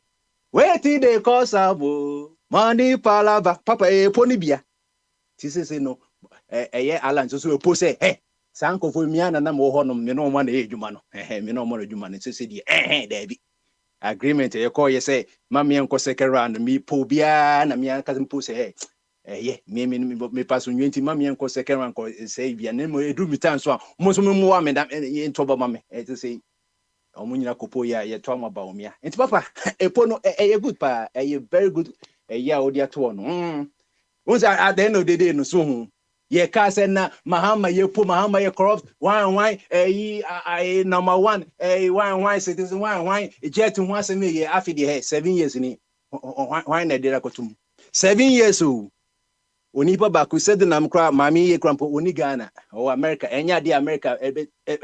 Waiting they cause abo money palava papa pony bia tise no alan so po say sanko fo miana na mo honom me no ma na edwuma no me no mo edwuma no tise die da bi agreement call ye say ma me enko second round me po bia na me aka po say me pass nwenti ma me enko second round ko say bia na mo edu mi tan so mo so mo wa me da ntoba ma me tise omunyina kopo ya ye to amaba omia enti papa epo no good pa very good ya odi ato no once at the end of the day no so hu ye ka say na mahama ye corrupt why number 1 why citizen why jet hu asem ye afi de 7 years ni why na dira kotum 7 years o oni baba ku said na mkra mami ye krampo oni Ghana o America enya de America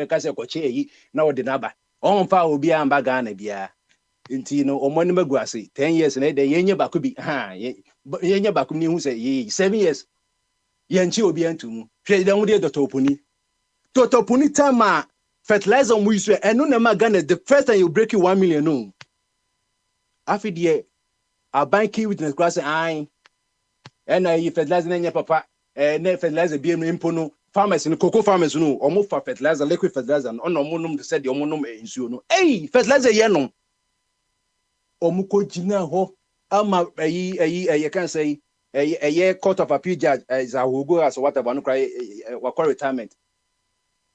ka say koche na odi naba on fa obi amba Ghana bia nti no omoni maguase 10 years na de yenye baku bi yenye baku ni hu say 7 years yenchi obi antum hwe de hu de dotopuni time fertilizer mu isu enu na ma Ghana the first time you break 1 million no afi de abanki witness class na yi fertilizer na nya papa na fertilizer bi empo no farmers no cocoa farmers no omo fa fertilizer liquid fertilizer no ono omo num said omo num ensuo no fertilizer ye no omo ko jina ho ama ye can say court of appeal judge is a go as whatever no cry wa retirement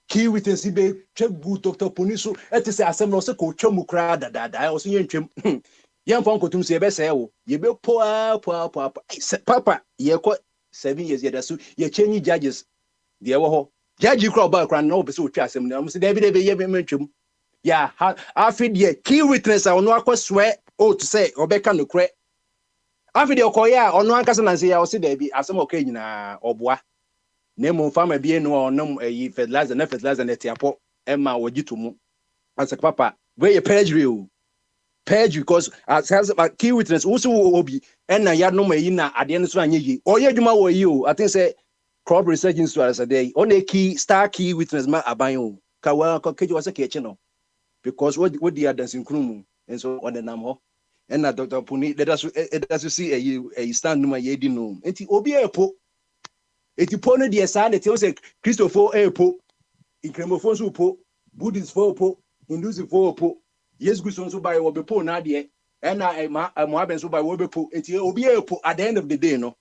key witness be twabu Dr. Poniso say asem no se ko twamu kra dada o so ye ntwam ye mfa nkotum se be say wo ye be po papa ye ko 7 years ye da so ye change judges de wo ho judge kra ba kra no be so twa asem no se David ye be mentwam ya afi de key witness a ono akoswe o to say obeka no kra afi de okoya ono ankasa na se ya o se David asem okay nyina oboa nemo farmer bi enu onom fertilizer na tiapo ema wogitumu as papa we perjury because as key witness also obi and na yadnom na ade no so anyeyi oye adwuma wo yi o I think say crop research institute as a day on a key witness ma aban o ka wa ka keji wasa ke no because what the others in krum and so on the namo and na Dr. Puni let us see a stand no ma yedi no enti obi epo eti po no de sa na te o say Christopher epo incremophone so po Buddhist for po Hinduism for po yes guson so by obepo na de na mo aben so by obepo eti obi epo at the end of the day no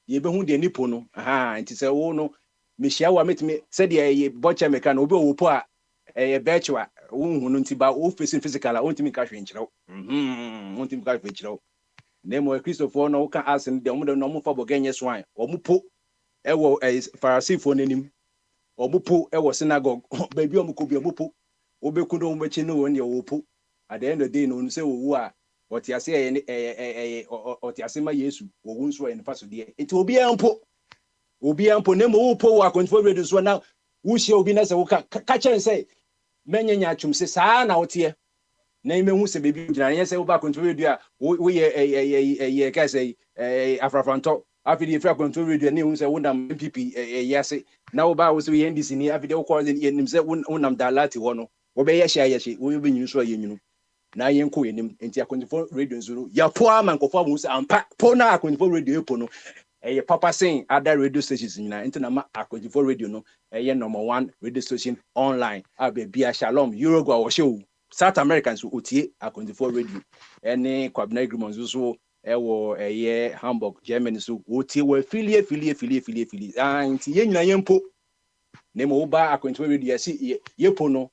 ye be hu de nipo no enti say wo no me hia wa metime say de ye bocha meka no obi opo a bechewa wo hu no nti ba o physical a ontimi ka hwe nkyerɛw ontimi ka hwe nkyerɛw na mo Christopher no ka asen de mo de no mo fa bogenye swan o mo po ewo Pharisee nanim obupo ewo synagogue baby omukobi obupo obekundo omechi no won ye opo at the end of the day no say owu a otiase otiase ma Yesu owu nso en faso de enti obi ampo nemo opo wa control radio so na wo hie obi na se wo ka chen say menya nya atwum se saa na wote na ime hu se baby jina yen se wo ba control radio a wo ye ka say afrafanto afidi efra control radio na hu se wo nam MPP yase na wo ba wo se ye NDC ni afidi wo call ye nim se wo nam dalati ho no wo be ye hye wo be nyinu so ye nyinu na yen ko yenim enti akonfo radio nzuru ya po ama nkofo mu se ampa po na akonfo radio epo no papa saying other radio stations nyina enti na ma akonfo radio no number 1 radio station online abia Shalom Uruguay wo show South Americans otie akonfo radio ene kwabna agreement so wo Hamburg Germany so otie wo affiliate enti yen nyina yempo na mo ba akonfo radio yepo no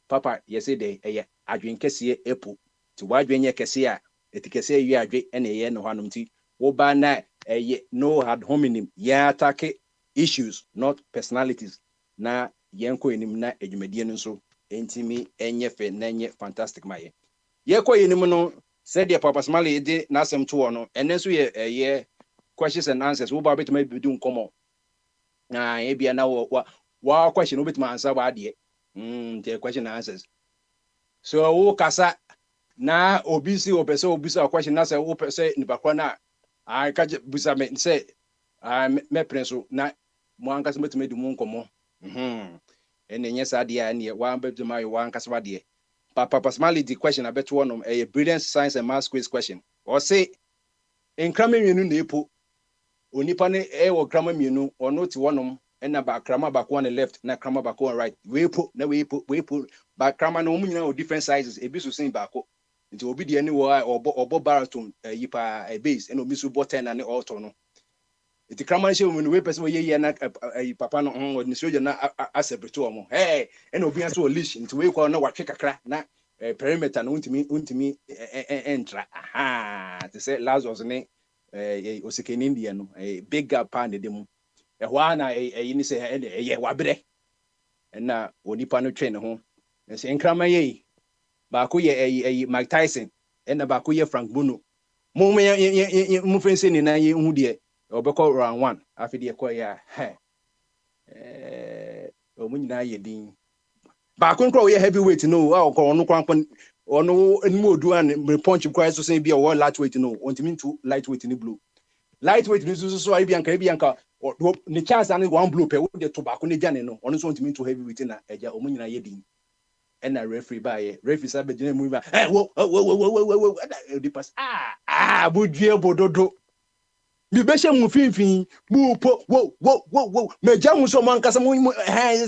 papa yese de adwen kese epo ti wadwen ye kese a etikese wi adwe ene no hanom ti wo ba na no had hominem ya attack issues not personalities na yenko enim na adwumadie no so entimi enye fe na enye fantastic maye ye ko enim no said the papa smally de na asem to no ene so ye questions and answers wo ba betuma bedu nkomo na e bia na wa question wo betuma answer ba de the question and answers so wo kasa na obisi opese obisa question na say wo pese ni bakwa na I ka busa me say me prenso na mo ankasa metime di mu nkomo ene nyesa de a ne wa betuma yo ankasa ba de papa personally the question abeto wonom a brilliant science and math quiz question or say in krama mienu na epo onipa ne wo krama mienu ono ti wonom ena ba krama ba ko on the left na krama ba ko on right we epo ba krama no nyina o different sizes ebi so sin ba ko nti obi de ani wo obo baraton yipa base ena obi so button na ne alto no nti krama she wo we person we ye na papa no ni soja na asebeto omo ena obi aso leash nti we ko na watwe kakra na perimeter no untimi entra to say Lazarus ne osekeni India no big gap pan de mu ehwa na ni say ye wabre na onipa no twen ho say nkrama ye ba ko ye Mike Tyson na ba ko ye Frank Bono mo mo fense ni na ye hu de obekọ round 1 afide ye ko ya o mu nyina ye din ba ko nkro ye heavyweight no ono kwankwan ono enimu odu an punch kwai so say bia wo lightweight no ontimi to lightweight ni blue lightweight ni so ai bia nka ni chance an one blue pe wo de to ba ko ne jane no ono so ontimi to heavyweight na eja o mu nyina ye din ena referee ba ye referee sabe jine mu ba wo di pass budue bododo bi be she mu finfin bu po wo meja mu so man kasa mu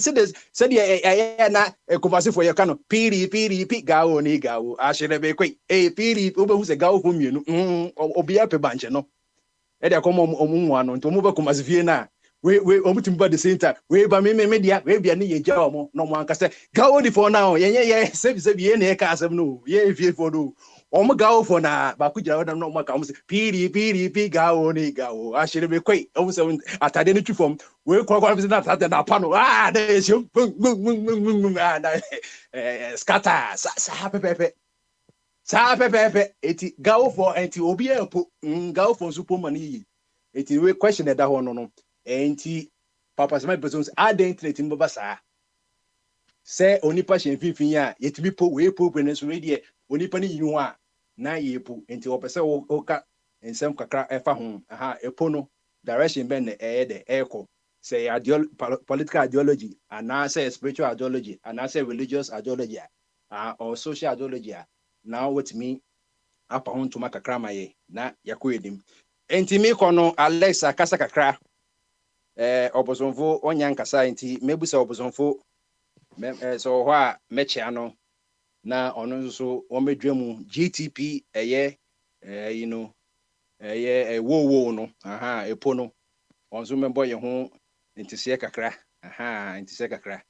se de na converse for ye kano piri gawo ni gawo ahire be kwai piri obehu se gawo hu mienu obi ape banche no e de ko mo mu ano nto mo be converse fie na we omutim ba the same time we ba me dia we bia ne ye ja omo no mo ankasa gawo di for now ye se ye na e ka asem no ye fie for do omo gawo for na ba ku jira wadam no mo ka mo se piri gawo ni gawo ahire be kwai omo se atade ne twifom we kwa na atade na pa no na shum na scatter sa pepe eti gawo for enti obi epo gawo for supo mani eti we question that ho no enti papa se my persons internet mbaba sa se onipa hye finfin a yetimi po we po ne so we onipa ni yihu a na yepo enti opese wo ka ensem kakra efa ho epo no direction ben de eko say political ideology and say spiritual ideology and say religious ideology or social ideology now with me apa ho ntoma kakra maye na yakoedim enti mi kono Alexa kasa kakra obosonfo onyan kasa enti mebusa obosonfo so ho a mechia no na ono nso o medwemu GTP wo no epo no onso membo ye ho ntise kakra ntise kakra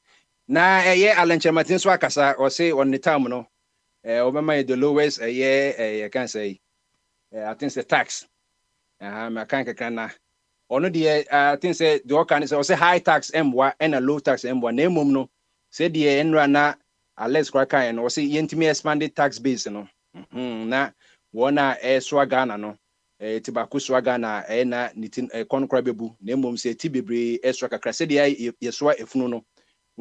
na alenchematin so akasa o say on the time no obema the lowest I can say I think the tax me kan kakra na ono de I think say the all can say high tax M1 and a low tax M1 na emom no say the enra na Alex kwaka no say yentimi expanded tax base no na wona swaga na no tibako swaga na na nitin konkra bebu na emom say ti bebre extra kakra say the yeswa efunu no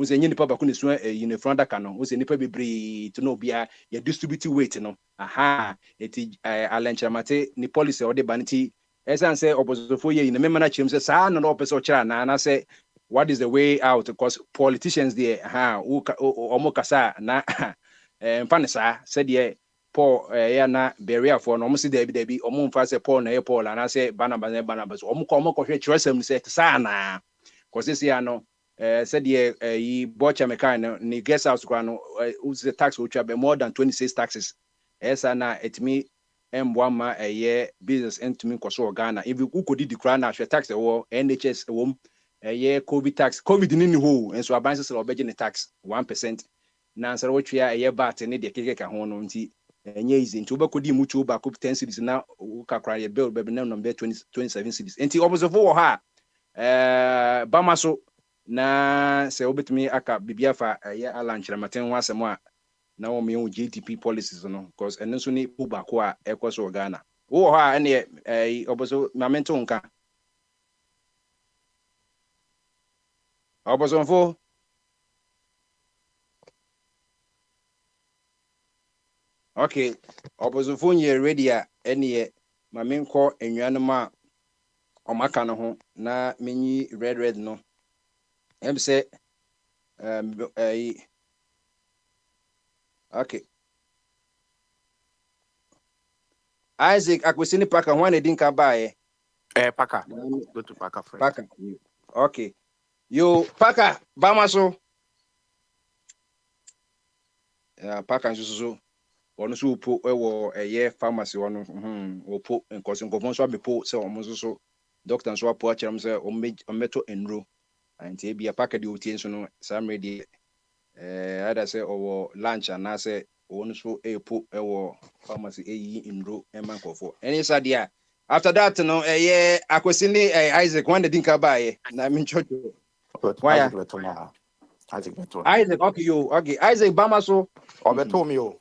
we say nipa ba ko ne so in front that can we say nipa bebre to no bia ya distribute weight no aha eti alenchramate ni policy or the banity esan say opposite ye in the member chim say sa no opposite chira na say what is the way out because politicians there omo kasa na mfa ne sa said ye Paul ya na beria for no omo si debi omo mfa say Paul na ye Paul na say Barnabas omo ko hwe chiresem say sa na because this year no said ye bocha mekan ni guest house kwa no the tax which be more than 26 taxes esa na etimi M1 ma business entumi koso Ghana if you could di kra na hwe tax wo NHS wo COVID tax COVID ni ho enso abanse se obeje ne tax 1% na answer wo twa bat ne de keke ka ho no nti enye easy nti obekodi mu chu ba ko 10 cities na kakra ye bill be na number 27 cities nti obosofo wo ha bamaso na se obetumi aka bibiafa alanchira maten ho asemo a na wo me GDP policies no because eno so ni uba ko a ekoso Ghana wo ha ene oboso mamento nka oboso mfo okay oboso mfo nye ready a ene mamenko enwanum a omaka no ho na menyi red no em say okay Isaac akwesini paka ho na dinka bae Paka go to Paka first. paka okay yo paka bamaso paka nsusu ono so po ewo pharmacy ono opo nkoso nkofon so abepo se omo nsusu doctor nso apo akyerem se ometo enro anti bia paka de otie nso no sam ready ada se owo lunch ana se ono so epo ewo pharmacy enro ema nkofo eni sadia after that no akwesini Isaac when the dinka bae na min chocho why Isaac okay yo okay Isaac bamaso Obeto me o.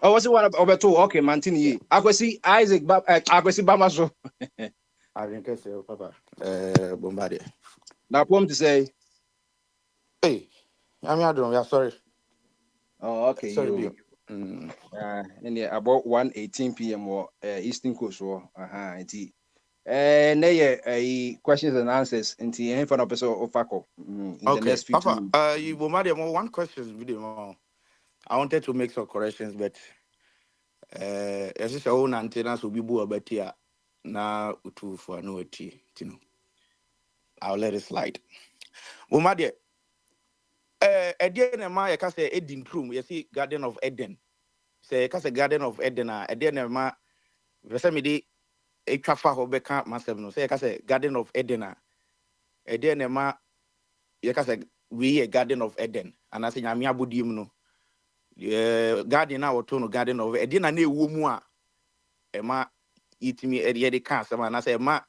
Oh, what's the one about two? Okay, Mantini. Akwesi Isaac akwesi bamaso. I think say Papa Bombardier. Now poem to say. Hey, I'm doing. Yeah, sorry. Oh, okay. Sorry, You. In the about 1:18 p.m. or Eastern Coast or it. Questions and answers into any fun episode of Fako in the next 15 minutes. Papa, you Bombardier more one question video. I wanted to make some corrections, but as it's own antennas will be boo about here now to for no tea. I'll let it slide. Bombardier, again, I can say Eden room. You see, Garden of Eden. Say, can say Garden of Eden. Again, ma. Vesemidi, a trafa hobeka myself. No, say, can say Garden of Eden. Again, ma. You can say we a Garden of Eden. And I say, I'm yabudim no. Garden now to no Garden of Eden. I know womua. Emma, eat me at the castle. And I say, ma.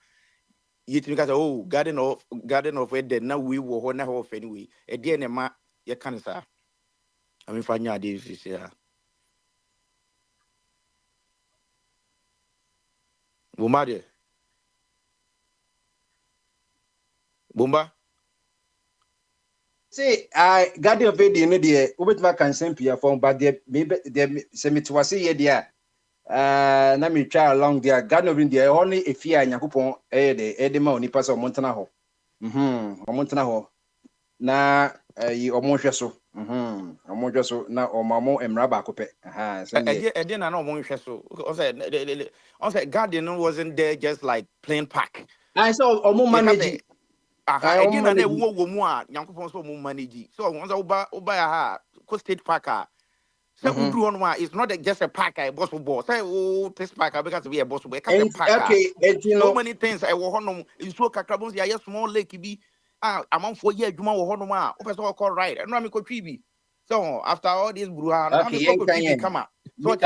Yet because Garden of Eden now we will honor off anyway. Again, ma, you can say. I mean, find your this yeah. Bombardier. Bomba. See, I got the video in the over can send Pia phone, but they send me to say, yeah, let me try along there. God of India, only if you are Yakupon, Edema, Nipas or Montanaho. Or Montanaho. Na, you almost so. Almost so now, or Mamo and Rabba Cope. I didn't know more so. I said, Guardian wasn't there just like plain pack. I saw Omo managing. I didn't know what more. Yankupon so managing. So once I buy a state packer. So it's not just a packer, boss ball. Say, this packer because we are boss. Okay, so many things I will honor. You so cacabons, ya small lake be. Among 4 years, you want honor. Open all call right. And I'm a tribi. So after all this bruhan, I'm a come out. So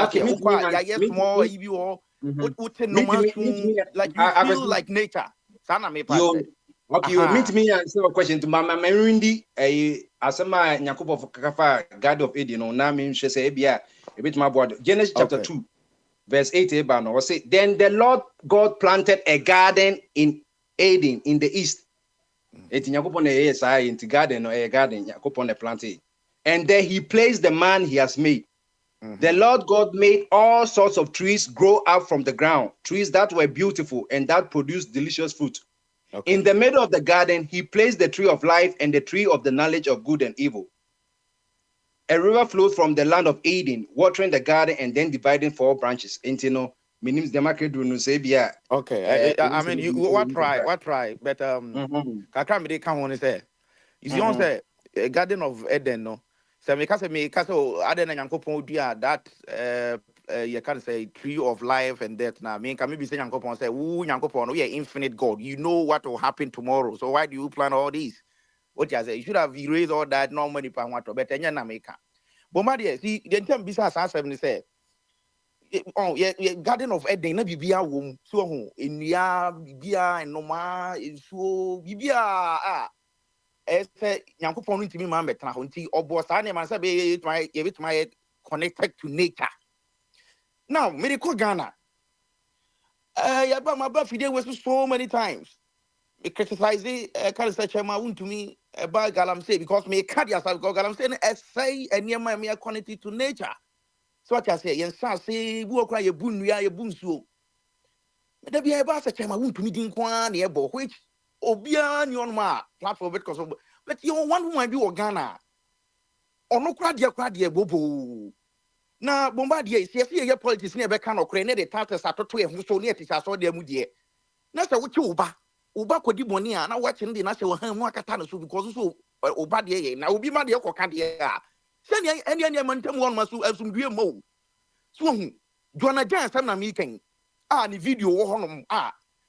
yes, more you all would like you feel like nature. Sana me pass. Okay, you meet me and say a question to Mama Merundi, Asama Nyakupo for Kakafa, God of Eden, or Nami, she say, a bit my board. Genesis chapter 2, verse 8, Ebano, say, then the Lord God planted a garden in Eden in the east. Eti Nyankopon is into garden or a garden, Nyankopon a planted. And there he placed the man he has made. The Lord God made all sorts of trees grow up from the ground, trees that were beautiful and that produced delicious fruit. Okay. In the middle of the garden, he placed the tree of life and the tree of the knowledge of good and evil. A river flowed from the land of Eden, watering the garden and then dividing 4 branches. Okay. I mean, you what try, but kakra me dey kan ho ne say. You see on say Garden of Eden no. So me ka say Eden na Nyankopon dua that you can say tree of life and death now. Me can maybe say Nyankopon say, "Woo Nyankopon, we are infinite God. You know what will happen tomorrow. So why do you plan all this?" What you say? You should have erased all that no money pa what but enya na make. But my dear, see, the time business as 7 say oh yeah, Garden of Eden na bibia wom so ho enua bibia enoma so bibia say Nyankopon ntimi ma betena ho nti obo sa na man say be my connected to nature. Now me ko Ghana ya ba my ba fide was so many times me criticize kind of such ma to me about galamsey because me card yourself because galamsey say enema me connected to nature. So what I say, yen say bu okra ye bu nua ye bu nsuo. Me da bia e ba say chema wuntumi din kwa na e bo which obia ni on ma platform because but you one woman bi Ghana. Ono kra de bobo. Na bomba de se ye politics na e be ka no kra na de tates atoto e ho so na e tisha so de mu de. Na say wuchi uba kodi boni a na wachi ndi na say wo han mu akata no so because so uba de ye na obi ma de koka de a. Se ne ene mantam won ma so asumdue mo. So Joanna Jan na meeting ni video wo honom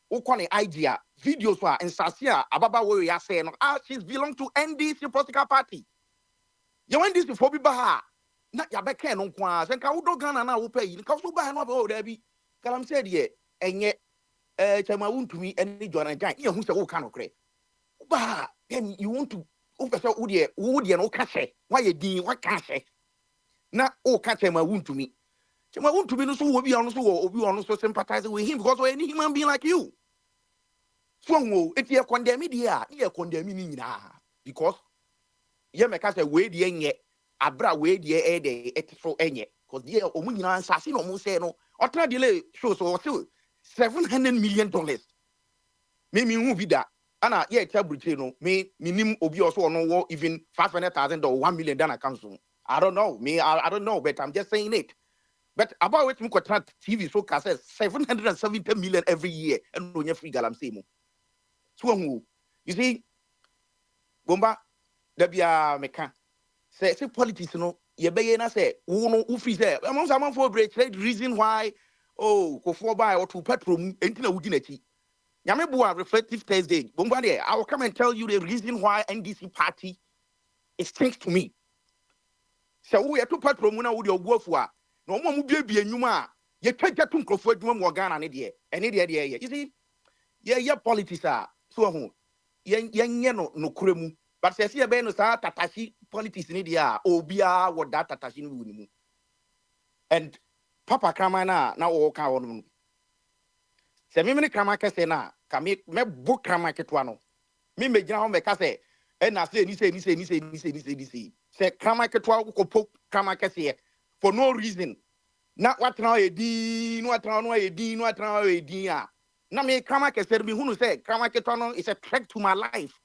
wo kone idea video so nsase ababa wo ya say no she belong to NDC political party. You want this before be ba na ya be ken no kwa se nka wo do Ghana na wo pay ni ka so ba no ba da bi kalam say de enye chama wuntumi eni Joanna Jan ye hu se wo ka no kre ba then you want to wo pese wo de no ka hye wa ye din wa ka hye na wo ka chama wuntumi Chema want to be no so obi on so sympathize with him because we're any human being like you. So if you condemn me there, you condemn me because you make us a way the enye abra way the ede etfo enye because the omunyina ansasi no mu say no otra delay show so $700 million. Me who be that ana ye tabuche no me nim obi also no even $500,000 or $1 million account. I don't know. I don't know, but I'm just saying it. But about which Mukota TV so says 770 million every year and no free galam same. So you see, Bomba, Debia Meka say politics no ye be na say no free say among someone for break reason why go for buy or to petrol entina wudinachi. Yamebua reflective Thursday. Bomba there, I will come and tell you the reason why NDC party is thanks to me. So we are to petrol muna with your work no mo bia enwuma ye twagya to nkrofo adwuma mo Ghana ne de ye you see ye politics so ho ye nye no kuremu but say ye be no sa tatashi politics ne de obia wo that tatashi no woni mu and papa krama na wo ka wo no se me krama ka se na ka me bo krama ketwa no me gyina ho me ka se e na se ni se se krama ketwa ko po krama ka se for no reason. Not what now a dean, what now a dean, what now a dean. Now me Krama said me who say Krama Ketono is a threat to my life.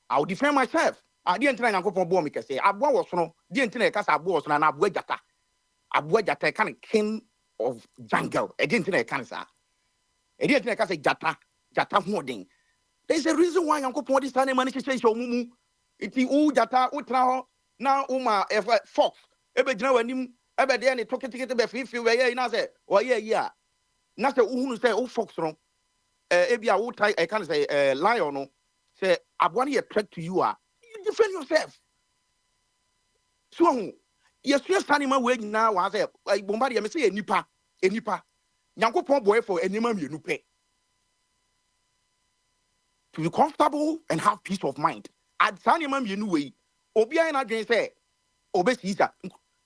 I'll defend myself. I didn't try and go for bomb say Abwa was no didn't tell us Abwa and Abwejata. Abwejata kind of king of jungle. I didn't tell a cancer. I didn't tell us a jata hoarding. There's a reason why Uncle Podi Sunday managed show mumu. It's the old jata utra now fox. Ebe jina wanim ebe de ni toke ticket be fi we ye na say o ye ya na say uhunu say o fox no ebia wo tai I can say lion no say aboa na threat to you you defend yourself so yes animal we nyina wa say bomba de me say enipa Nyankopon boy for enima mienu pe to be comfortable and have peace of mind at sanima mienu we obi an na dwen say obesi isa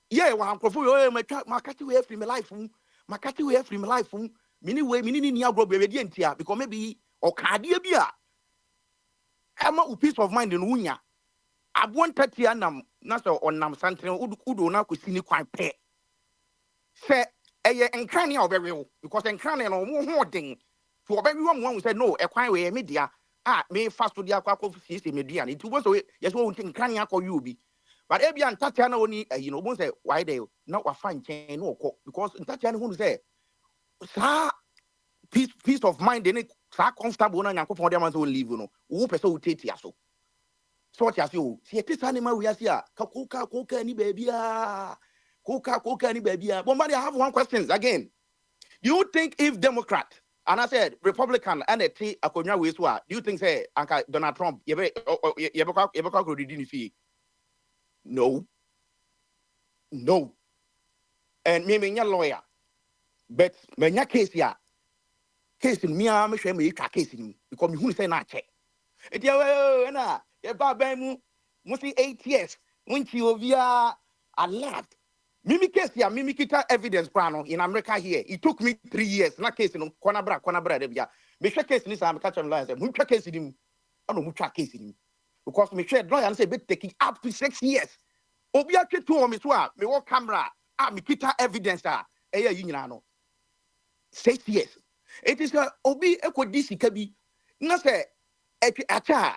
yeah wa ankofo yo makati we free my life makati we free my life mini we mini ni agro be de ntia because maybe okade bia Emma u peace of mind in unya. I want 30 anam na so onam santre udo na kwesini kwan pe. Say eye enkran ya obere because enkran na no ho den. To obere one say no e kwan we media. Me fast to dia kwakọ fisi media. It was so yes we think enkran ya ko you be. But ebia ntatia na oni bon say why dey na wa fan chen no ko because ntatia na hu say sa peace of mind any sa comfortable na Nyankopon dey man so live no wo pese wo tetia so what you say o see tisa ni ma we ase a koka ni baabia koka ni baabia but I have one question again. Do you think if Democrat and I said Republican and a T akonya we so do you think say anka Donald Trump ye be ko didi ni fi? No. And me lawyer but me nya case ya case me a me hwe me twa case ni because me hu say na che e dia we na ye ba ban mu see 8 years munchi ovia a lot mimi case ya mimi kita evidence plan in America here it took me 3 years na case no kona bra de bia me hwe case ni sa me catch am lawyer say mu twa case ni mu ano mu twa case ni because me hwe lawyer say be taking up to 6 years obi atwe to me so a me wo camera me kita evidence eya yi nyina no 6 years. It is obi ekodi sika bi na se acha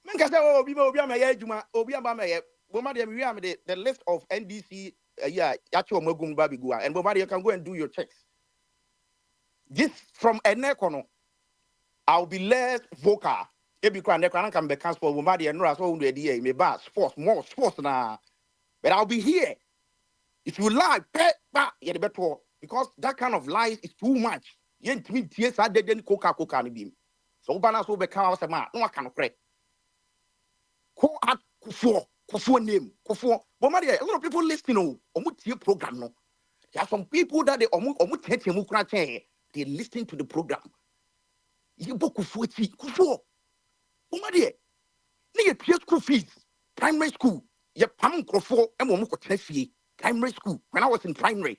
men ka say obi am ya adwuma obi am ya boma de we am the list of NDC yacho magum babigua and boma you can go and do your checks. This from enekono I'll be less vocal e bi kwa nekwana can be cancel boma de no so unu edi me ba sports more sports na but I'll be here. If you lie you better because that kind of lies is too much. You ntimi tie sa deden coca no bim. So bana so be kan awasema no aka no kre. Ko at kufo name kufo. But a lot of people listening omu tie program no. There are some people that they omu tete mu kra chen they listen to the program. You bo kufo chi kufo. Bomade ni ye pay school fees primary school ye pam krofo e mo ko tefie primary school when I was in primary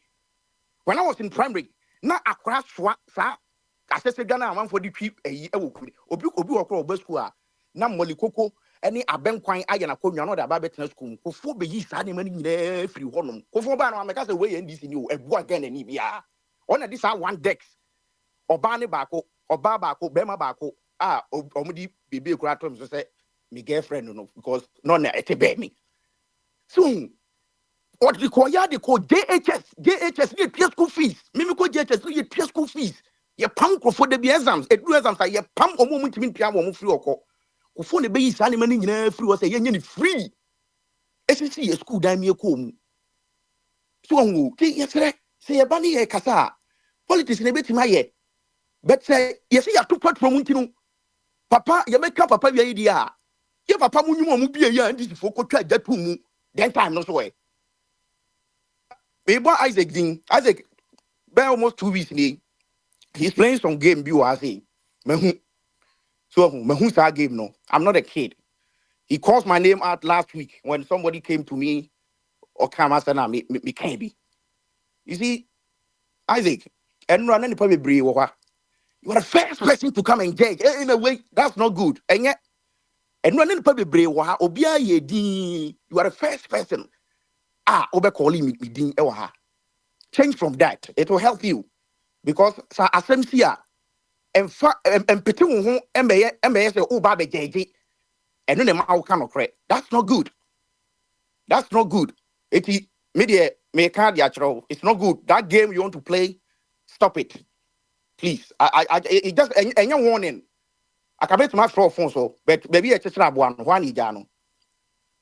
na akra soa sa asese gana amanfo di twi eyi ewokuri obi okro oba school a na molikoko eni abenkwan aye na konwa no da ba betena school kofo be yi sa ne mani nyina free honom kofo ba na ameka se we NDC ni o ebu again ni bia ona this one dex oba ne baako oba baako bema baako omudi bebe kura to so say me girlfriend no because no na ete be me so what we call JHS you pay school fees. Mimi ko JHS you pay school fees. You pam for the exams. Exams are you pam omo mutimi pia omo free oko. Kofo ne be yi sa ne mani nyina free o say yenye ni free. SC school dan mi ko mu. So onwo ti yesre say ye ba ne ye kasa. Politics ne betima ye. But say yes ya to platform ntinu. Papa ye make papa wi yi dia. Ye papa mu nyum omo bia ya ndi fo ko twa jatu mu. Then time no so we. Isaac been almost 2 weeks ni. He's playing some game. You are saying, so game no. I'm not a kid. He calls my name out last week when somebody came to me or came and said, "Me can't be." You see, Isaac, and run any probably brave. You are the first person to come and judge. In a way, that's not good. And yet, and run any probably brave. Obia ye you are the first person. Over calling me din ewa. Change from that. It will help you because sa asemsia empete wo ho emeye say o ba be jeje eno ne ma wo kan okre. That's not good. That's not good. Eti me can dia chro. It's not good. That game you want to play, stop it. Please. It just any warning. I can bet my phone so but maybe a chira abo no hwan ija no.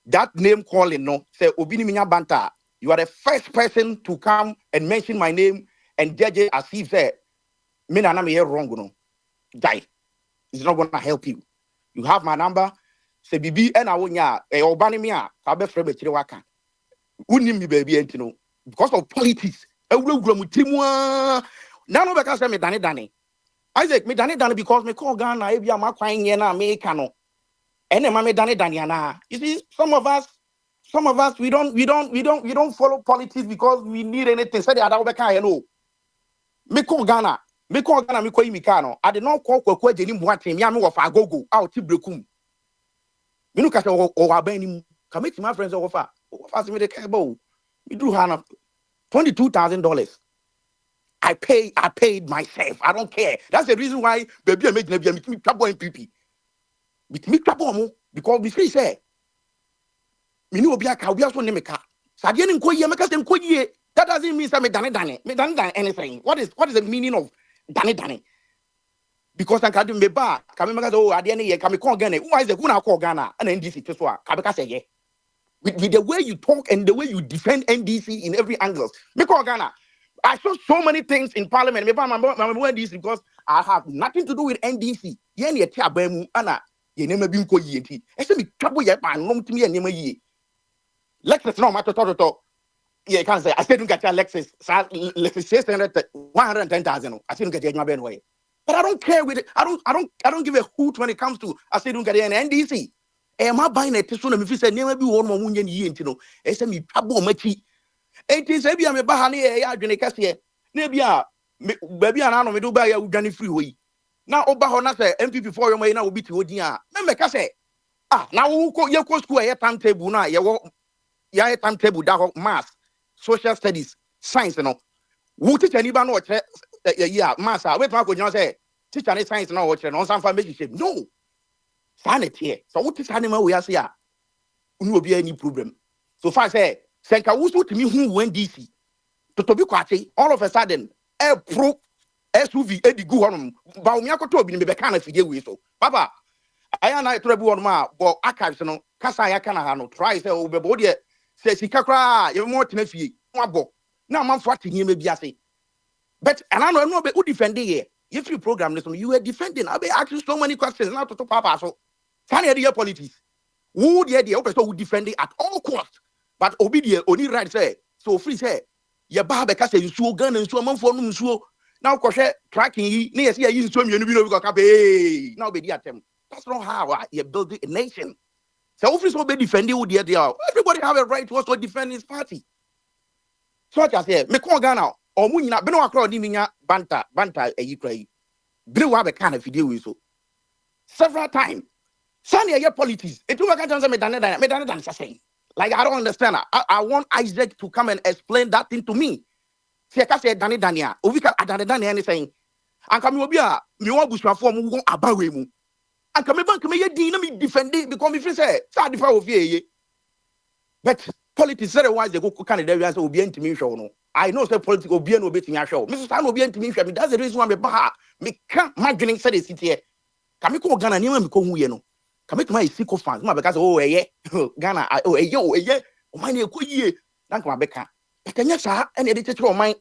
That name calling no say obini minya banta. You are the first person to come and mention my name and judge it as if say me na me wrong no. Die. It's not gonna help you. You have my number. Say bibi and I wonya obani me a ka be frɛ be kire waka. Unim mi baby entino because of politics. Ewura mu timu na no be ka say me dane. Isaac me dane because me call Ghana e bia ma kwan nye na me ka no. Ene ma me dane ana. You see some of us we don't follow politics because we need anything. Say the other be kan no. Me call Ghana me call yi mi ka no. I did not call kwakwa jeni muatem ya me wo fa gogo out ti brekum. Me no ka say o aban ni mu. Ka make my friends offer. Offer me the cable. Me do hana $22,000. I paid myself. I don't care. That's the reason why baby I make me trouble in PP. With me trouble because we free say me no obi aka obi aso ne me ka. Sadie ne nko ye make say nko ye. That doesn't mean say me dane. Me dane anything. What is the meaning of dane? Because I can me ba ka me make say oh ade ne ye ka me call Ghana. Who is the who na call Ghana and NDC to so ka be ka say ye. With the way you talk and the way you defend NDC in every angle. Me call Ghana. I saw so many things in Parliament. Me my NDC because I have nothing to do with NDC. Ye ne tia ba mu ana ye ne ma bi nko yi enti. E se me trouble ye pa nom timi ye ne ma yi. Lexus no matter to. Yeah, can say I said don't get your Lexus 110,000. I said don't get your Ben way. But I don't care with it. I don't give a hoot when it comes to I said don't get an NDC. Am I buying a tissue? If you say never be one more million year, you know, I say me trouble machi. It is maybe I'm a bahani, ya Junikasia. Nebia, baby, and I know me do buy a Johnny freeway. Now, Obahona say MP for your way now will be to Odia. Remember, say, now who call your school a timetable now? Ya timetable that math, social studies, science, you know. Who teach anybody know yeah, math, wait, Marco, you say, teach any science now, watch on some family. No, sanity. So what is animal we are here? No be any problem. So far say, Senka wusu to me who went DC. To be quite all of a sudden, a pro SUV Eddie Guanum, Baumiako Toby, be kind of figure with so. Papa, I am not trouble on ma, but archives no, Casaya Canahano, try say over body, says he cacra, you're more tenafi, one book. Now, I'm fighting him, maybe I say. But, and I know, but who defending here? If you program this, you were defending. I'll be asking so many questions now to Papa. So, funny idea politics. Who the idea also would defend it at all costs. But obedient only right say. So free say. Ya baba ka say you so gun and so man for no so. Now kwhwe tracking yi na yesi yi so mienu bi no bi ka be. Now be the attempt. That's not how you build a nation. So free so be defending who the idea. Everybody have a right to also defend his party. So I say me call Ghana or mu nyina be no akra ni minya banta eyi kra yi. Be wa be kind of video we so. Several times. Sunny, your politics. It will me done saying. Like I don't understand. I want Isaac to come and explain that thing to me. See, I can say Dania. Ovika Dania anything. And come be a me want bush form who about we. And come back me me defend it because if you say sad if I of ye. But politics otherwise they go Canada will be intimate show no. I know say politics will be no bit in your show. Mrs. Stan will be intimate. That's the reason why me can't imagine say the city here. Come go Ghana near me come who no. Come to my sick of fans, because Ghana, oh my near ye, thank my Becca. But can you say any editor of mine?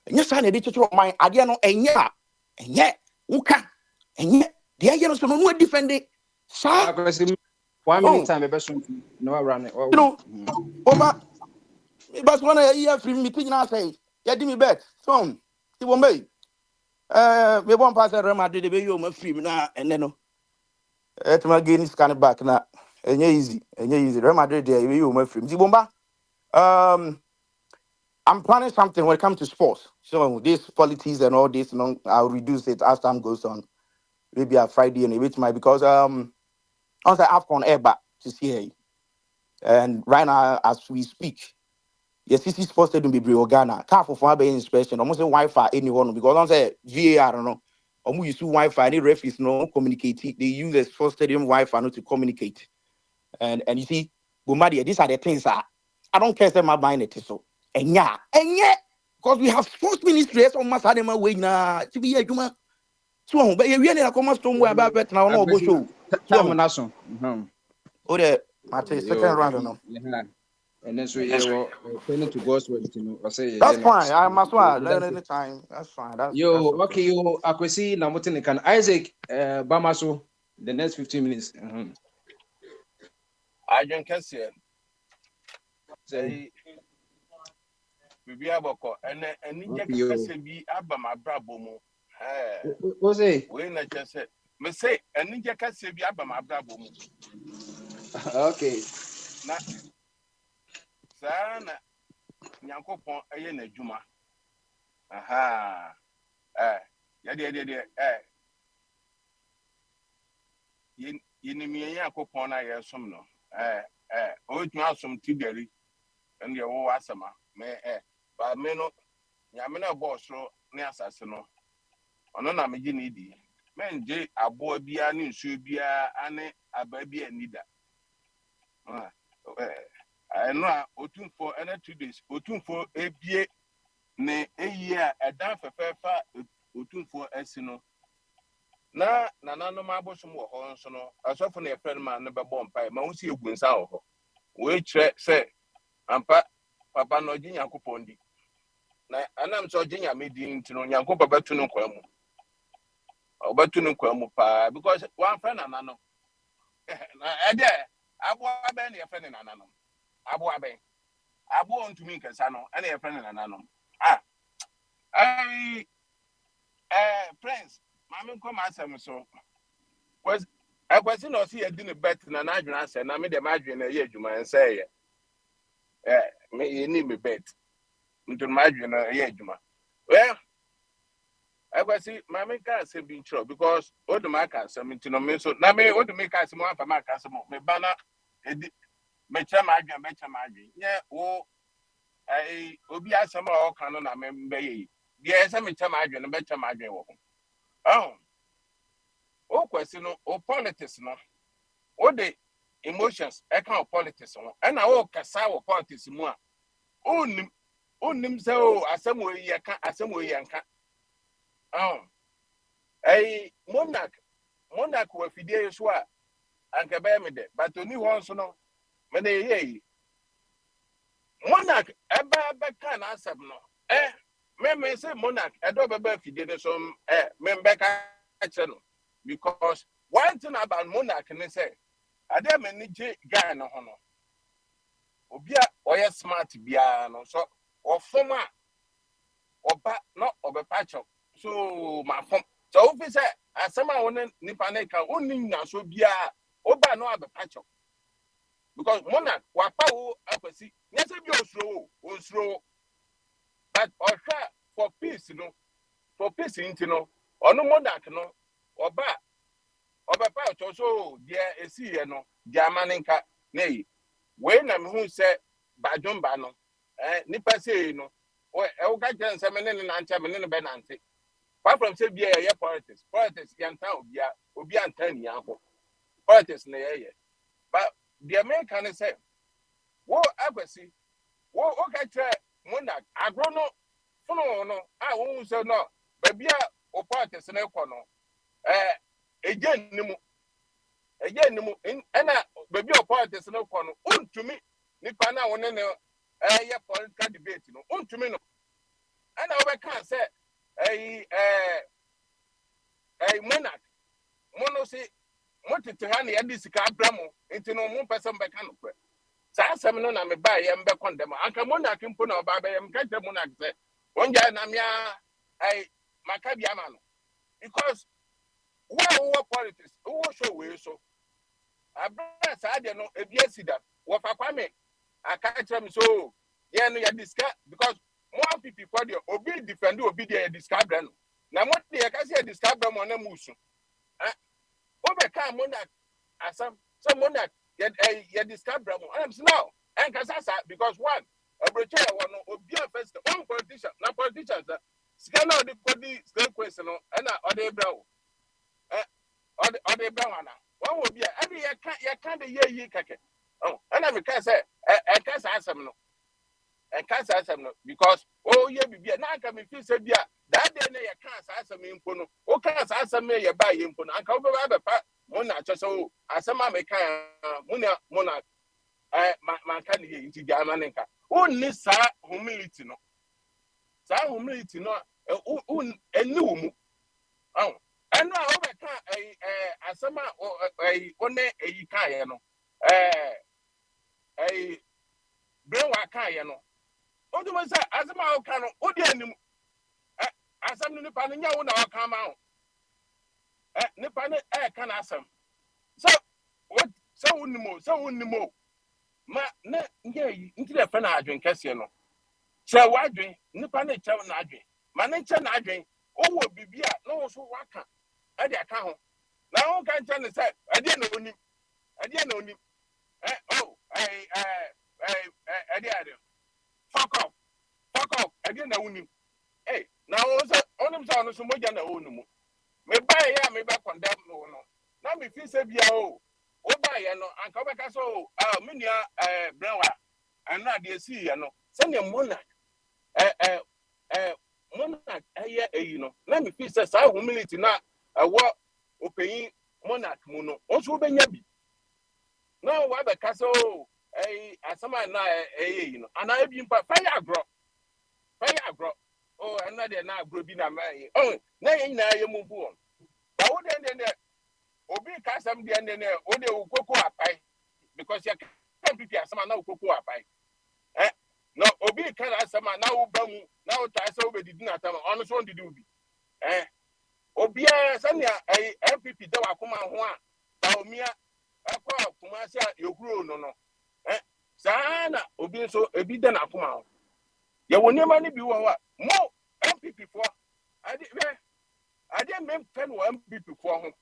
And yes, an editor of mine, I dare not, and yet, who can, and yet, the idea so no defend it. Sir, 1 minute time, best no run it. No, over. But when I hear from meeting, I say, yeah, give me back. So, it won't be. We won't pass a Rama did the way you're free now, and then. At my gain is kind of back now. And easy. Real Madrid there, you my friend. Zibomba. I'm planning something when it comes to sports. So this politics and all this, I'll reduce it as time goes on. Maybe a Friday and a bit my because once I have on air back to see her. And right now, as we speak, yes, this is supposed to be Ghana. Can't for be inspection. Almost say Wi-Fi anyone because I say VAR, I don't know. Or use Wi-Fi, any referees no communicate. They use a sports stadium Wi-Fi not to communicate. And you see, Bumadia, these are the things that I don't care if I'm buying it. So and yeah, because we have sports ministry on mass animal way now to be a juma. So but you really come somewhere about it now no go show. So Oh the second round no. and then so you turning to God's word, you know, I say That's fine. I must well learn any time. That's fine. That's okay. You akwesi na motin can Isaac Bamaso the next 15 minutes. I don't care say we aboko and ninja say bi aba ma brabo mu What say? we na just say me say and ninja ka say bi aba ma brabo mu Okay. na sana nyankopon eye na djuma aha ya de yinimi yakopon na yesom no o tuma som tigari and your wasama me ba me no nyame na boss ro ne asase no ono na meji ni di menje abo bia ne nsuo bia ane aba bia nida no a otumfo ene 2 days otumfo ebie ne eyi a edan fefefa otumfo asino na nananom abosom wo ho nso no asofo na efren ma ne bebo mpai ma ho si egunsa ho we kire se ampa papa no gi Nyankopon di na anam so gi Nyame di ntino Nyankopon betu no kwa mu obetu no kwa mu pa because one friend nananom na ede abo abe na efren nananom abo abe abo ntumi nkesa no ene efren nananom Prince mama nko ma asem so was akwasi no see edi ne bet na na adwena ase na me de ma adwena ye adwuma ense ye me ni me bet nto ma adwena ye adwuma well akwasi mama ka asem bi ntro because oduma ka asem ntino me so na me oduma ka asem afa ma ka asem me bana edi me cha ma adwena ye wo obi asem a o kan no na me mbe ye ye se me cha ma adwena be cha ma adwena wo o question no o politics no o the emotions e kan politics no e na o kasa wo politics mu a onim se o asem o yi ka asem o yi nka monarch wa fidie so a anka be me de but oni ho so no me na ye monarch eba be kan asem no me say monarch e do be fidie de so me be ka no because one thing about monarch ne say ade me ni je guy no ho no obi a oye smart bia no so ofoma oba no obepacho so ma fom so ofi say asema won nipa na ka onni nya so bia oba no abepacho because monarch wa pa wo akwasi nya se bi osuro but osha for peace into no ono monarch no oba pa to so dia esi ye no dia maninka nei we na me hu se badwomba no nipa sei no o ga jan se me ne na ncha me ne be nante apart from say bia ye politics yanta obi anta ni anko politics na ye but the main can say wo akwasi wo o ga tre monarch agro no funo no wo se no ba bia o politics na ekọ no again nimu ena baby of politics no kwa no untumi nipa na won ne ye political debate no untumi no ena we kan say monarch mono si motete ha na ye disika abramo enti no mo person be kan no kwa sa asem no na me ba ye mbe condemn anka monarch mpo na oba be ye mka te monarch say onja na mia makabi ama no because wo politics wo show we so abra sa de no ebia sida wo fa kwame aka kire me so ye no ya discuss because more people for the obi defend obi dey discuss brand na mo dey ka say discuss brand mo na musu o be ka monarch asam so monarch ye discuss brand mo am say now en ka sa because one obroche wo no obi first one politician na politicians sika na the body sika question no na o brand or the brown one will be every year can't the year kake. Oh, and I can say I can't answer no. I can't answer no because ye be now can be feel said that day you can't answer me impono. O can't answer me you buy impono. I can't be mona just so as a man mona man can hear into Germanica. Only sa humility no. Sa humility no new. Oh. And now we can asama one kan no brain wa kan no o do say asama o kan no o di anim asam ni pa nya wo na o kan ma o ni pa ne kan asam so what so unimo ma na nge nti de fa na adwen kese no che wa adwen ni pa ne che na adwen ma ne che na adwen o wo bibia na wo so waka ade aka ho Now who can tell us that? I didn't know him. I didn't know him. Oh, I did. Fuck off. I didn't know him. Hey, now also on him sound so much. I know him. Me buy ya, me back condemn no. Now me feel say be oh buy ya no. And come back so minia brown. And now they see ya no. Send your monarch. Monarch you know. Let me feel say humility na what opeying monarch muno. Also be nyabi. No, why the castle? Asama na you know, and I be fire agro. Oh, another na agro be na man. Oh, na you move on. But what then Obi kasam de then o de ukoko apai because you can't be asama na ukoko apai. No, Obi can asama na ubamu na utasa obedi na tama. Ono so ndi ubi. Obi asanya MPP da wakoma ho a ba omia akwa kumasi a yoguro no. Sana obi so ebi da na akoma ho. Ye woni ma ni bi wo wa mo MPP for I didn't make pen MPP for ho.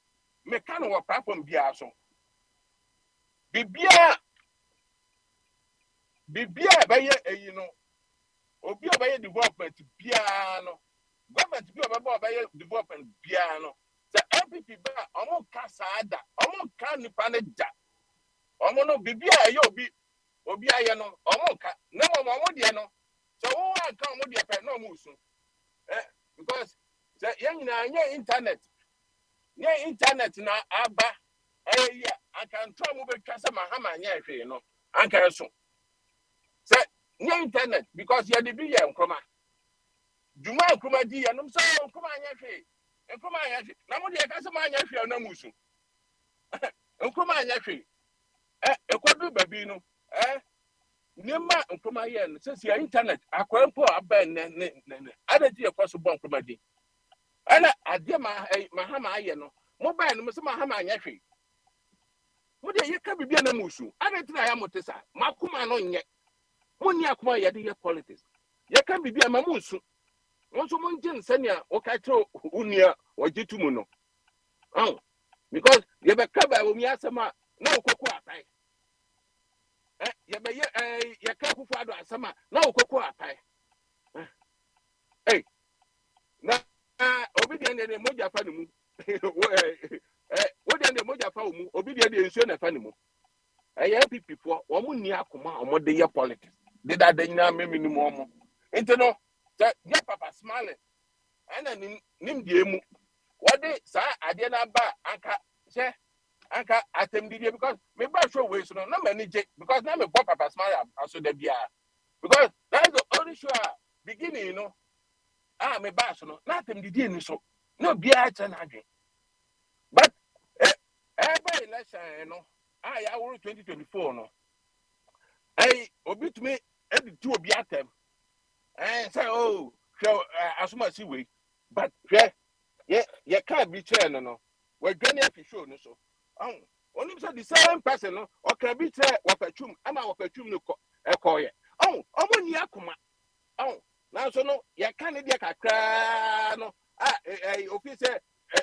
Me kan wo platform bia so. Bibia ba ye you know. Obi obaye development bia no. Government bi obaye development bia no. Se MPP ba omo kasa ada, omo kan nipa ne ja. Omo no bibia ye obi aye no, omo ka. Na omo de no. So who can omo de pe no mo so. Because se yen na anya internet na aba yeah I can try mo be twase mahama anya hwe no. Anka so. Se internet because you the be ye nkroma. Juma nkroma di ye no so nkroma anya hwe. Nkroma anya hwe. Na mo de ka se ma anya hwe na mo so. Nkroma anya hwe. Ekodu babi no. Nema nkroma ye no se internet akwanpo aba ne. Adati e kwaso bon nkroma di. Ana ade mahama aye no. Mobile no se mahama anya hwe. Mo de ye ka bibia na mo so. Adati na ya motesa. Makuma no nye. Moni akuma ye de politics. Ye ka bibia ma mo so. Wonso mo ngin sania o ka tro unia wajitu mu no. Because ye be ka ba omi asema na okoko apai. Ye be ye ka fufu ado asema na okoko apai. Na obi de ne moja fa ne mu. Wo de ne moja fa mu, obi de nsuo na fa ne mu. MPP for omo ni akoma omo de ye politics. De da nyina memini mu omo. Enti no, ye papa smiling. Ana nim die mu. Wode sa ade na ba anka atemdidie because me ba show way so no manage because na me go papa smile aso da bia because that's the only show beginning you know me ba so no na atemdidie ni so no bia cha na adwen but by election no ya woro 2024 no obi to me do obi atem say oh show asoma si we but ye can't be chair no we gani afi show no so only say the same person no o can be chair wapachum ama wapachum no ekoye omo ni akoma na so no ye kan dey kakra no office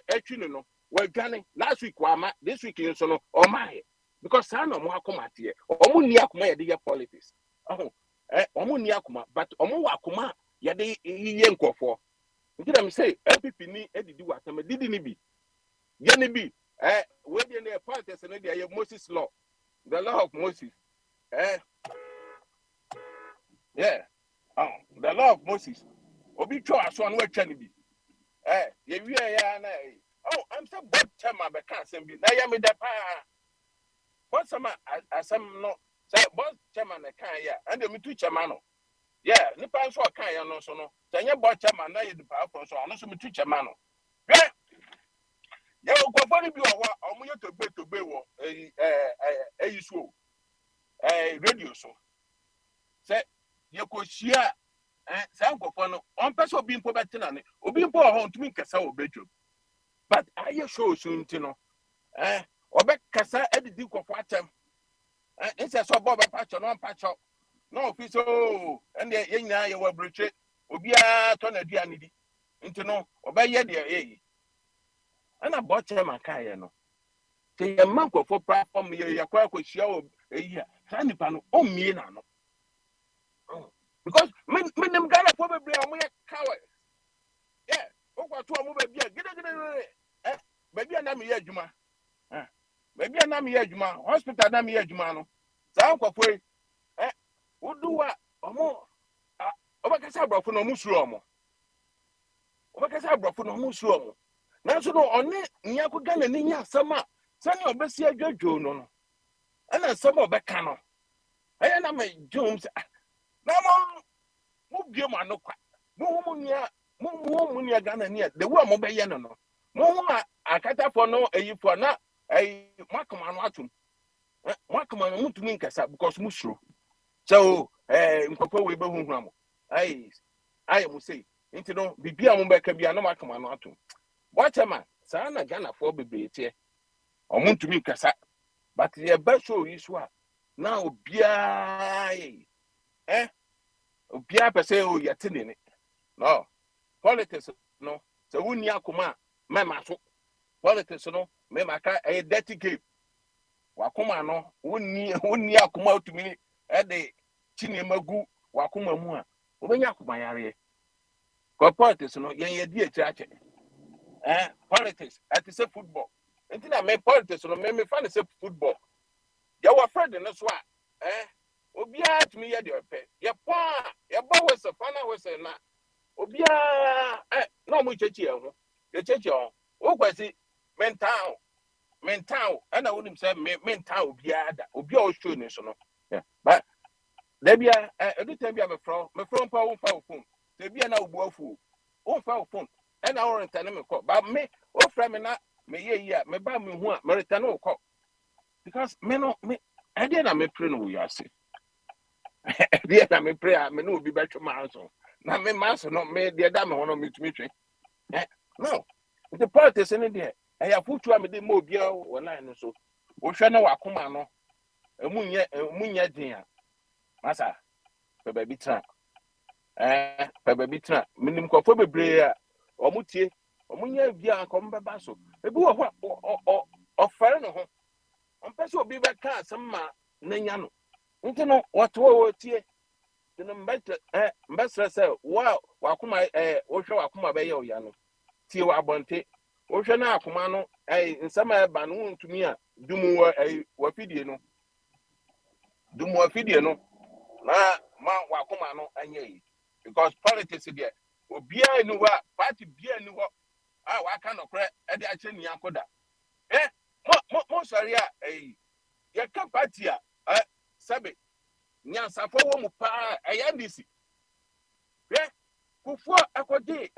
etwi no we gani last week wama this week so no o my because say no mo akoma tie omo ni akoma ye dey politics omo ni akoma but omo wa akoma ye dey ye nkofo. Did I say MPP ni edidi watam didi ni bi ye ni bi we dey na politics na dey Moses law the law of Moses yeah the law of Moses obi twa aso no atwa ni bi ye wi ya na I'm say bot chama be kan sem bi na ya me da pa bot sama asem no say bot chama na kan ya and me tu chama no yeah, nipa nso kan ya no so no. Sanye bo chairman na ye nipa afro so ano so metu chairman no. Ye okofo ni bi owa omo ye togbe wo so. Radio so. Se ye ko hia sa okofo no on person obi mpo betina ne. Obi mpo ho ntumi nkasa wo bedwo. But aye show so nti no. Obe kasa edidi okofo atem. Nse so bo be pacho no pacho. No officer and the yenya ye wa breche obia to na dua ne di nti no obaye de And I bought him a car, no. Say a monk for platform, you acquire with show a year. Sandy Pano, oh, me, no. Because men them Ghana probably are more coward. Yeah, over to a movie, get it. Maybe a name here, Juma. Maybe a name here, Juma. Hospital name here, Jumano. Sound of way. Would do what or more. Over Casabra for no musromo. Over Casabra for no musromo. Now, so no on it, Niaku Ghana, Nia, Sama. Send your best year, Jojo, no. And then some of Becano. I am a Jones. No more. Move your man, no quack. More near Ghana near the one mobile no. More I cut for no a for not a Markman Watum. Markman to me because Musro. So, we boom. I will say, into no be a mobile can be a no Markman Watum. What am I? Sana Ghana for be here. Or moon to me Cassa. But the best show is what now be Pia per se, oh, you're telling it. No, politics, no. So, when you come, Mamma, politics, no, Mamaka, a dirty game. Wakuma, no, when you come out to me at the Chinemagu, Wakuma Mua, when you come, my area. Got politics, no, yeah, dear church. Politics, at the same football. Until I make politics, no, make me find the same football. You were afraid, and that's why, Obia to me at your pet. Your pa, your boy was a fan, was a na. Obia, no much at you. The church, oh, was it? Mental, and I wouldn't say mental, Obia, shooting, so no. Yeah, but there be every time you have a from power phone. There be an old woeful, phone, and our internal call. But me, oh, Framina, me, yeah, me, by me, one, Meritano call. Because me, I didn't make pray no, you see. Dear, I may pray, I may not be better, Master. Now, my master not made the dame on me to meet me. No, the politics in there. I have put to a bit more beer or nine or so. We shall know our command. A munya dear. Massa, baby trap. Baby trap. Minimum coffee breer or mutie or munya via come by basso. A boo or fair no home. On person will be back some ma, Nanyano. You know what here? The ambassador said, wow, Wakuma, Osha Wakuma Bayo Yano, Tiwa Bonte, Oshana Kumano, in some Banu to me, Dumu a Wafidiano. Dumu Wafidiano, Ma Wakumano, and ye, because politics again, will be a new party, be a new what I can't credit at the Achen Yakoda. Most area, Yaka Patia, Sabe. Nyansa for wo mu pa ayandisi kufo akode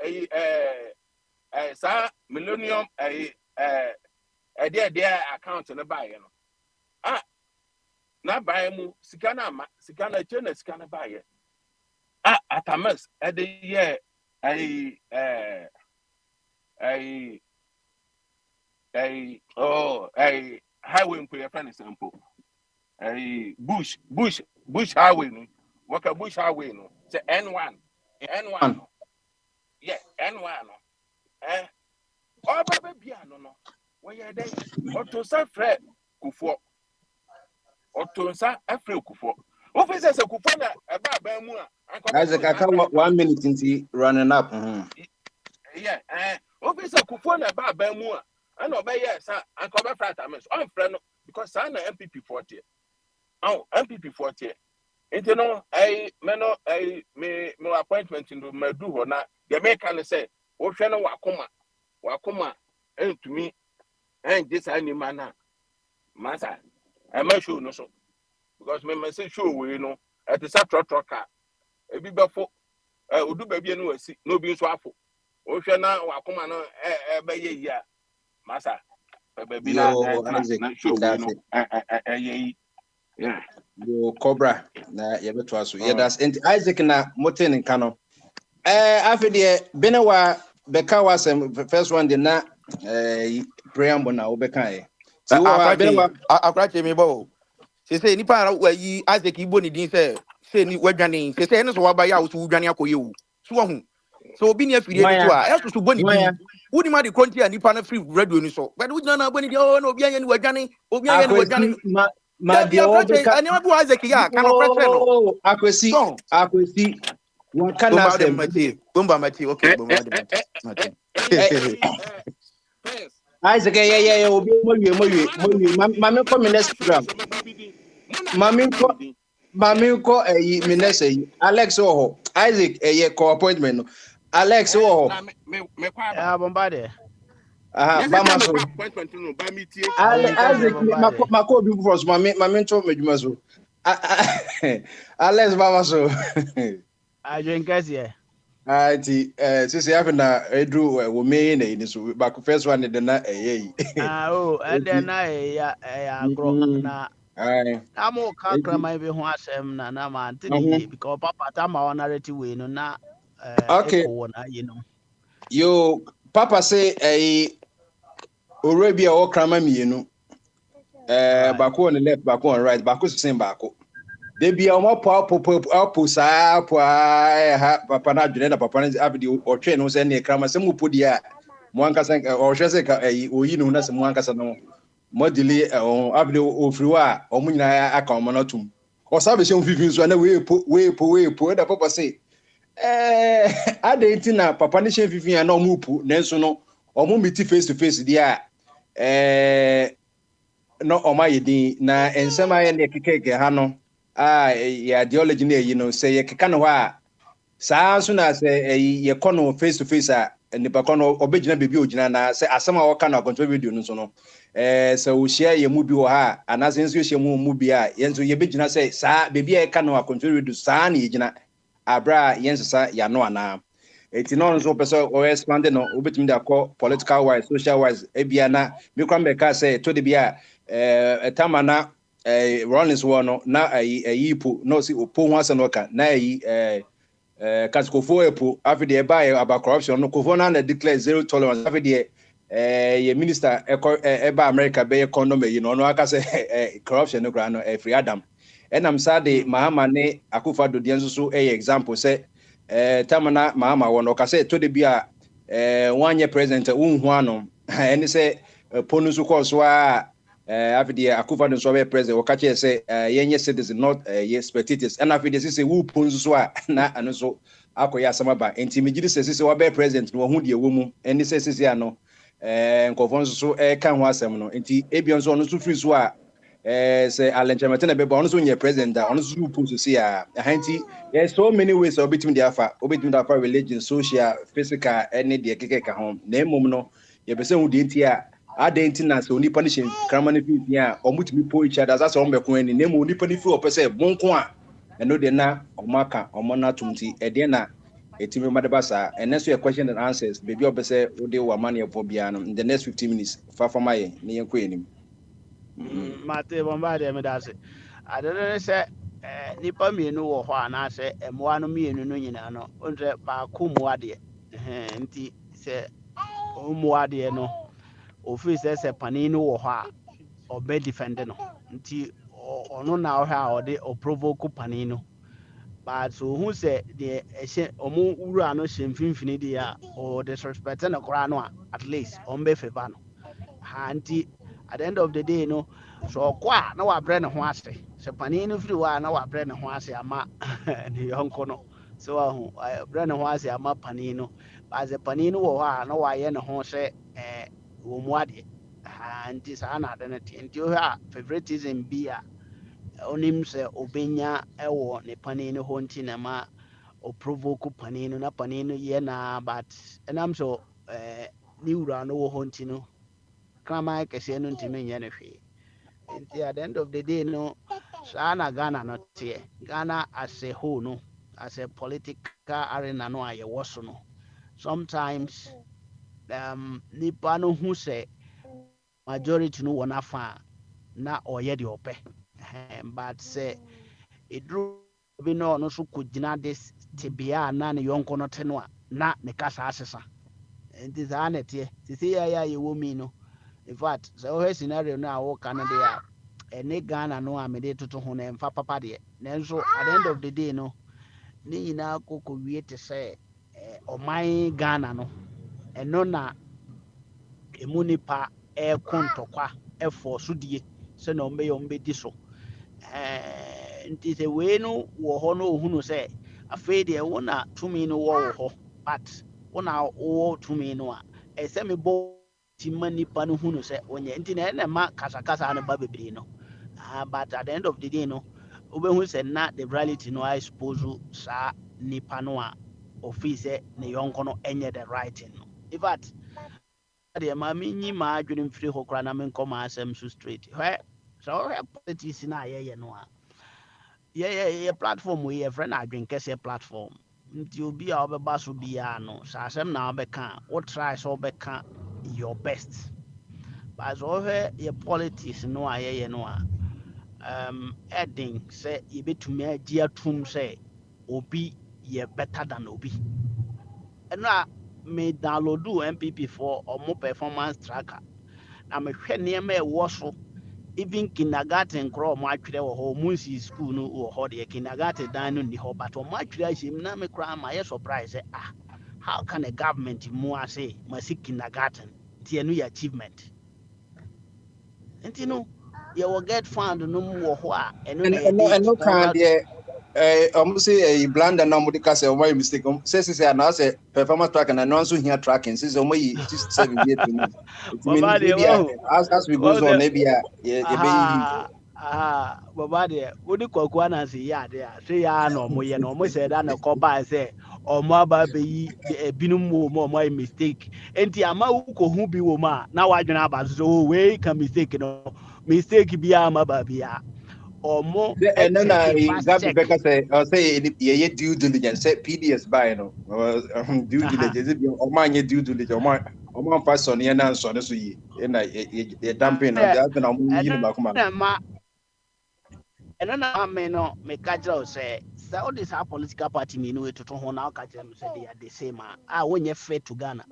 sa millennium dia account na baye no na baye mu sika na chena sika na baye atamas ye highway for your example Bush highway no what a bush highway no say N1 yeah N1 no all baby no where you dey otosa fre kufo otosa afre kufo officer say kufo na eba ba mu Isaac, I can 1 minute into running up. Yeah officer kufo na eba ba mu and obey yes anko be frat ames on friend because I na MPP 40 MPP 40 you know me appointment in Medu na the make say o hwe no wakoma to me and this animal na masa I make sure no so because me say show we no at the trucker e bi befo odu ba bi no asi no bi so afo o hwe na wakoma no be ye ya masa ba bi na show we no yeah Yo Cobra na yebeto aso ye das Isaac na moten nka no afede benewa beka wasem first one de na preamble na obeka e ti wa benewa akrache me bo se ni pa wa yi Isaac ibo ni din se ni wadwane se no so wa ba ya wo so dwane akoye wo so hu So be near free to I also to bonny be. Would you mind the country and the free radio ni so? But we don't know when no be any wajani, obi any wajani. Ma There be a deɛ franchise. ɔbɛka I never do Isaac ya. Cannot press no. akwesi waka Bomba dem n'asɛm mati. Bomba mati. Okay, bomba dem mati. Isaac obi mowie ma me kɔ me next program ma me nkɔ me next Alex wɔ hɔ Isaac kɔ appointment no Alex wɔ hɔ Bombade. Bama so Isaac makɔ obi foforɔ so ma me nto m'adwuma so Alex Bama so Adwen kɛseɛ. Ati sisi hapo na Edru wome na ini so back first one de na yi. And then I grow na. I'm all kakra be ho asem na man tini because papa ta ma narrative we no na okay. Yo papa say already o krama mienu. Baako on the left, baako on right, baako same baako. They be on po sa po papa na dwene na papa na abdi o twe no se ne krama se mu podi a mo ankasa o hwe se ka oyi no na se mo ankasa no modili abdi o friwa o mu nyina aka o na tum o sa be se mfifin so na we po da papa se ade na papa ne she mfifin na o mu pu nenso no o mu meet face to face dia no o ma yedin na ensema ye ne kekeke ha no ya ideology na yi no say ye keka no ha saa so na say ye kono face to face a nipa kono obegina bebi ogina na say asema wo kana control video no so no so wo share ye mu bi wo ha anase nso share mu bi a ye nso ye begina say saa bebi e kana control video saa na ye gina abra ye nso sa ya no ana eti no nso person o expand no obetimi da call political wise social wise e bia na me kwa mbeka say to de bia etamana Rollins one na ayipo no si opo ho ase no ka na kaskofo epo afide e ba about corruption no kofo na declare zero tolerance afide ye minister e ba America be economy yi no aka say corruption no kra no free adam enam sade mahama ne akufado de nso so example say tamana mahama wono ka say to de bia wanye president unhu ano eni say ponu so course wa afide akufado so be president o ka che say yenye citizen not ye spectators and afide say wu ponu so na ano so akoya samaba enti megidi say wa be president no hu de ewom eni say ano nkofon so ka ho asem no enti ebion so no so free so a say alenchemete na beba ono so nye president da ono so pu so see a hanti there's so many ways obitim de afa religion social physical any de keke ka ho na emom no ye be say hu de enti a adenti na so nipa ni shen krama ni fi a omutimi po each other as on be ko ani na emo nipa ni fi opese bonko a eno de na omaka omona tumti e de na etimi madabasa and next question and answers baby opese ode wa mane for bia no in the next 15 minutes fa maye ne yenko enim Mate bombade me dase. Adene se nipa mienu wo ho ana se emoa no mienu no nyina no onre ba ko muade nti se o muade no office se pani no wo ho a obe defend no nti ono na o ha o de o provoke pani no but so who say the omo wura no hemfimfini dia o disrespect na kora no at least on be favor no nti at the end of the day no so kwa na wa bre ne ho ase se pani no free wa na wa bre ne ho ase ama ne yonko no so ahu bre ne ho ase ama pani no as a pani no wo ha na wa ye ne ho se wo mu ade nti sa na de ne nti o ha favoritism bia onim se obenya ewo ne pani no ho nti na ma o provoke pani no na pani no ye na but enam so ni wura no wo ho nti no krama kese no ntimi nye ne hwe nti at the end of the day no sa na Ghana no te Ghana as a whole no as a political arena no aye woso no sometimes nipa no hu se majority no wona fa na oye de ope but say edru bi no no so kugina this tibia na ne yonko no te no a na ne kasa asesa nti za na te sisi ya ye wo mi no in fact so he scenario no a wo kan de a ene Ghana no a me de toto ho na mfa papa de nanso at the end of the day no ni nyina kokko wie te say ɔman Ghana no ɛno na emu nipa ɛko ntɔkwa ɛfɔ so die sɛnea ɔmbɛdi so nti sɛ wei no wɔ hɔ no ohunu sɛ afei deɛ wo na tumi no wɔ hɔ but wo na wowɔ tumi no a ɛsɛ mebɔ ti ma nipa no hunu sɛ ɔnyɛ nti na ɛna ma kasakasa no ba bebree no but at the end of the day no wobɛhu sɛ na the reality no I suppose saa nipa no a ɔfii sɛ ne yɔnko no ɛnyɛ the right thing no in fact deɛ ma menyi maa adwene mfiri hɔ koraa na menkɔ maa asɛm so straight hwɛ sɛ wohwɛ politics no a yɛyɛ no a yɛ platform wei yɛfrɛ no adwenkɛseɛ platform nti obi a wobɛba so biara no sɛ asɛm na wobɛka a wo try sɛ wobɛka your best but sɛ wohwɛ yɛ politics no a yɛyɛ no a ɛden sɛ yɛbɛtumi agye atom sɛ obi yɛ better than obi ɛno a me download MPP for ɔmo performance tracker na mehwɛ nneɛma ɛwɔ so even kindergarten korɔ ɔmo atwerɛ wɔ hɔ ɔmo nsi school no wɔ hɔ deɛ kindergarten dan no nni hɔ but ɔmo atwerɛ ahyɛ mu na me koraa ma yɛ surprise sɛ how can a government mu ase masi kindergarten nti ɛno yɛ achievement nti no yɛwɔ get fund no mu wɔ hɔ a ɛno na ɛno kan yɛde deɛ ɔmo sɛ blanda na ɔmo de ka sɛ ɔmo ayɛ mistake sɛ anaasɛ performance track na ɛno nso hia tracking sɛ ɔmo yi 7 bi atu mu as we goes on maybe yɛbɛyi baba deɛ wode kwaku ananse yɛ ade a hwɛ yɛ na ɔmo yɛ no ɔmo sɛ da na kɔbaa sɛ ɔmo aba bɛyi binom wɔ mu ɔmo ayɛ mistake nti ama wokɔhu bi wɔ mu a na wadwene aba so sɛ wei ka mistake no mistake biara ma ba biara ɔmo ɛno na Gabi bɛka sɛ yɛyɛ due diligence sɛ PDS bae no due diligence ɔmo anyɛ due diligence ɔmo amfa sɔneɛ na nsɔne so yie ɛna yɛdamping no afei na ɔmo yi no baako ma ɛno na me no meka kyerɛ wo sɛ wode saa political party mmienu etoto ho na woka kyerɛ me sɛ they are the same a wonyɛ fair to Ghana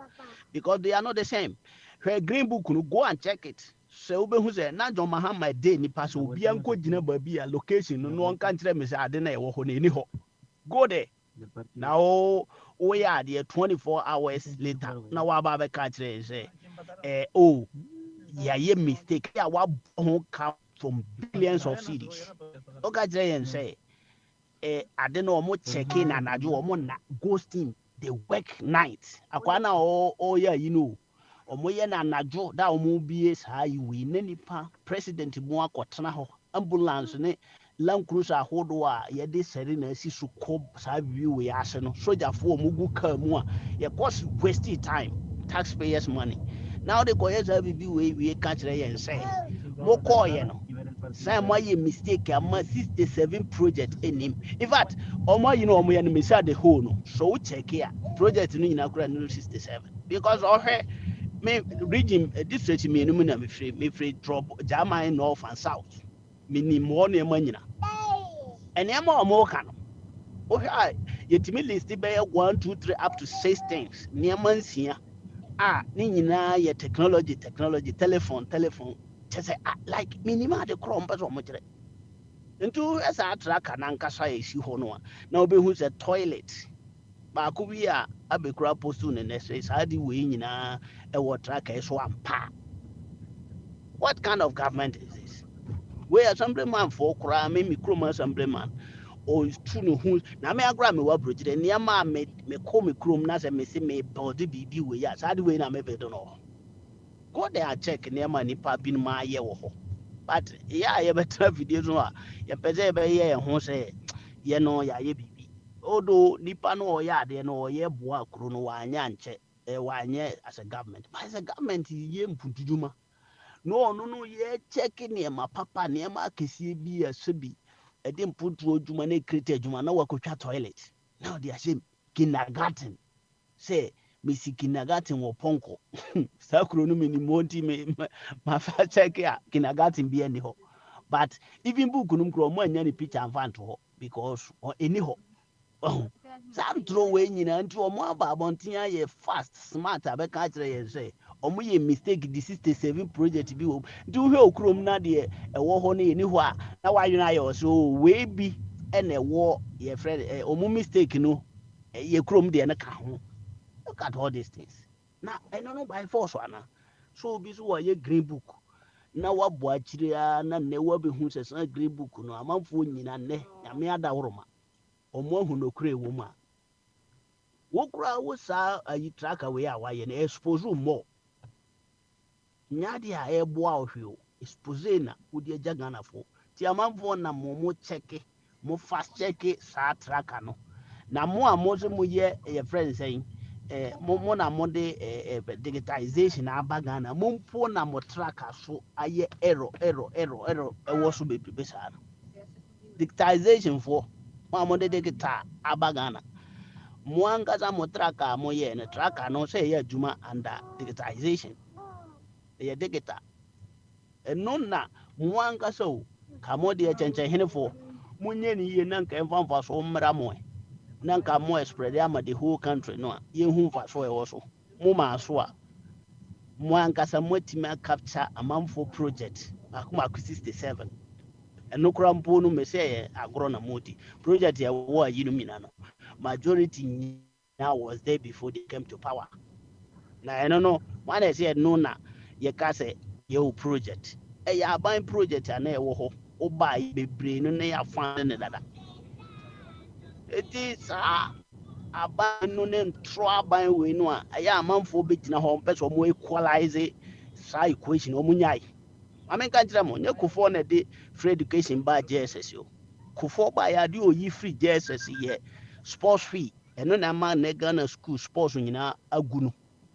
because they are not the same hwɛ green book no go and check it sɛ wobɛhu sɛ na John Mahama de nipa sɛ obia nkɔ gyina baabi a location no no ɔnka nkyerɛ me sɛ ade na ɛwɔ hɔ na ɛni hɔ go there na woyɛ adeɛ 24 hours later na woaba bɛka kyerɛ sɛ yɛayɛ mistake a wabɔ ho ka from billions of cedis oka kyerɛ yɛn sɛ ade no ɔmo check in anadwo ɔmo na ghosting the work night akwa na ɔyɛ yi no ɔmo yɛ na anadwo da ɔmo bie saa yi wei ne nipa president mu akɔtena hɔ ambulance ne land cruiser ahodoɔ a yɛde sɛre na asi so kɔ saa view wei ase no sogyafoɔ ɔmo gu car mu a yɛkɔ wasting time taxpayers money now de kɔyɛ saa bibi wei ka kyerɛ yɛn sɛ mokɔɔyɛ no sɛ mo ayɛ mistake ama 67 project anim in fact ɔmo ayi no ɔmo yɛ no mesa the whole no so wo check a project no nyina kora no 67 because ɔhwɛ me region district mmienu mu na mefiri drop German north and south menim hɔ nneɛma nyina ɛnneɛma ɔmo ka no wohwɛ a yɛtumi list bɛyɛ 1 2 3 up to 6 things nneɛma nsia ne nyinaa yɛ technology telephone kyɛ sɛ like minima de korɔ mpɛ sɛ ɔmo kyerɛ nti ɛsa atraka nankasa a ɛsi hɔ no a na wobɛhu sɛ toilet baako bi a abɛkura postu ne nɛsɛ saa de wei nyinaa ɛwɔ traka so ampa what kind of government is this wei assemblyman for koraa me kurom assemblyman ɔtu ne ho na me agora me wɔ aburokyerɛ nneɛma a mekɔ me kurom na sɛ mese mebɔde biribi wei a saa de wei na mebɛdo no hɔ go there check nneɛma nipa binom ayɛ wɔ hɔ but yɛ a yɛbɛtena fidie so a yɛpɛ sɛ yɛbɛyɛ yɛn ho sɛ yɛ no yɛayɛ biribi odo nipa no ɔyɛ adeɛ no ɔyɛ boa kuro no wanyɛ ankyɛ wanyɛ as a government but as a government yɛ mputudwuma no yɛ check nneɛma papa nneɛma akɛseɛ bi ɛsɛ bi ɛde mputuo adwuma na ɛkreti adwuma na wakɔtwa toilet na ɔde ahyɛ kindergarten sɛ mesi kindergarten wɔ pɔnkɔ saa kuro no menim hɔ nti mafa check a kindergarten bi ani hɔ but even book no mkuro ɔmo anya ne picture amfa nto hɔ because ɛni hɔ saa ntoro wei nyinaa nti ɔmo aba abɔnten ayɛ fast smart abɛka kyerɛ yɛn sɛ ɔmo yɛ mistake di 67 project bi wɔ nti wohwɛ okurom na deɛ ɛwɔ hɔ no yɛni hɔ a na wadwene ayɛ ɔsɛ wei bi ɛna ɛwɔ yɛfrɛ ɔmo mistake no ye krom de na ka ho. Look at all these things. Now I don't know by force one. So bi so ye green book. Na wabɔ akyire a na nnɛ wabehu sɛ saa green book no amanfoɔ nyina nnɛ nyame ada woroma ɔmo ahu nokora ɛwɔ mu a wokora wo saa ayi traka wei a wayɛ no expose mmɔ nyade a ɛboa wo hwee o expose na wode agya ghanafoɔ nti amanfoɔ nam mo kyɛke mo fast kyɛke saa traka no na mo a mo so moyɛ yɛfrɛ no sɛn mo na mo de digitization aba Ghana mo mpo na mo tracker so aye error ɛwɔ so bebrebe saa no digitization for mo de digital aba Ghana mo ankasa mo tracker mo yɛ no tracker no sɛ ɛyɛ adwuma under digitization ɛyɛ digital ɛno na mo ankasa o ka mo de kyɛnkyɛnhenefo mo nyɛ ne yie na nka mfa so mmra mo na nka mo spread ama the whole country no a yɛhu mfa so ɛwɔ so mo ma so a mo ankasa mo atimi capture amanfo project baako 67 ɛno kora mpo no me sɛ agorɔ na moti project ɛwɔ ayi no mina no majority now was there before they came to power na ɛno no one sɛ ɛno na yɛka sɛ yɛwɔ project ɛyɛ aban project a na ɛwɔ hɔ woba bebree no na yɛafa ne dada ɛti saa aban no ne ntoro aban wei no a ɛyɛ amanfoɔ bɛgyina hɔ mpɛ sɛ ɔmo equalize saa equation ɔmo nyae maame nka kyerɛ mo nyɛ Kufuor na de free education ba JSS o Kufuor ba yɛ ade oyi free JSS yɛ sports fee ɛno na ma na Ghana school sports nyinaa agu no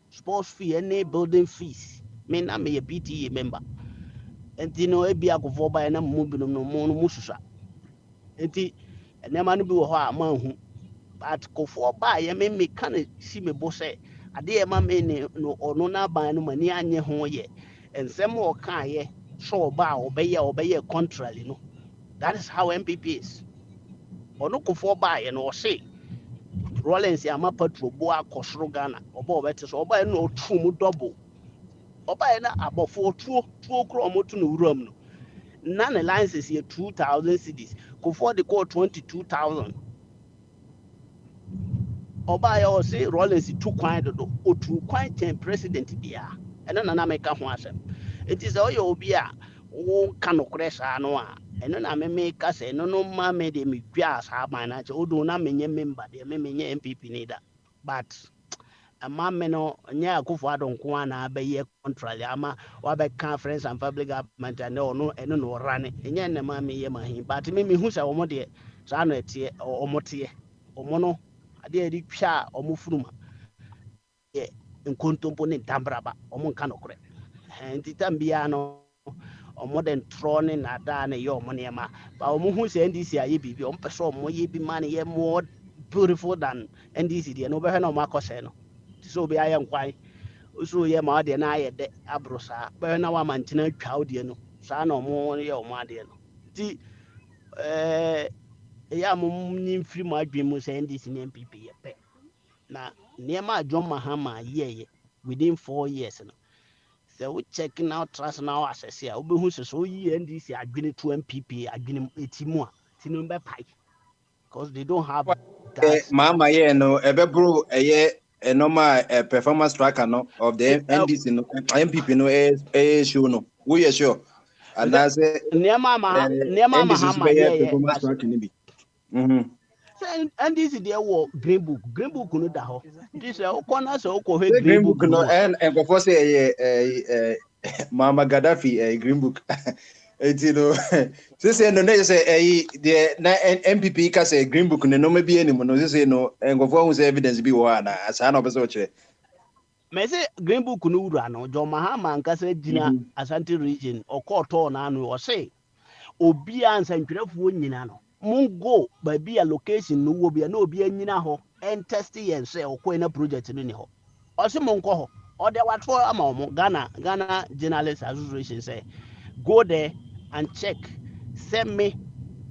sports fee ɛne building fees me na me yɛ PTA member nti no ebi Kufuor ba yɛ na mo binom no mo susua nti nneɛma no bi wɔ hɔ a manhu but Kufuor ba yɛ me ka na si me bo sɛ ade yɛ ma me ne no ɔno na ban no mani anye ho yɛ nsɛm a ɔkaayɛ so ɔba a ɔbɛyɛ contrary no that is how MPP is ɔno Kufuor ba yɛ no ɔse Rollins ama patrol bo akɔ soro Ghana ɔba ɔbɛte so ɔba yɛ no ɔtu mu double ɔba yɛ na abɔfo tuo koro ɔmo to no wuram no na ne license yɛ 2000 cedis Kufuor de kɔ 22,000 ɔba yɛ ɔse Rollins tu kwan dodo otu kwan kyɛn president bia ɛno na meka ho asɛm it is ɔyɛ obi a wo ka no korɛ saa no a ɛno na me ka sɛ ɛno no ma me de me dwa saa ban na kyɛ odo na menyɛ member de me menyɛ MPP ni da but ama me no nyɛ Kufuor adonko ana abɛyɛ contrary ama wabɛka friends and public government and ɔno ɛno no rane ɛnyɛ ne ma me yɛ mahin but me hu sɛ ɔmo de saa no ɛteɛ ɔmo teɛ ɔmo no ade a ɛde twa ɔmo furuma yɛ nkontompo ne ntambraba ɔmo nka no korɛ nti tambia no ɔmo de ntrɔ ne nada ne yɛ ɔmo nneɛma ba ɔmo hu sɛ NDC ayɛ biribi ɔmo pɛ sɛ ɔmo yɛ bi ma ne yɛ more beautiful than NDC deɛ no wobɛhwɛ na ɔmo akɔsɛɛ no nti sɛ obi ayɛ nkwan so yɛ ma ɔdeɛ no ayɛ dɛ aboro saa bɛhwɛ na wama ntena atwa wo deɛ no saa na ɔmo yɛ ɔmo adeɛ no nti ɛyɛ a mo nyi mfiri mo adwene mu sɛ NDC ne MPP yɛ pɛ na nneɛma a John Mahama yɛyɛ within 4 years no sɛ wo check now trust now asɛse a wobɛhu sɛ sɛ woyi NDC adwene to MPP adwene ɛti mu a ti no bɛpae because they don't have that Mama yeah no ebebro normal performance tracker no of the NDC no MPP no show no we are sure and that's nneɛma Mahama yɛyɛ performance tracker ni bi sɛ NDC deɛ wɔ green book no da hɔ nti sɛ wokɔ na sɛ wokɔhwɛ green book no and nkɔfɔ sɛ Mama Gaddafi green book you know say no say the MPP ka say green book no maybe anymore no say no nkɔfɔ hu say evidence bi wɔ ana asa na ɔbɛsɛ ɔkyerɛ me say green book no wura no John Mahama nkasa gyina Asante region ɔkɔɔtɔɔ na ano ɔse obi a nsantwerɛfoɔ nyina no mungo baabi a location no wɔ bia na obi anyina hɔ and test yɛn sɛ ɔkɔɛ na project no ni hɔ ɔse mo nkɔ hɔ ɔde wato ama ɔmo Ghana Journalists Association say go there and check send me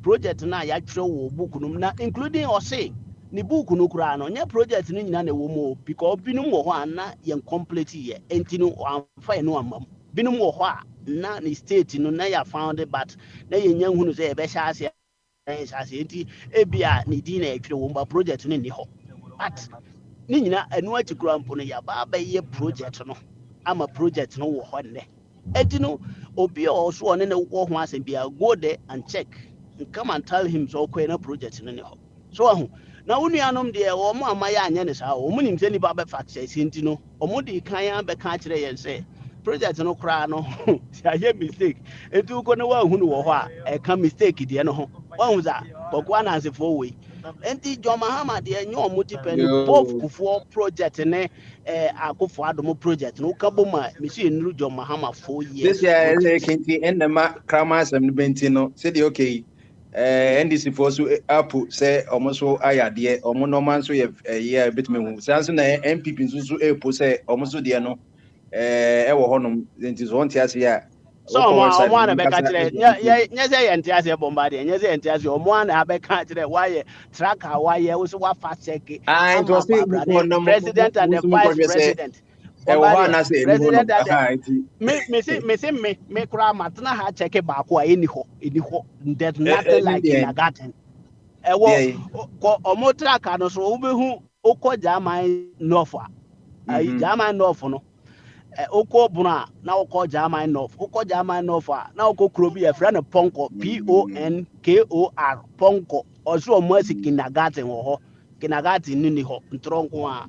project na yɛatwerɛ wɔ book no na including ɔse ne book no kura no nyɛ project no nyina na ɛwɔ mu because binom wɔ hɔ a na yɛn complete yɛ enti no amfa yɛ no amam binom wɔ hɔ a na ne state no na yɛ found it but na yɛnya hunu sɛ yɛbɛhyɛ ase enti ebia ne din na yɛtwerɛ wɔ ba project no ni hɔ but ni nyina enu ati kura mpo no ya ba ye project no ama project no wo hɔ nnɛ enti no obi a ɔso ɔne ne wɔ ho asɛm bia go there and check and come and tell him so ɔkɔɛ na project no ne hɔ so ahu na wo nuanom deɛ wɔn ama yɛ anyɛ ne saa wɔn nim sɛ nipa bɛfa kyerɛ si nti no wɔn de kan ya bɛka kyerɛ yɛn sɛ project no koraa no sɛ ayɛ mistake enti wokɔ na wahu no wɔ hɔ a ɛka mistake deɛ no ho wahu sa kɔkɔɔ anansefoɔ wei enti John Mahama deɛ nyɛ ɔmo ti pɛ no both kufuɔ project ne akufo adomo project no woka bɔ mu a mesi enuru John Mahama 4 years this year kinti enema krama asem no benti no say the okay NDC for so up say almost ayade omo normal so ye ye betime hu say so na MPP so epo say almost there no wo honom nti so wonte ase ya so ɔmo ana bɛka kyerɛ nyɛ sɛ yɛnte aseɛ bɔmba deɛ nyɛ sɛ yɛnte aseɛ ɔmo ana bɛka kyerɛ wayɛ track a wayɛ wo so wafa check it was the president and the vice president bɔmba deɛ president and me kura matena ha check baako a ɛni hɔ there's nothing like kindergarten ɛwɔ ɔmo track no so wobɛhu wokɔ German north a German north no Oko Buna, now Oko German North, Oko German North, now Oko Krobi, a friend of Ponko, PONKOR, Ponko, also a mercy kindergarten or kindergarten in the hop, Tronco.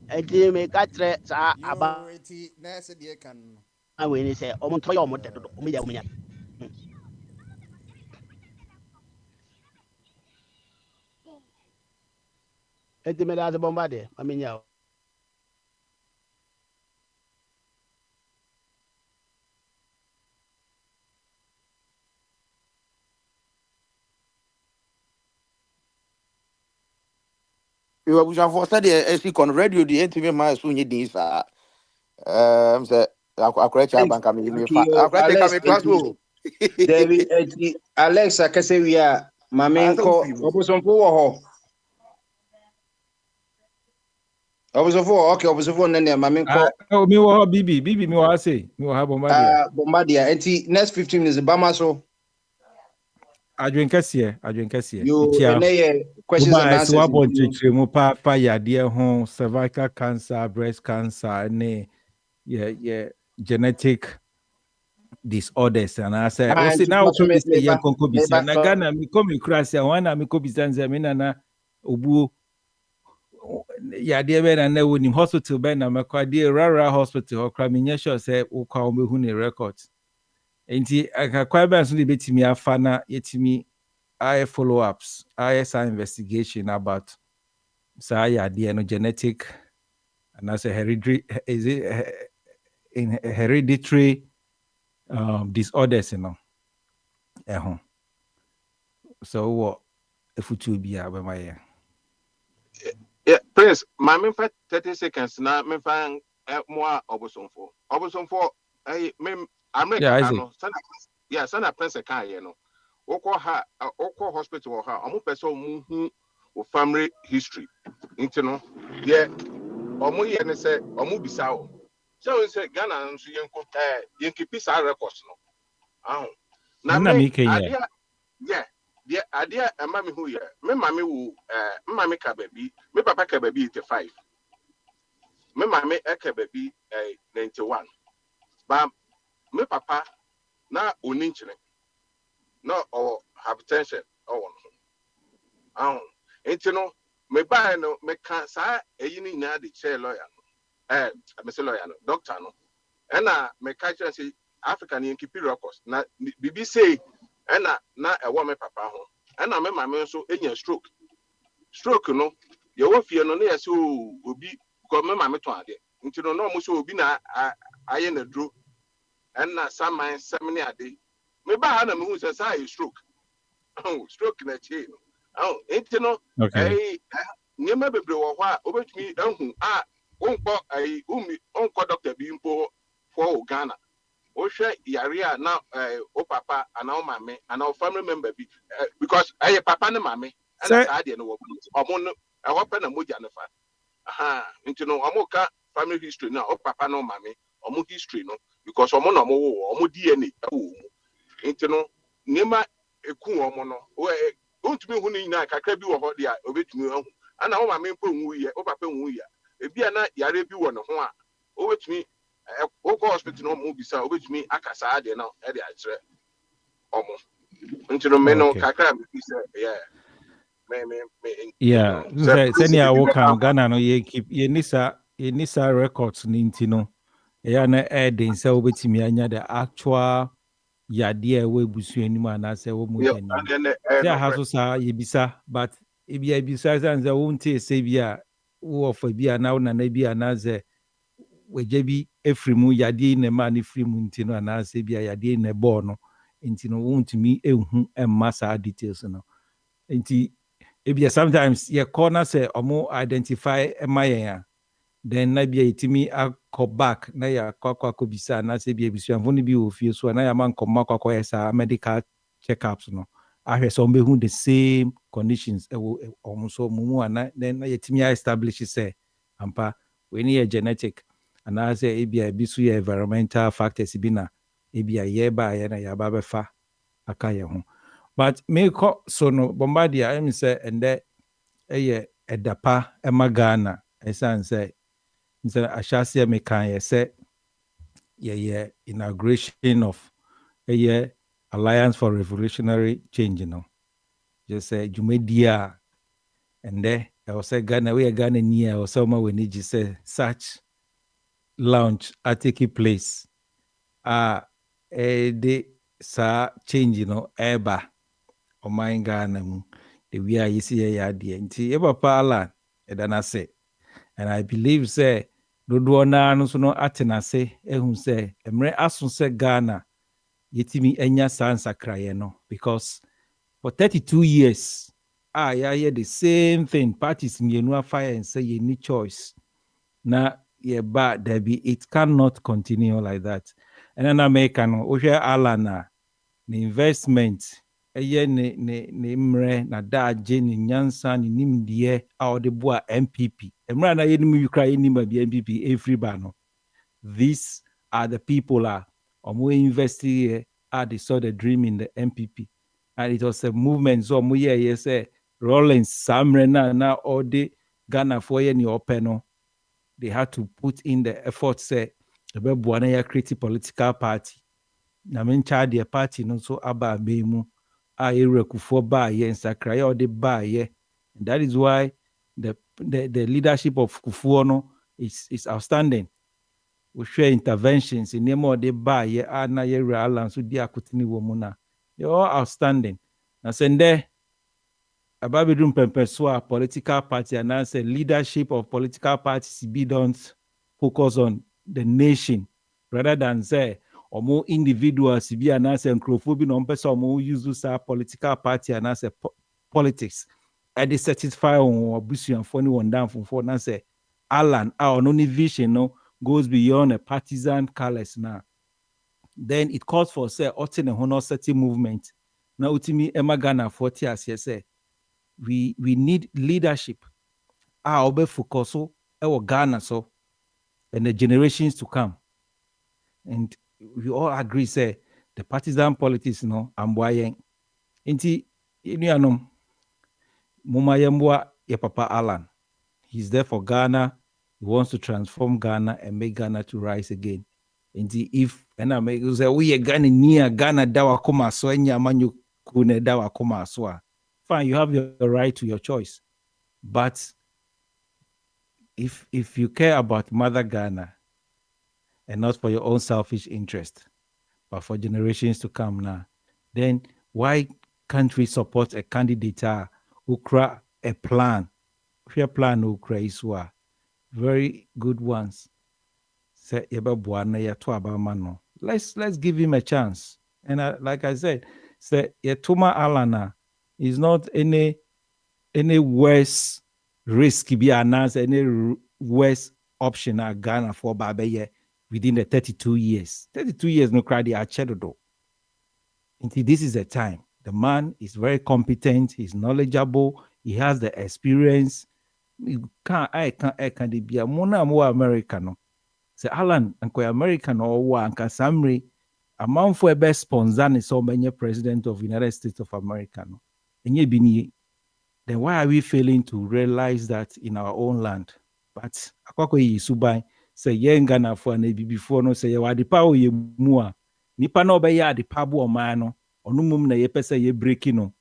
And they make a threat about when he said, Omontoyo Motel. And the Medas Bombardé, I mean, yeah. You are for study as you can radio the intimate my soon you this say I bank am me fa I come to David Alexa kase we are mame ko obosomfo wo ho obosomfo okay obosomfo na ne mame ko mi wo bibi mi wo say mi wo ha bombardia enti next 15 minutes bama so adwen kase you ene questions and answers so about mu pa yade ho cervical cancer, breast cancer ne genetic disorders and I say o say now to this year konko bisa na Ghana mi come cross ya wana mi ko bisa nze mi na obuo yade be na wonim hospital be na makwa de rara hospital ho kra mi nya sure say wo kwa omehu ne record enti akakwa be so de betimi afa na yetimi I follow-ups, ISI investigation about genetic and as a hereditary hereditary disorders, So what if it will be my yeah, Prince, my main 30 seconds now, me find more obosomfo. I'm son of Prince Oko hospital or ha person who family history yeah omu say omu bisa so say Ghana nso yenko pisa records no na me adia mama hu me mama wu mama ka baby me papa ka baby 85 me mama ka baby 91 ba me papa na oninchire no or hypertension me buy no me can say ni na the chair lawyer no me say lawyer no doctor no and me catch say African in keep records na bibi say and na e wo me papa ho and me mama so enya stroke no ye wo fie no na ye so obi ko me mama to ade ntino no mo so obi na aye na dro and na saman semni ade me ba na me hu say say stroke stroke na chain ntino nyema bebre wo ho a obetumi ahu onko onko doctor bi mpo for Ghana o hwe yare a na o papa ana o mame ana o family member bi because papa ne mame ana sa de no wo omo no pe na moja ne fa ntino omo ka family history na o papa no mame omo history no because omo na omo DNA wo ntino nyema eku omo no ontumi hu ni na kakra bi wo ho de a obetumi ahu ana wo maame mpo nwu ye wo papa nwu ye ebi ana yare bi wo ne ho a obetumi wo go hospital no mo bisa obetumi akasa ade na e de akyere omo ntino me no kakra bi say yeah yeah send ya work am Ghana no ye keep ye nisa records ni ntino ya na edin say obetumi anya the actual yade we busu anim ana say wo mo anim say ha so sa ye bisa but ebia bisa say wo nte say bia wo ofa bia na wo na bia na ze weje bi efrimu yade na ma ni frimu ntino ana say bia yade na bo no ntino wo ntumi ehu emma sa details no nti ebia sometimes ye corner say omo identify emayen then na bia itimi akọ back na ya kwakwa bisa na say bia bisu anfo ni bi ofie so na ya man kọma kwakwa esa medical checkups no ahwe so mbehu the same conditions omo so mumu ana then na yetimi establish say ampa we ni genetic ana say ebia bisu ye environmental factors bi na ebia ye ba ye na ya ba befa aka ye ho. But me so no Bombardier em say ende eye edapa ema Ghana esan say ashase me kan ye say ye inauguration of eye Alliance for Revolutionary Change no just say jumedia ende I say Ghana we Ghana ni I was ma we ni say such launch take place de sa change no eba Oman Ghana mu the way I see ya de nti e papa ala e da na se and I believe say dodo na no so no atena se ehun se emre aso se Ghana yetimi enya sansa kraye no because for 32 years ya the same thing parties mienu afire and say you need choice na ye ba there be it cannot continue like that and then American o hwe ala na the investment eye ne mre na daje ni nyansa ni nimdie a ode boa MPP emra na ye nim yukra ye nim bi MPP every ba no these are the people omo invest here they saw the dream in the MPP and it was a movement so omo ye say Rollins samre na ode Ghana for ye ni openo they had to put in the effort say ebe boa na ya create political party na mencha the party no so aba abemu erekufo ba ye nsakra ya ode ba ye that is why the leadership of Kufuor no is outstanding. We share interventions in name of the ba ye na ye realan so di akutini wo mu na they all outstanding na sende ababedum pempeso political party and as a leadership of political parties be don't focus on the nation rather than say or more individuals be an answer and crofobia on person more use political party and as a politics at the satisfy on abusu and funny one down from for say Alan our only vision no goes beyond a partisan colors now. Then it calls for say Otin and honor setting movement. Now utimi Emma Ghana 40 as you say we need leadership. Obe focus our Ghana so and the generations to come. And we all agree say the partisan politics no amboyen. Inti inuanom muma yembwa ye papa Alan. He's there for Ghana. He wants to transform Ghana and make Ghana to rise again. Inti if and I make say we Ghana near Ghana dawa koma so enya manyu kune dawa koma so. Fine, you have your right to your choice. But if you care about Mother Ghana and not for your own selfish interest, but for generations to come now, then why can't we support a candidate who create a plan? Who plan who create very good ones. Say let's give him a chance. And like I said, say Yetuma Alana is not any worse risk be announced, any worse option at Ghana for Babeye within the 32 years. 32 years no cry the achedo. Until this is the time. The man is very competent, he's knowledgeable, he has the experience. I can't be a mona more American. Say Alan and American or one can summary amount for a best sponsor is so many president of United States of America. And ye bini then why are we failing to realize that in our own land? But akwako yi suban say yen Ghana for na before no say wadi pa o ye mu a nipa na obey ade pa bo oman no onu mum na ye pese ye breaking no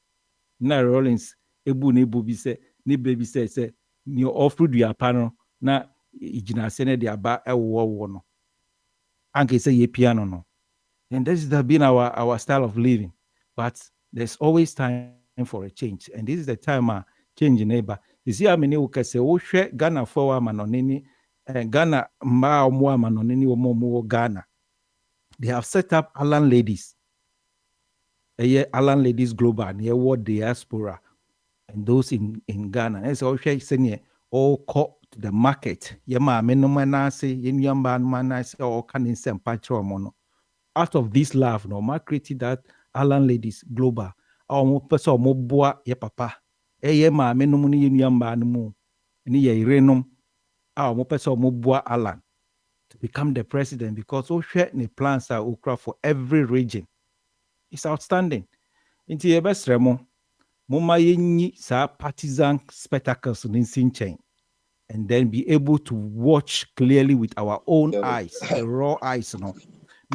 na Rollins ebu na ebu bi say ni baby say ni offer du pa no na igina se na de aba ewo no anke say ye piano no. And this has been our style of living. But there's always time for a change. And this is the time change neighbor. You see how many who can say, oh, share Ghana for manonini, Ghana ma more manonini or more Ghana. They have set up Alan Ladies. Alan Ladies Global, near what diaspora, and those in Ghana. And so share saying all caught to the market. Yama menomanase, yenyamba manase, or can in some patromono. Out of this love, no, ma created that Alan Ladies Global. Our person mo boa ye papa. Ye ma me no ni yamba no mu. Ni ye renum. Our mo person mo boa Alan to become the president because all share ni plans are okra for every region. It's outstanding. Inti ye best remo. Mo ma ye sa partisan spectacles in chain. And then be able to watch clearly with our own eyes, the raw eyes, no.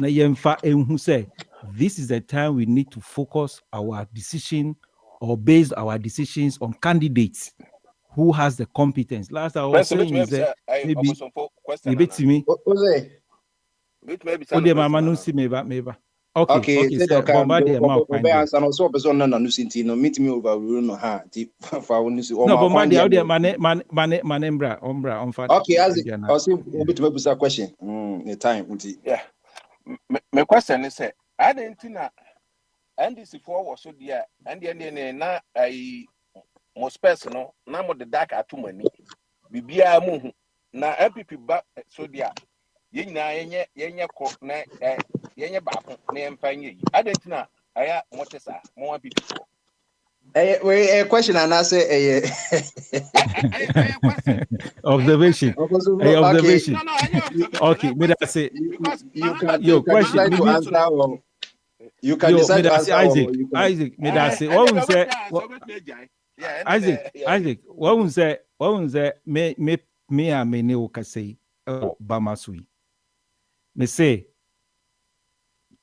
Na yemfa who say this is the time we need to focus our decision or base our decisions on candidates who has the competence. Last I was saying is that maybe to me. Okay. So Bombardier no Bombardier manembra on fat. Okay, as it also bit a question. The time. Yeah. My question is I didn't know NDC for was so dear and the na I most personal na mo the dark at too many. Bibia mu na MPP ba so dear. Yenye ko na yenye ba na emfanye yi. I didn't know aya motesa mo MPP for. A question and I say a question. Observation. Observation. No, I know. Okay, me that say because you can decide to answer or you can decide to answer Isaac, me that say what we say Isaac, what we say me and me ne say Bamasui. Me say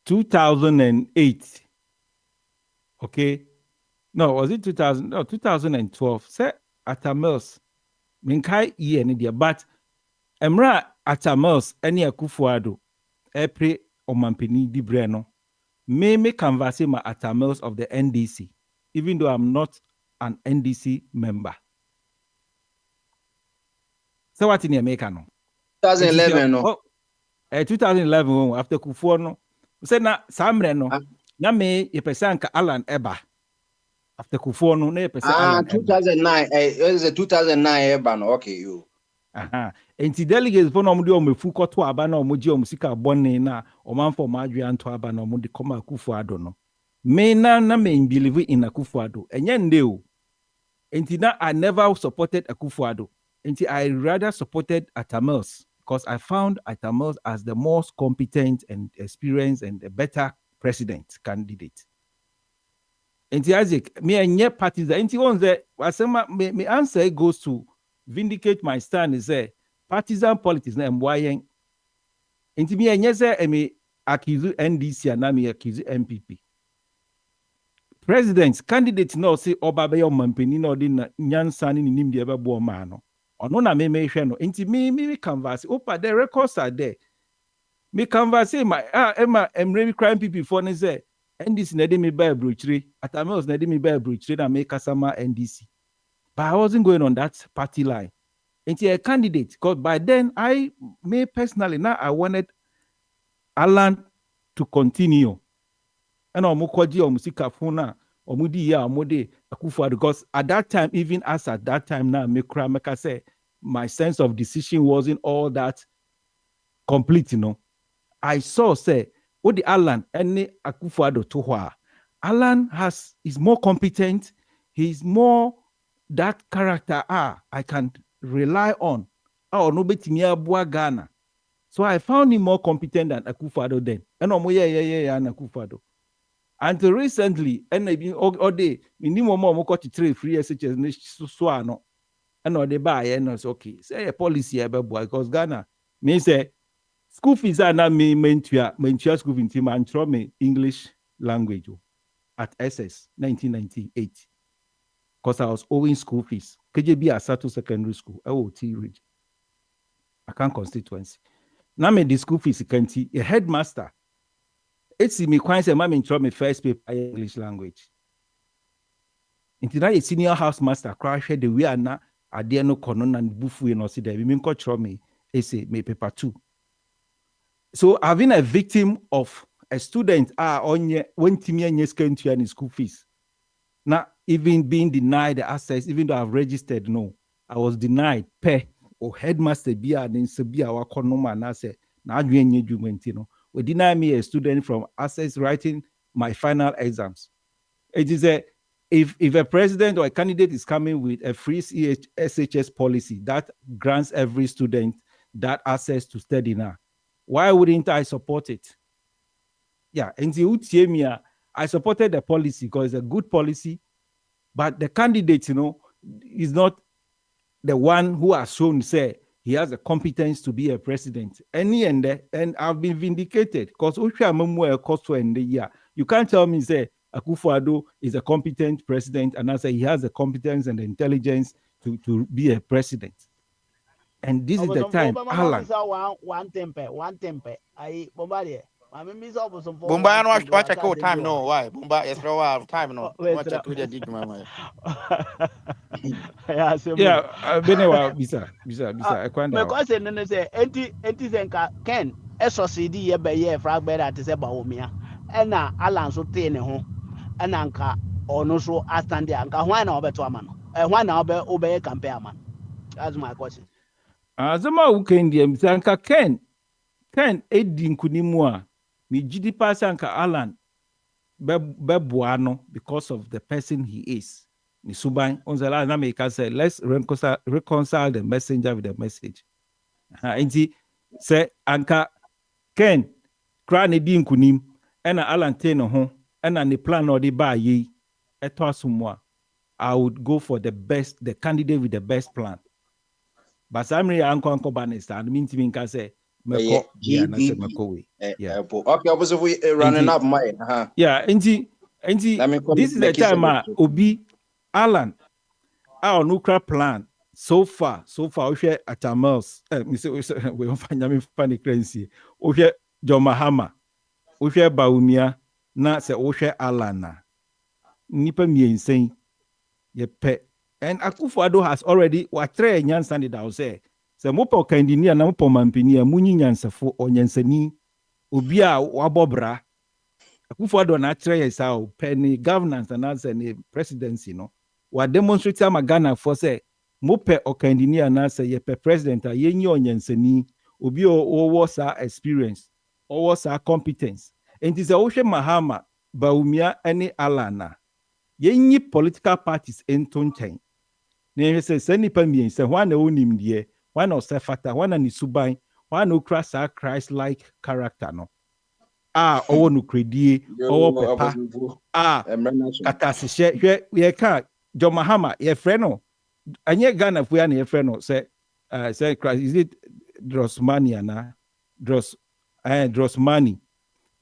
2008. Okay. No, was it 2000? No, 2012. Say Atamels. Minkai ye ni dia, but Emra Atamels any Akufuado. Epre Omampeni di Breno. Me converse my Atamels of the NDC, even though I'm not an NDC member. So what in America no? 2011 no. 2011 after Kufuor no. Say na Samre no. Na me yepesanka Alan Eba. After Kufuor no na yepesa Alan 2009 it was a 2009 Eba no. Okay you. Enti delegates for no mo de o mefu koto aba na o mo ji o musika bone na o manfo ma adwe anto aba na o mo de koma Kufuor no. Me na me believe in Akufo-Addo. Enye nde o. Enti na I never supported Akufo-Addo. Enti I rather supported Atamels because I found Atamels as the most competent and experienced and a better president candidate. Enti Isaac, me enye parties. Enti on the wasema me answer goes to vindicate my stand is partisan politics na mboyen. Enti me enye say me accuse NDC na me accuse MPP. President candidate no say obabe yo mampeni no di na nyansa ni nim de ebe bo ma no ono na me hwe no enti me canvas opa the records are there me canvas my emre crime people for ne say NDC na de me ba brochire Atamels na de me ba brochire na me kasama NDC but I wasn't going on that party line enti a candidate because by then me personally now I wanted Alan to continue. And Omukwaji Omusika Funa, Omudi ya Omode Akufo-Addo, because at that time, even as at that time now, Meka say my sense of decision wasn't all that complete, you know. I saw say, what the Alan any Akufo-Addo to Alan is more competent, he's more that character I can rely on. Oh, no betimia bua Ghana. So I found him more competent than Akufo-Addo then. And Akufo-Addo. until recently, and maybe all day, minimum more got to 3 years so no, and all they buy and it's okay. Say a policy about boy because Ghana may say school fees are not me main school fees team and throw me English language at SS 1998 because I was owing school fees. KJB Asato Secondary School, T Ridge. I can't constituency. Now me the school fees can't a headmaster. It's me quite say mommy throw me first paper English language. Into that a senior housemaster crash the way and now I dare no conon and bufu no see there. We mean throw me essay me paper 2. So I've been a victim of a student on when Timmy can to any school fees. Now even being denied the access, even though I've registered, no, I was denied pay or headmaster be and in Sabia or Konoma and I said, now you we deny me a student from access writing my final exams. It is if a president or a candidate is coming with a free SHS policy that grants every student that access to study now, why wouldn't I support it? Yeah, and the I supported the policy because it's a good policy, but the candidate, is not the one who has shown, say, he has the competence to be a president. And I've been vindicated because you can't tell me, say, Akufo-Addo is a competent president, and I say he has the competence and the intelligence to be a president. And this is the time, Alan. One temper. I Bombardier. I mean, Miss Obosom for Bomba, I watch a cold time, no, why? Bomba is throw out time, no. Watch a 2 dig my Yeah, I've been a while, Bisa. I can't. My cousin and say, Anti Zenka Ken, SOCD, ye by ye, frag bed at the Baumia, and now Alan so thin home, and Anka, or no so as stand the Anka, one over to a man, and one over obey a compare man. That's my question. Azama ukendi Zanka Ken Edin Kunimua, mi GD Pasanka Alan Bebuano because of the person he is. Suban Onzala Nameka said, let's reconcile the messenger with the message. Inti say Anka Ken Krani Din Kunim, and Alan Teno home, and the plan or the buy ye etwasumwa. I would go for the candidate with the best plan. But Samri Uncle Bannister and mean to me can say okay, also we running up mine. Yeah, Inti, this is the time Obi Alan, our nuclear plan so far we share at Amels. We don't find funny currency. We share John Mahama, we share Baumia, na se we share Alana. Nipa mi insane. Ye pe. And Akufo-Addo has already watre nyansa da say. Se mopo kandinia na mopo mampinia munyi nyansafo onyansani obi a wabobra. Akufo-Addo na atre yesa o penny governance and as any presidency no. Wa demonstrate ama Ghana for say mope okandinia na say ye pe president a yenyi onyansani obi o was experience or was competence. And it is a Mahama Baumia any Alana. Yenyi political parties entonchen. Ne say send nipa mi say one na onim die, one na sefata, one na ni suban, one no krasa Christ-like character no. Owo no kredie, owo pepa. Katasihye hwe ye ka John Mahama ye frɛ no. Anye Ghana fu ya na ye frɛ no say Christ is it Drosmania na Drosmani.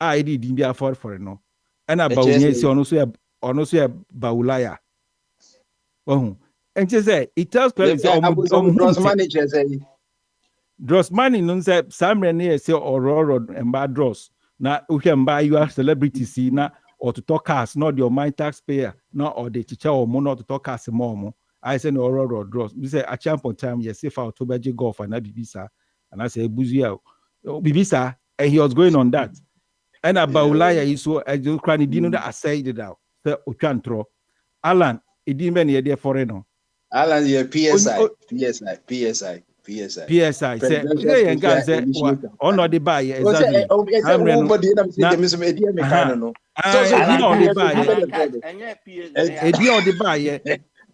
Idi di bia for no. Ana Baunye si ono so Baulaya. And she said, it tells clearly Drosmani non say Samre near say Aurora and bad dross. Now we can buy you a celebrity see na or to talk us, not your mind taxpayer, not or the teacher or more not to talk us more. I said Aurora dross. We say a champion time, yes, if I to Beji golf and I Bibisa, and I say Buzia Bibisa, and he was going on that. And about Baulaya is so I just cranny dino that I said it out. So Uchantro. Alan, it didn't mean idea foreigner. Alan, yeah, PSI. Say, yeah, guys, on the buy exactly.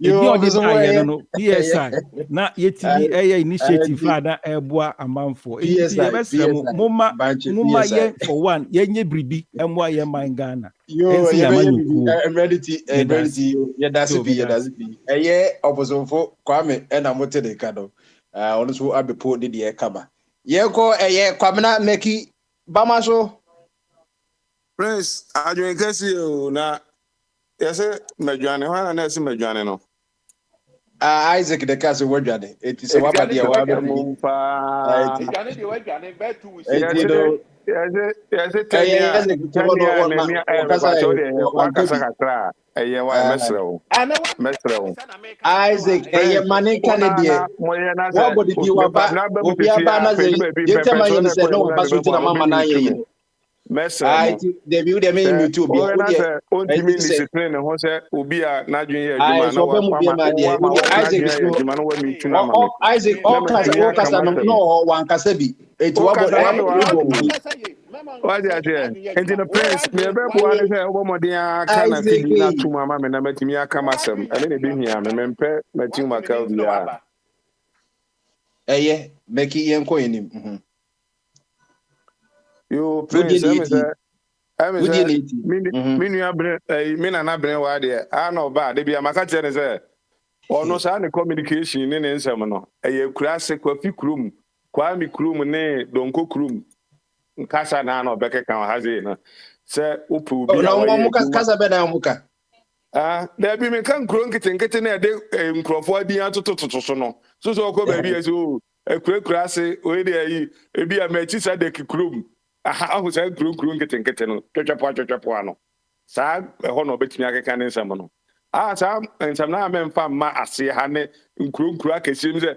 Ebi odi ba ye no PSI na yetimi initiative na eboa amanfo. Enti ye besre mo moma ye for one ye nye bribi emwa ye man Ghana. Yo, Ensi you ya be manyoku. emerity, yeah, that's it, yeah, that's it. Yeah, opposite for Kwame and I'm what they can. Honestly, I'll be put the air cover. Yeah, go, yeah, Kwamina, Meki, Bamaso. Prince, I drink Casio now. Yes, Majuane, why not see Majuane? No, Isaac, the castle word, Johnny. It is a wabba, dear, Johnny, the way Johnny, bet to you know, yes, yes, Isaac, a money candidate. What would it be about? Will be about as a gentleman said, no, but you tell Mamma Nine. I debut them in you to be discipline and what's that will be a Nigerian I so them be my dear. Isaac is no Isaac all kasa no one kasa bi. It what why they are there? And in the prince, me a baby, one more can I see not to my mamma and met me a camasam, and then it been here, me mempe, Matthew Macau. Yeah, make it young coin. You prince, Mina Nabrin, why there? I know bad, they be a Macajan is there. Or no sign communication in Ensemble. A classic coffee room, Kwame Krum, ne, don't cook room. Casa Nano Becca has it. Say, Upu, no, Casa Benamuka. There be me can crunk it and getting a day in Crawford to sono. So go baby as you a quick grassy, where there be a matches at the room. I was a crunk it and getting Chapuano. Sad, a honor betting I can in some. Sam and some now men found ma asi hane nkrum kura kesim se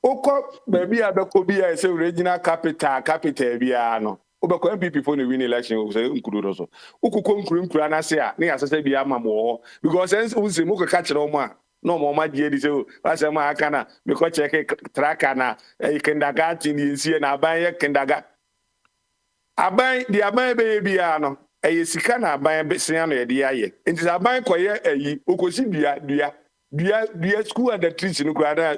okọ baby abeko bia say original capital bia no obeko MPP for the win election o say nkuru do so ukukọ nkrum kura na se a na yasese bia amamo ho because sense unse mo ka kire o mo a no mo ma die di say o ase ma aka na me ko check tracker na kindergarten ni nsie na aban ye kindergarten aban di aban be bia no eye sika na aban besia no ye de aye enti aban koye ayi okosi dua school and the trees no kura na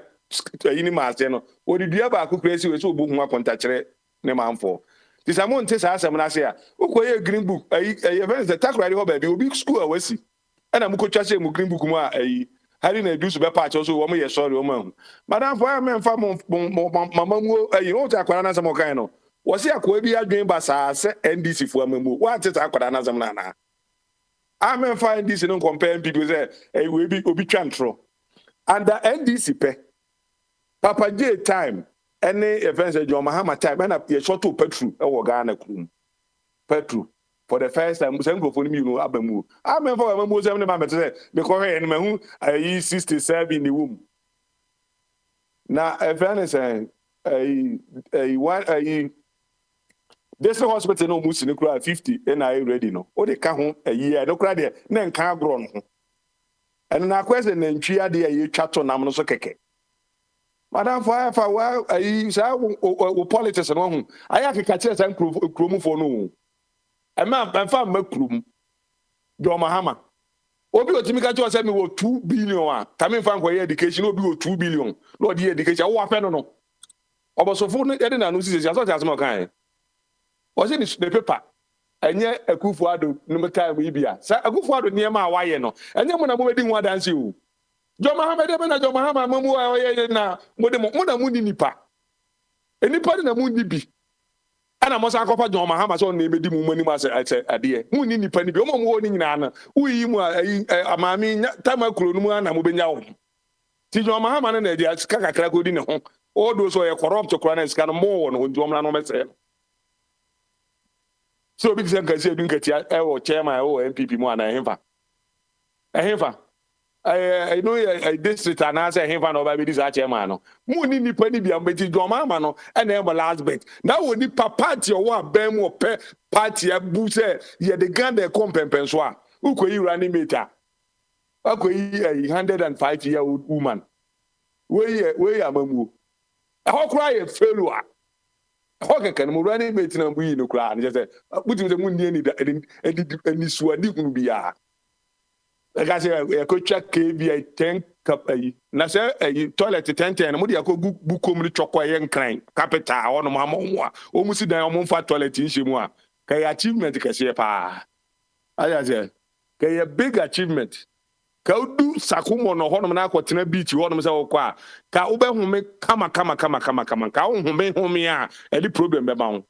ayi ni ma ase no odi dua ba akukura si we so obo hu akonta kire ne manfo ti samo nte sa asem na se a okoye green book ayi events the takrade ho ba bi obi school awasi ana mukotwa se mu green book mu a ayi hari na edu so be patch so wo mo ye sorry wo ma madam for am mfa mama mu ayi o ta kwara na se mo kan no wasi akwa bi adwen ba sa se NDC fu amamu wa teta akwada na zam na na amen fa NDC no compare people say we bi obi twantro and the NDC pe Papa J time any events John Mahama time na ye short to petrol e wo Ghana krum petrol for the first time say microphone mi no abamu amen fa amamu say na me say because he no mahu ayi 67 in the womb na events ayi this hospital no musi ni kura 50 and I ready no o de ka ho ayi no kura de na nka agro no and na kwese na ntwi ade ayi twato nam no so keke madam for wa ayi sa o politics no ho aya keka kire san krom for no e ma fa ma krom John Mahama obi otimi ka cho say me wo 2 billion a tamin fa nko education obi wo 2 billion no de education wo afa no obosofo no de na no sisi aso ta asmo kan was in the paper enye Akufo-Addo no time ibia sa Akufo-Addo niema awaye no enye mo na mo bedi hu adanse o John Mahama de na John Mahama mamu awaye na mo de mo na mu ni nipa enipa de na mu ni bi ana mo sa akofa John Mahama so na ebedi mu mani ma se ade mu ni nipa ni bi o mo wo ni nyina na uyi mu amami tama kuro no mu na mo benya wo ti John Mahama na dia sika kakra ko di ne ho o do so ye corrupt kura na sika no mo wo no John Mahama no mese so big sen kasi edun ketia e chairman o MPP mu ana ehemfa I know a district and say ehemfa no ba be this chairman no mu ni nipa ni bia mbeti John Mahama no e na e last bet na wo ni party o wa ban mu pe party abu say ye the grand e compempen so a ukoyi running mate a akoyi a 105-year-old woman we amamu e ho kura ye failure okay kan mo running mate na mbu yi no kura na je say buti mo ni da ni suadi kunu bia Like I say, I could check KBI 10 cup a na say a toilet 10 mo dia ko bukom ni chokwa yen kran capital on mo amon o mu si dan o mo fa toilet nche mu a kay achievement ka se pa aya say kay big achievement ka udu sakumo no hono na akotena beach hono se wo kwa ka ube home kama ka home a any problem be ba wo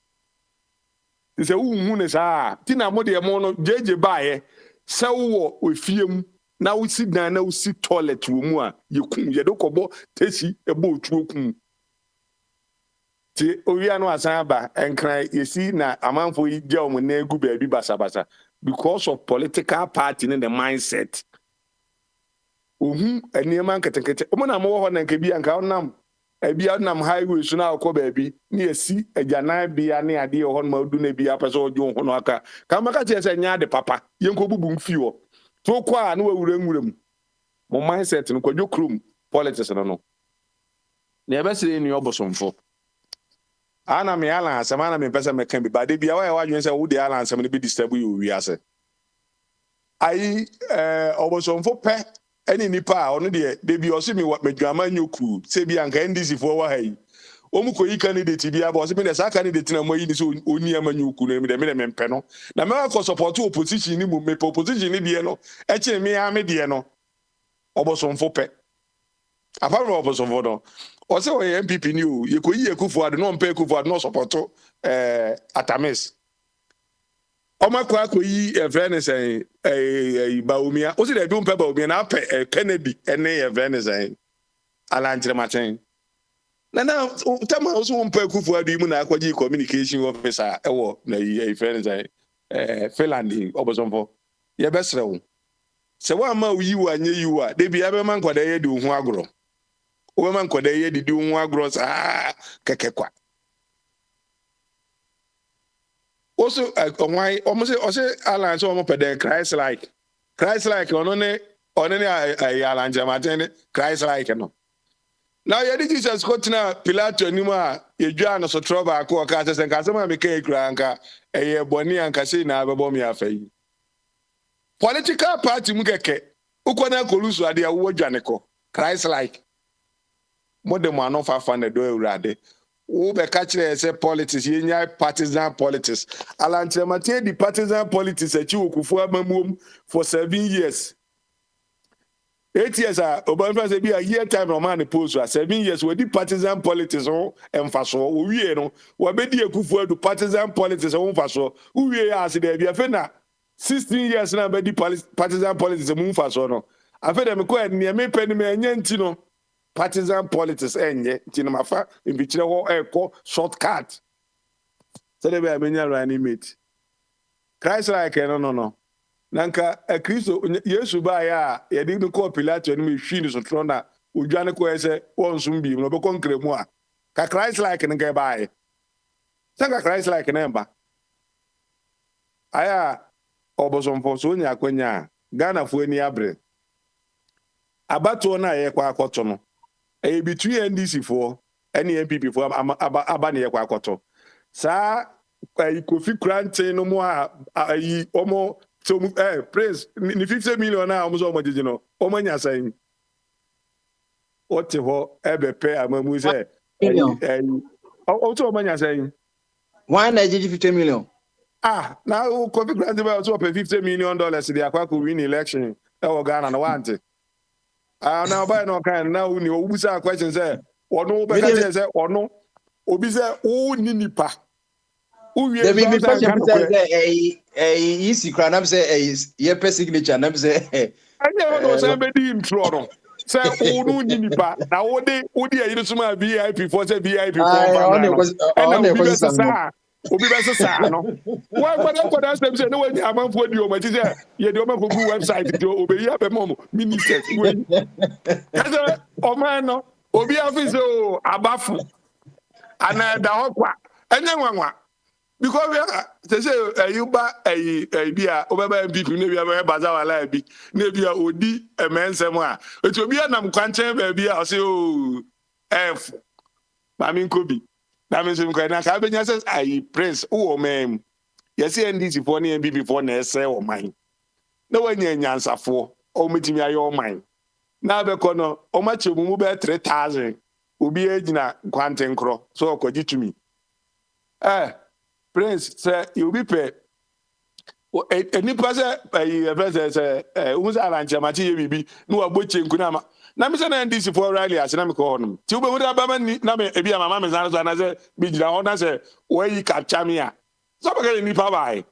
se wu ne sa ti na mo de mo no jeje baaye se wo ofiem na wo si dan na wo si toilet wo mu a yekum ye do kobo tesi ebo otu okum ti owia no asan ba enkran yesi na amanfo yi je o mo na egu ba bi basabasa because of political party in the mindset eniema nketenkete o mo na mo ho na nke bi anka onam ebia nam highway so na akọ baabi na yesi agyanan bia ne ade ho no madu na bia pese ojo ho no aka ka maka che se nya de papa yenko bubu mfi ho to kwa na wawura nwuram mo mindset no kwadwo krom politics no na ebesere ni obosomfo ana me ala asema na me pese me kan bi bade bia wa wadwen se wo de ala asema no bi disturb you wi ase ai obosomfo pe any nipa ono de bi o se me madwama nyoku se bi anka NDC fo wa hai o mu koyi candidate bi aba o se me de sa candidate na moyi ni so oni amanyoku na me de me mpe no na me ko support opposition ni mu me opposition ni bi no e che me ya me de no obosomfo pe apart from obosomfo no o se o MPP ni o ye koyi Ekufu Ado no mpe Ekufu Ado no support Atamis Omakwa koyi evene say Baumia o se de bi mpe Baumia na pe Kennedy ene evene say alanjire maten na tama o so mpe Ekufu Ado mu na akwaji communication officer ewo na evene say Finland obosomfo ye besrewo se wa ma uyi wa nye yiwa de bi abe man kwada ye di hu agro o man kwada ye di hu agro sa kekekwa also onwai o se alliance o mo pede Christ like ono ne alliance maten Christ like no now ye di Jesus ko tina Pilato ni ma ye dwa no so trouble akọ ka se nka se ma me ka ekura nka eye boni anka se na abebo mi afayi political party mu keke ukwana kolusu ade a wo dwane ko Christ like modem ano fafa na do eurade wo be ka kire say politics yenya partisan politics alantre matie di partisan politics achi okufu amamuom for 7 years 8 years obanfa say be a year time no man post 7 years we di partisan politics o emfaso wo wie no wo be di Ekufu Ado partisan politics o emfaso wo wie ya ase da bia fe na 16 years na be di partisan politics mu faso no afa dem ko ne me peni me anya nti no partisan politics enye nti no mafa mbichire ho eko shortcut so dey be amenya running mate Christ like no nanka Kristo Yesu ba ya ye di ko Pilato ni me hwi ni so tro na odwane ko ese wonsum bi no be konkremu a ka Christ like nka ba ye sanga Christ like na ba aya obosomfo so nya akwanya Ghana fu ani abre abato na ye kwa akoto no e between NDC fo any MPP fo aba na ye kwa akoto sa Kofi Krante no mo ayi omo so praise ni 50 million na omo so omo jeje no omo nya san ote ho ebepe amamu se o to omo nya san why na jeje 50 million now Kofi Krante ba so pay $50 million the akwa ko win election e wo Ghana na wante now buy no kind now ni obusa question say ono be ka say ono obi say o ni nipa the be question say easy cry am say ye per signature am say anya no say be di intro no say o no ni nipa na wo de ayi so ma VIP for say VIP for family obi be say no why kwada say no we amanfo di o ma ti say ye de o ma ko gu website di obeyi abemo ministers we kaza o man no obi afise o abafu ana da hokwa enya nwanwa because they say you ba bia obeba MPP na bia be baza wala bi na bia odi emensem a etu obi anam kwanchen ba bia o say o f ba min kobi na me sim kwena ka benya say I prince o mem yes NDC for na MPP for na ese o man na wanya nyansafo o metimi ayo man na be kono o ma che mu be 3000 obi ejina kwanten kro so okogitumi prince say you be pay enipa se say unza alanche ma tie bibi no wagboche nkuna na me say na ndisi for rally ase na me ko honum ti ube mu da ba ni na me ebi mama me san so na say bi jira ho na say we capture me a so be get nipa bai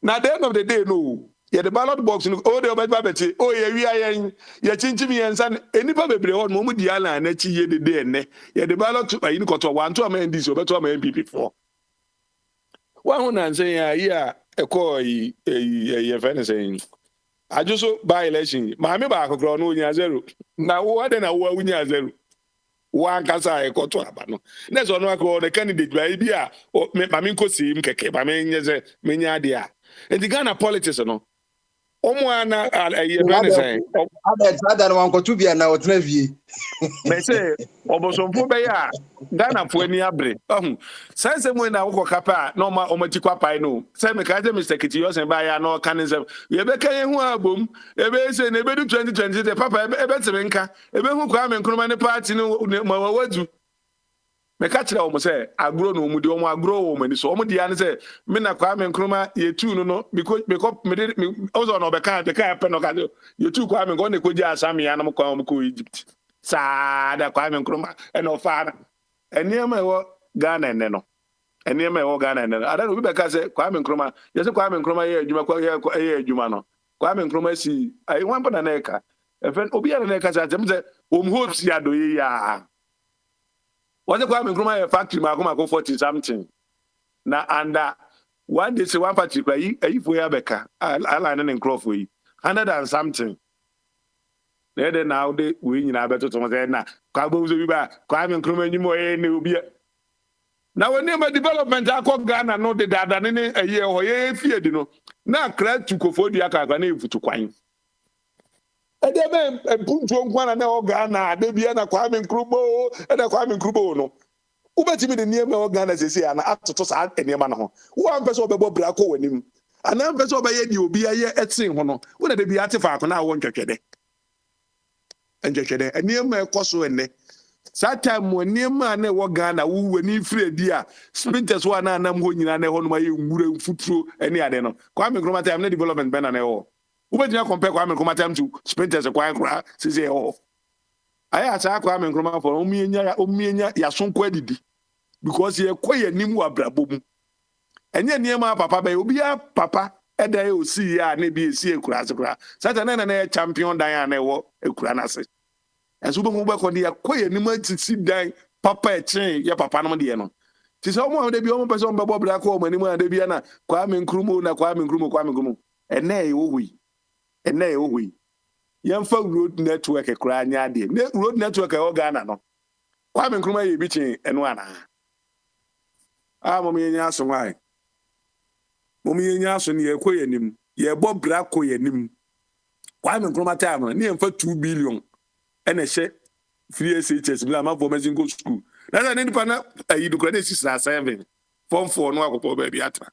na the end of the day no yeah the ballot box no o de obeba beti o ye wi ayen ye chinchim ye nsan enipa bebre ho no mu di ala na chi ye de de ene yeah the ballot ayi ni koto 1 to am ndisi obeto am MPP 4 wa hu na nsen ya ya eko ye fe ne sen ajuso by election ma me ba akokro no nya zero na wo de na wo nya zero wa nkasa ekoto aba no na so no akọ the candidate bi a ma me nkosi im keke ba me nyeze me nya de a enti Ghana politics no omo ana ye fe ne sen ada no wanko tu bia na otena vie me say obosomfo be ya Ghana fo ani abre sense mo na wo kapa no ma omatikwa pai no say me ka je Mr. Kitiyosen ba ya no kanisem ye be kan ye hu abom e be say na be du 2020 the papa e be tebe nka e be hu kwa me nkroma ne party no ma wadu me ka kire o say agro no mu de o mu agro o mani so o mu de ya ne say me na kwa me nkroma ye tu no because me ozo no be kan de kan pe no ka ye tu kwa me go ne ko ji asam ya na mo kwa mo ko Egypt sada kwa me nkroma e no fa eniema ewo Ghana ene no eniema ewo Ghana ene no ada no bi be ka say kwa me nkroma ye say kwa me nkroma ye adwuma kwa ye adwuma no kwa me nkroma si ai wan pa na eka efen obi ya na eka say dem say hopes ya do ye ya was it Kwame Nkrumah factory ma 40 something na anda one day say one party kwa yi for ya beka ala na nkro for yi 100 and something na now de we nyina beto to say na kwa bozo bi ba Kwame Nkrumah nyimo ne obi na when name development akọ Ghana no de dada ne eye ho ye fie di no na kra tukofodi aka na efutu kwan edebe puntu nkwana na Ghana de bia na Kwame Nkrumah na Kwame Nkrumah no ubetimi de niema o Ghana sese ana atoto sa niema na ho wo ampese obebo bra ko wanim ana ampese obaye di obi aye etin ho no wo na de bia ate fa ko na wo ntwetwede niema ekoso enne sa time mo niema na wo Ghana wo wani fredi a sprinters wa na anam ho nyina na ho no maye nwura mfuturo ene ade no Kwame Nkrumah time na development bena na ho ubetimi compare Kwame Nkrumah time to sprinters kwa kra sese ho aya asa Kwame Nkrumah for omienya ya sonko adidi because ye koye nim wa brabom enye niema papa be obi a papa eda e osi ya na bi esi ekura sekura sata na na champion dan na ewo ekura na se enso bo mu be ko ya koye nim atisi dan papa echen ya papa no de no ti so mo de bi o mo pese o be bo bra ko o manim na de bi na Kwame Nkrumah ene e ohui yemfa road network ekura anya de road network e o Ghana no Kwame Nkrumah ye bi chen eno ana momi yenya aso nwai momi yenya aso ne yekoye nim ye bo bra koye nim Kwame Nkrumah time ne yemfa 2 billion ene hye free SHS bila ma for Mexico school na ni pa na ayi do credit 6 form 4 no akopo ba bi atra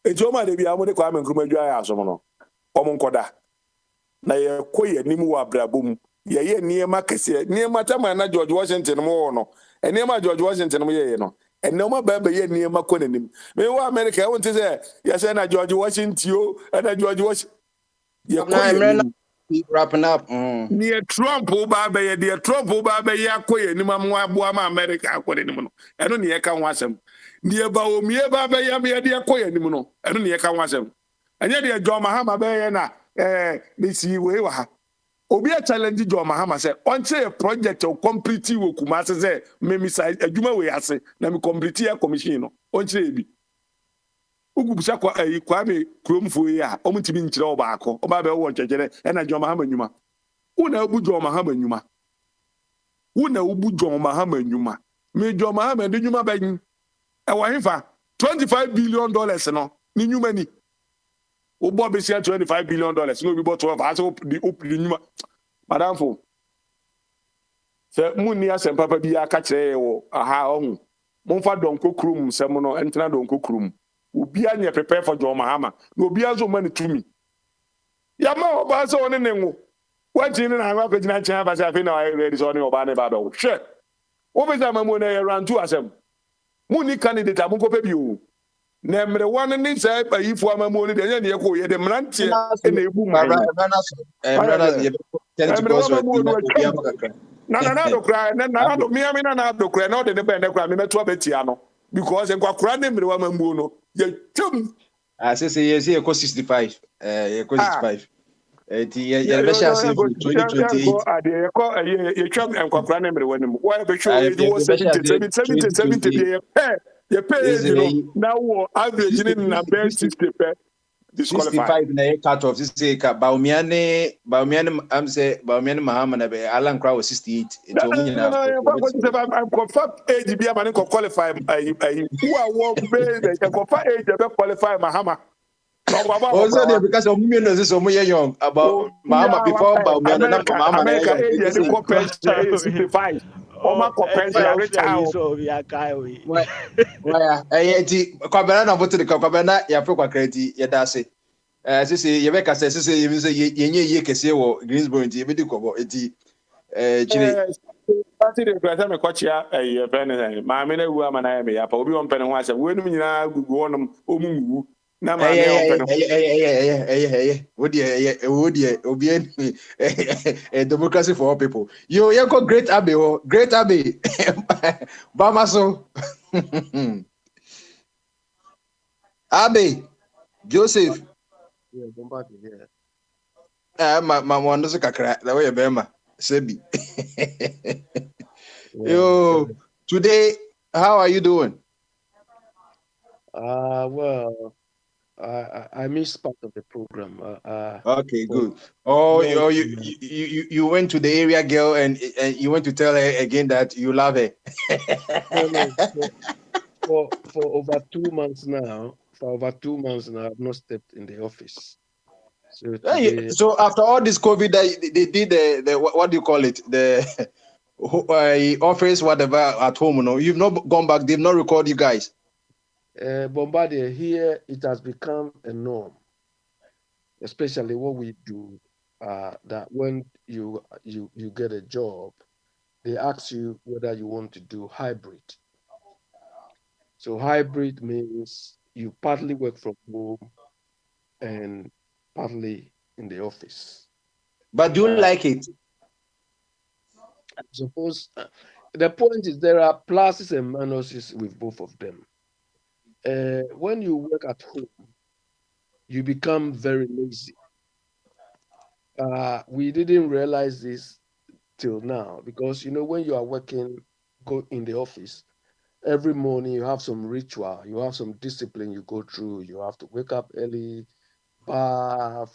ejo ma de bi amode Kwame Nkrumah dwa ya aso no omo nkoda na yekoye nim wa brabom ye niema kese niema tama na George Washington mo no niema George Washington mo ye no enoma ba ye niema ko nanim me wa America e won te say ye say na George Washington o na George Washington ye ko wrapping up ni Trump ba ye de Trump ba ye akoye nim am aboa ma America akore nim no eno ne ye ka ho asem ni e ba o mie ba ye me de akoye nim no eno ne ye ka ho asem anya de John Mahama ba ye na ni si we wa ha obi a challenge John Mahama say onche a project o complete wo Kumasi say me misa adwuma we ase na me complete ya commission no onche bi ugubisa kwa Kwame kromfo yi a omutimi nkyere oba akọ oba be wo nkyekere na John Mahama nyuma una ubu John Mahama nyuma me John Mahama de nyuma ba nyi e wo himfa $25 billion no ni nyuma ni Obo be share $25 billion no be bought 12 as the nyuma madam fo se munni asem papa bi aka kire wo aha ohun momfa donko krum sem no entena donko krum obi anya prepare for John Mahama no obi azo mani to me Yama oba so ne nengu. What in na agba kwagina nkyɛn aba sɛ afei na ɔyɛ ready sɛ ɔne ɔbaa ne ba bɛwo. Hwɛ. Wobɛsɛ amamu na yɛ round 2 asɛm. Mu ni candidate a monkɔpɛ bi o. Na mmerɛ one ne sɛ ayifo amamu ne deɛ ɛnyɛ ne yɛkɔ yɛ de mmeranteɛ na ebu man. Mmerɛ amamu no atwam. Na do kra na do miami na do kra na ɔde ne bɛn ne kra me meto abetia no because nkwa ne mmerɛ amamu no yɛ twam. Say yes, you 65. You 65. You better say 2028. You twam nkwa ne mmerɛ wanim. Why be sure it was 70 be you pay you know now average in na best 60 pe. 65 na cut off this say Baumiane I'm say Baumiane Mahama na be Alan Crow 68 it will mean I'm confirm age be am qualify who are one base can confirm age be qualify Mahama. Also because of me no so young about Mahama before Baumiane na Mahama America age dey compare 65 Oma compare retire why ti kwabena na vote de kwabena ya fe kwa credit ya da se sisi yebeka se sisi yenye ye kese wo Greensboro nti ebedi kobo eti chire party de kwasa me kwachia e friend ma me na wu ama na me ya pa obi won pene ho asem we num nyina gugu wonum omungu na ma me won pene wodi obi democracy for all people you go great abbey bamaso abbey Joseph ma wando se kakra la we bema sebi yo today how are you doing? Well, I missed part of the program. Okay, good. You went to the area girl and you went to tell her again that you love her. For over 2 months now. I've not stepped in the office. So today, so after all this COVID, they did the what do you call it? The office, whatever at home. No, you've not gone back. They've not recorded you guys. Bombardier, here it has become a norm, especially what we do. That when you get a job, they ask you whether you want to do hybrid. So hybrid means you partly work from home and partly in the office. But do you like it? I suppose the point is there are pluses and minuses with both of them. When you work at home, you become very lazy. We didn't realize this till now because when you are working, go in the office, every morning you have some ritual, you have some discipline you go through. You have to wake up early, bath,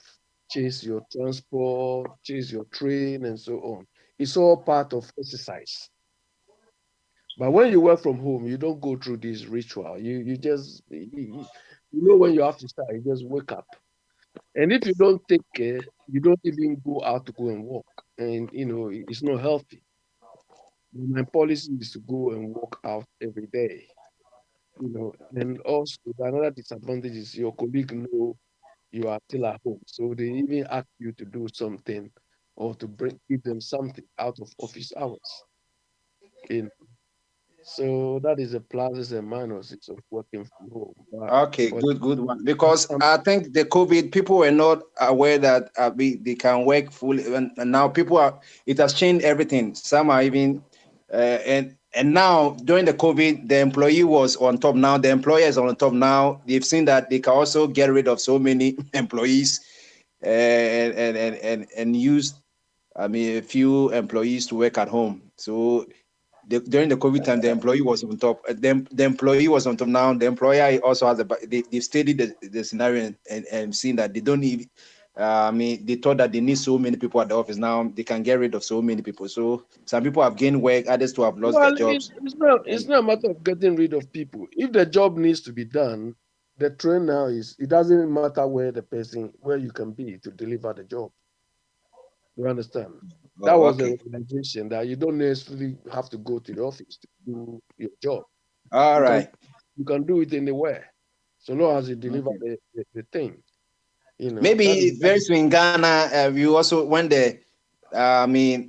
chase your transport, chase your train, and so on. It's all part of exercise. But when you work from home, you don't go through this ritual. You just when you have to start, you just wake up. And if you don't take care, you don't even go out to go and walk. And it's not healthy. My policy is to go and walk out every day. And also another disadvantage is your colleague know you are still at home. So they even ask you to do something or to give them something out of office hours. So that is the pluses and minuses of working from home. Okay, good one. Because I think the COVID, people were not aware that they can work fully, and now it has changed everything. Some are even, and now during the COVID, the employee was on top. Now the employer is on top. Now they've seen that they can also get rid of so many employees, and use, a few employees to work at home. So during the COVID time, the employee was on top. The employee was on top. Now the employer also has they've studied the scenario and seen that they don't need. They thought that they need so many people at the office. Now they can get rid of so many people. So some people have gained work, others to have lost their jobs. It's not a matter of getting rid of people. If the job needs to be done, the trend now is it doesn't matter where you can be to deliver the job. You understand? That was the realization that you don't necessarily have to go to the office to do your job. All right. You can do it anywhere, so long as you deliver the thing. You know, Maybe very soon in Ghana, we also when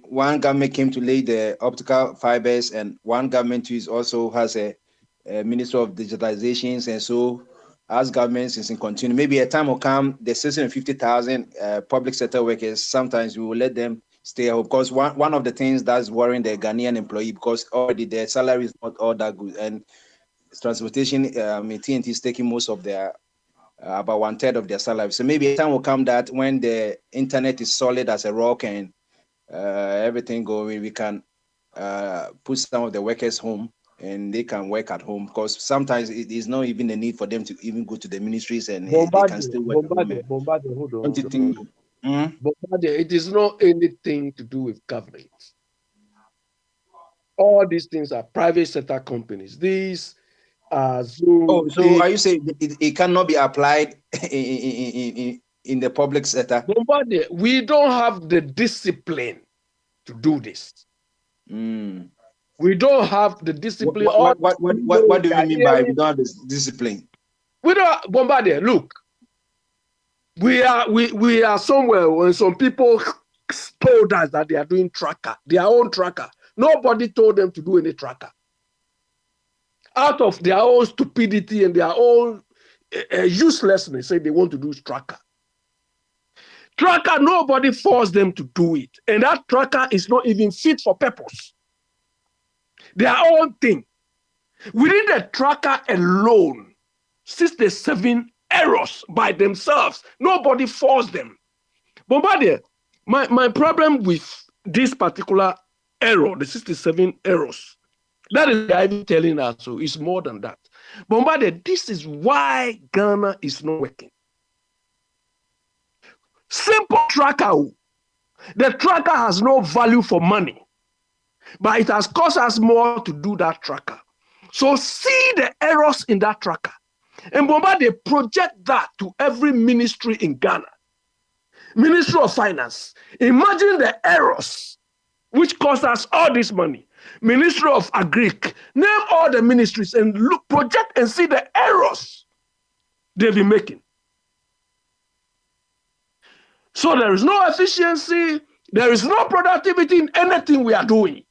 one government came to lay the optical fibers, and one government is also has a Minister of Digitalizations, and so as governments is in continue. Maybe a time will come, the 650,000 public sector workers, sometimes we will let them stay at home, because one of the things that's worrying the Ghanaian employee, because already their salary is not all that good, and transportation, TNT is taking most of their about 1/3 of their salary. So maybe a time will come that when the internet is solid as a rock and everything going, we can put some of the workers home and they can work at home, because sometimes it is not even a need for them to even go to the ministries, and they can still work at home. Bombardier, hold on. Don't you think? Bombardier, it is not anything to do with government. All these things are private sector companies. These are so are you saying it cannot be applied in the public sector? Bombardier, we don't have the discipline to do this. We don't have the discipline. What do you mean by we don't have the discipline? We don't, Bombardier, look. We are somewhere when some people told us that they are doing tracker, their own tracker. Nobody told them to do any tracker. Out of their own stupidity and their own uselessness, say they want to do tracker. Tracker, nobody forced them to do it. And that tracker is not even fit for purpose. Their own thing. Within the tracker alone, 67 errors by themselves. Nobody forced them. Bombardier, my problem with this particular error, the 67 errors, that is even telling us, so it's more than that. Bombardier, this is why Ghana is not working. Simple tracker. The tracker has no value for money, but it has cost us more to do that tracker. So see the errors in that tracker. And Bombardier project that to every ministry in Ghana. Ministry of Finance. Imagine the errors which cost us all this money. Ministry of Agric. Name all the ministries and look, project and see the errors they've been making. So there is no efficiency, there is no productivity in anything we are doing.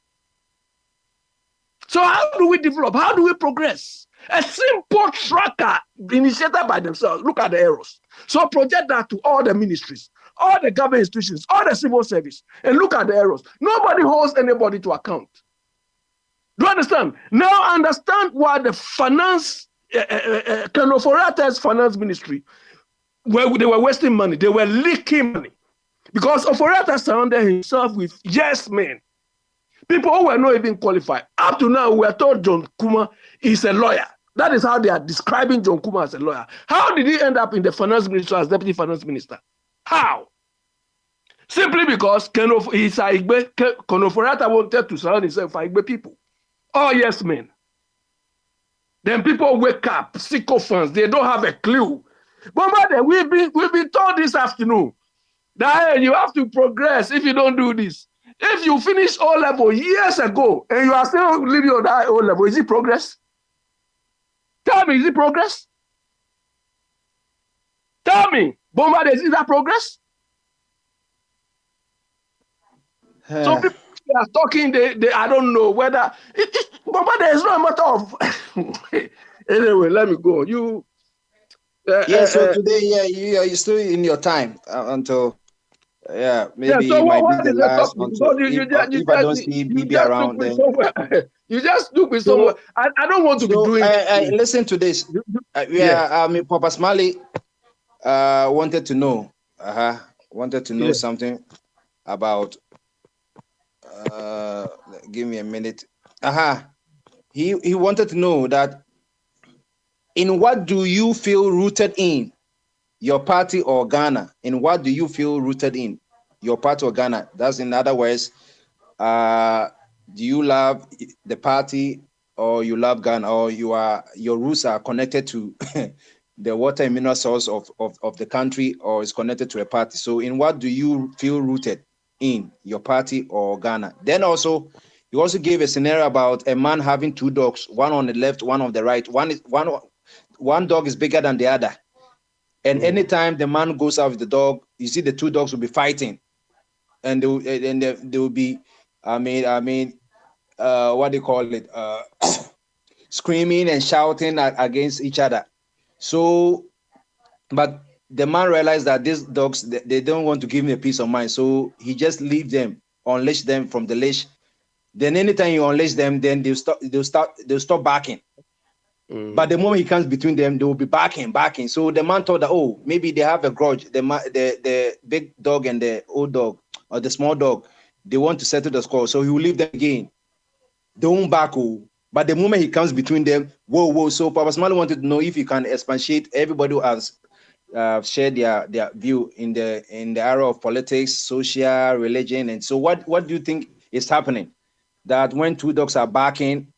So how do we develop? How do we progress? A simple tracker initiated by themselves. Look at the errors. So project that to all the ministries, all the government institutions, all the civil service, and look at the errors. Nobody holds anybody to account. Do you understand? Now understand why the finance, Kenoforata's finance ministry, where they were wasting money, they were leaking money. Because Oforata surrounded himself with yes men. People who were not even qualified. Up to now, we are told John Kuma is a lawyer. That is how they are describing John Kuma as a lawyer. How did he end up in the finance ministry as deputy finance minister? How? Simply because Kenoforata wanted to surround himself with Igbe people. Oh, yes, men. Then people wake up, sycophants, they don't have a clue. But we've been told this afternoon that hey, you have to progress if you don't do this. If you finish O level years ago and you are still living on that O level, is it progress? Tell me, is it progress? Tell me, Bombardier, is that progress? So people are talking, I don't know whether, Bombardier is not a matter of, anyway, let me go. So today, you're still in your time until, maybe so it might what be the last until, if I don't see BB around, then. You just took me somewhere. I don't want to be doing listen to this. Papa Smiley wanted to know, something about, give me a minute. He wanted to know that, in what do you feel rooted in, your party or Ghana? In what do you feel rooted in, your party or Ghana? That's in other words, do you love the party or you love Ghana, or your roots are connected to the water and mineral source of the country, or is connected to a party? So in what do you feel rooted in, your party or Ghana? Then also, you also gave a scenario about a man having two dogs, one on the left, one on the right. One dog is bigger than the other. And anytime the man goes out with the dog, you see the two dogs will be fighting, and they will be, what do you call it? Screaming and shouting against each other. So, but the man realized that these dogs, they don't want to give him a peace of mind. So he just leave them, unleash them from the leash. Then anytime you unleash them, then they'll stop barking. But the moment he comes between them, they will be barking. So the man thought that, oh, maybe they have a grudge. The big dog and the old dog, or the small dog, they want to settle the score. So he will leave them again. They won't bark. But the moment he comes between them, whoa. So Papa Smiley wanted to know if you can expatiate everybody who has shared their view in the area of politics, social, religion. And so what do you think is happening? That when two dogs are barking,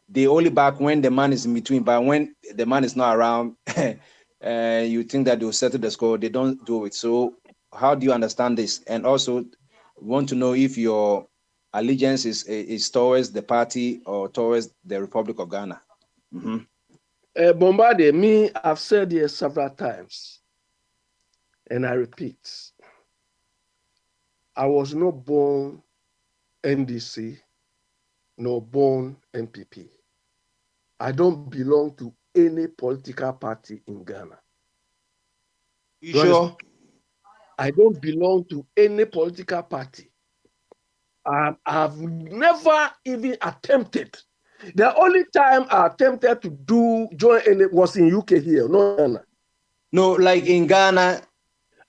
they only bark when the man is in between, but when the man is not around, you think that they'll settle the score. They don't do it. So how do you understand this? And also want to know if your allegiance is towards the party or towards the Republic of Ghana. Bombardier, me, I've said here several times, and I repeat, I was not born NDC, nor born MPP. I don't belong to any political party in Ghana. You sure? I don't belong to any political party. I've never even attempted. The only time I attempted to join any was in UK here, not Ghana. No, like in Ghana.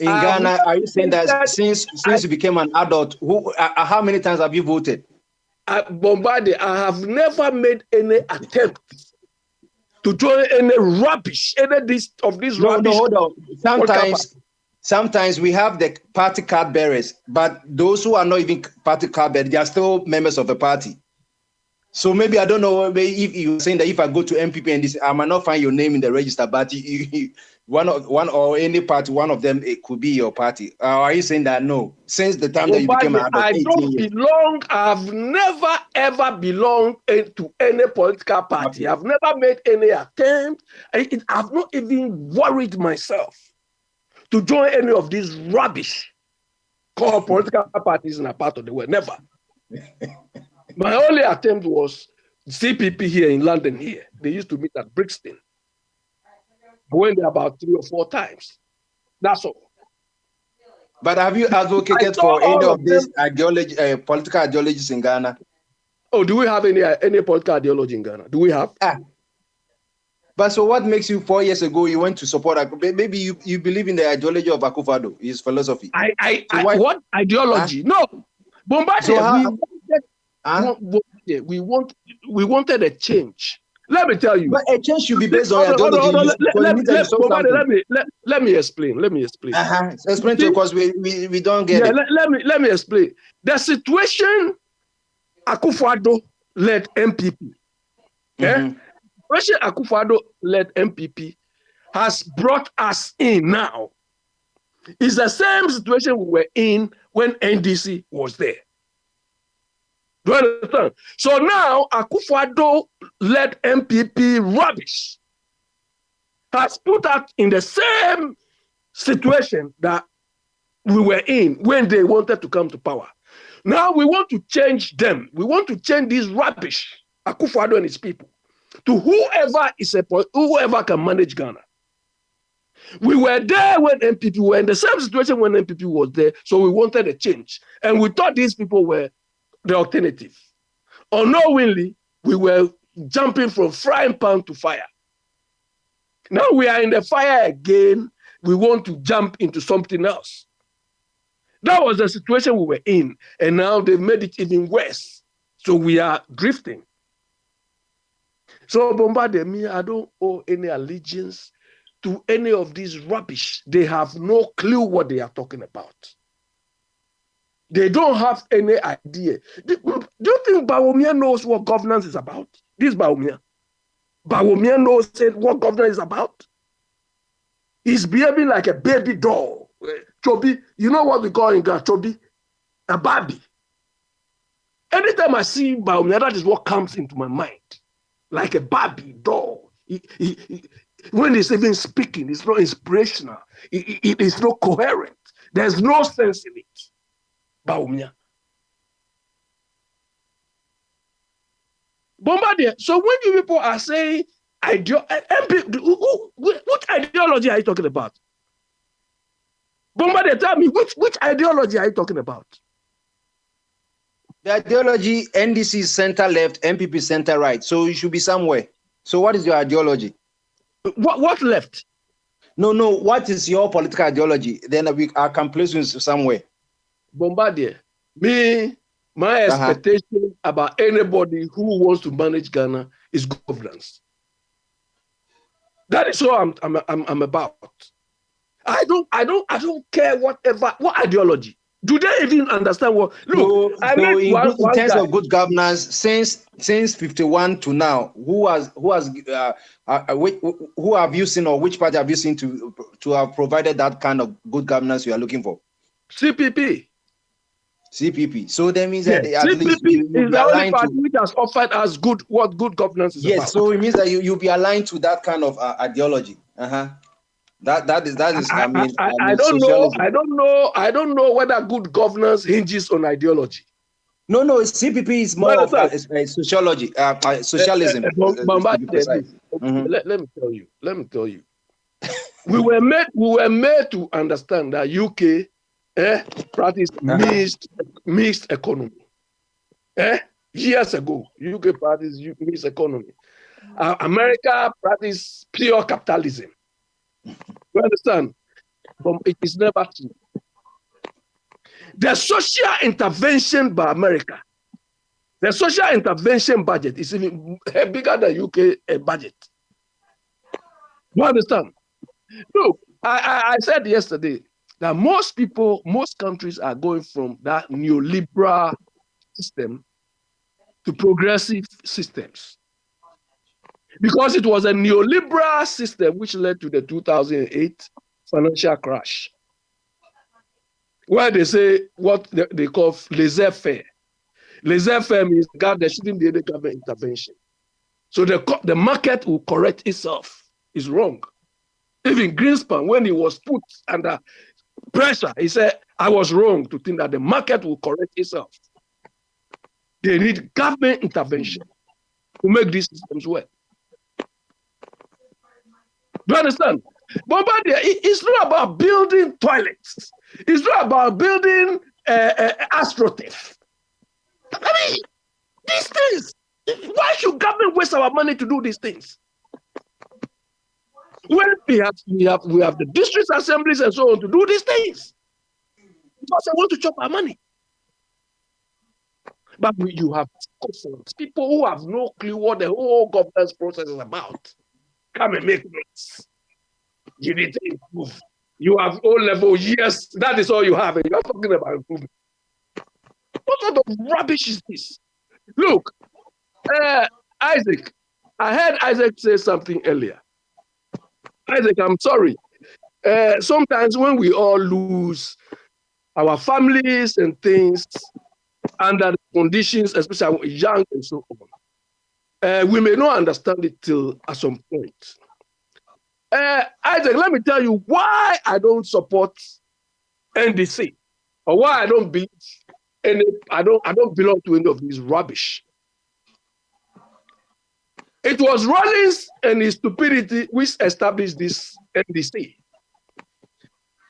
Are you saying that since you became an adult, how many times have you voted? Bombardier, I have never made any attempt to join any rubbish, rubbish. No, hold on. Sometimes we have the party card bearers, but those who are not even party card bearers, they are still members of the party. So maybe, I don't know, maybe if you're saying that if I go to MPP and this, I might not find your name in the register, but one or any party, one of them, it could be your party. Are you saying that no? Since the time that you became an adult, I've never ever belonged to any political party. Okay. I've never made any attempt. I've not even worried myself to join any of these rubbish called political parties in a part of the world. Never. My only attempt was CPP here in London here. They used to meet at Brixton. I went there about 3 or 4 times. That's all. But have you advocated for any of these political ideologies in Ghana? Oh, do we have any political ideology in Ghana? Do we have? But so what makes you 4 years ago you went to support? Maybe you believe in the ideology of Akufo-Addo, his philosophy. What ideology? No. Bombardier, we wanted a change. Let me tell you. But a change should be based on ideology. Let me explain. Explain to because we don't get it. Let me explain. The situation Akufo-Addo led MPP. President Akufo-Addo led MPP has brought us in now. It's the same situation we were in when NDC was there. Do you understand? So now Akufo-Addo led MPP rubbish has put us in the same situation that we were in when they wanted to come to power. Now we want to change them. We want to change this rubbish, Akufo-Addo and his people, to whoever can manage Ghana. We were there when MPP were in the same situation when MPP was there, so we wanted a change. And we thought these people were the alternative. Unknowingly, we were jumping from frying pan to fire. Now we are in the fire again. We want to jump into something else. That was the situation we were in. And now they've made it even worse. So we are drifting. So Bombardier, me, I don't owe any allegiance to any of these rubbish. They have no clue what they are talking about. They don't have any idea. Do you think Bawumia knows what governance is about? This Bawumia. Bawumia knows what governance is about? He's behaving like a baby doll. Chobi, you know what we call in Ghana? Chobi? A baby. Anytime I see Bawumia, that is what comes into my mind. Like a baby doll. When he's even speaking, it's not inspirational. It is not coherent. There's no sense in it. Baumia. Bombardier. So when you people are saying what ideology are you talking about? Bombardier, tell me which ideology are you talking about? The ideology, NDC center left, MPP center right. So you should be somewhere. So what is your ideology? What left? No. What is your political ideology? Then I can place you somewhere. Bombardier. My expectation about anybody who wants to manage Ghana is governance. That is what I'm about. I don't care what ideology. Do they even understand what? Look, in terms of good governance, since 51 to now, who have you seen, or which party have you seen to have provided that kind of good governance you are looking for? CPP. So that means that at least CPP is the only party which has offered us what good governance is about. Yes, so it means that you'll be aligned to that kind of ideology. That is. I don't know. I don't know whether good governance hinges on ideology. No. CPP is more of sociology, socialism. Let me tell you. we were made to understand that UK practice mixed economy. Years ago, UK practice mixed economy. America practice pure capitalism. You understand? But it is never true. The social intervention by America, the social intervention budget is even bigger than UK budget. You understand? Look, I said yesterday that most countries are going from that neoliberal system to progressive systems. Because it was a neoliberal system which led to the 2008 financial crash, where they say what they call laissez-faire. Laissez-faire means there shouldn't be any government intervention. So the market will correct itself. It's wrong. Even Greenspan, when he was put under pressure, he said, I was wrong to think that the market will correct itself. They need government intervention to make these systems work. Do you understand? Bombardier, it's not about building toilets. It's not about building astroturf. I mean, these things. Why should government waste our money to do these things? When we have the district assemblies and so on to do these things, because they want to chop our money. But you have people who have no clue what the whole governance process is about. Come and make notes. You need to improve. You have O-level, yes, that is all you have, and you're talking about improvement. What sort of rubbish is this? Look, Isaac, I heard Isaac say something earlier. Isaac, I'm sorry. Sometimes when we all lose our families and things under the conditions, especially young and so on, we may not understand it till at some point. Isaac, let me tell you why I don't support NDC, or why I don't believe I don't belong to any of these rubbish. It was Rawlings and his stupidity which established this NDC.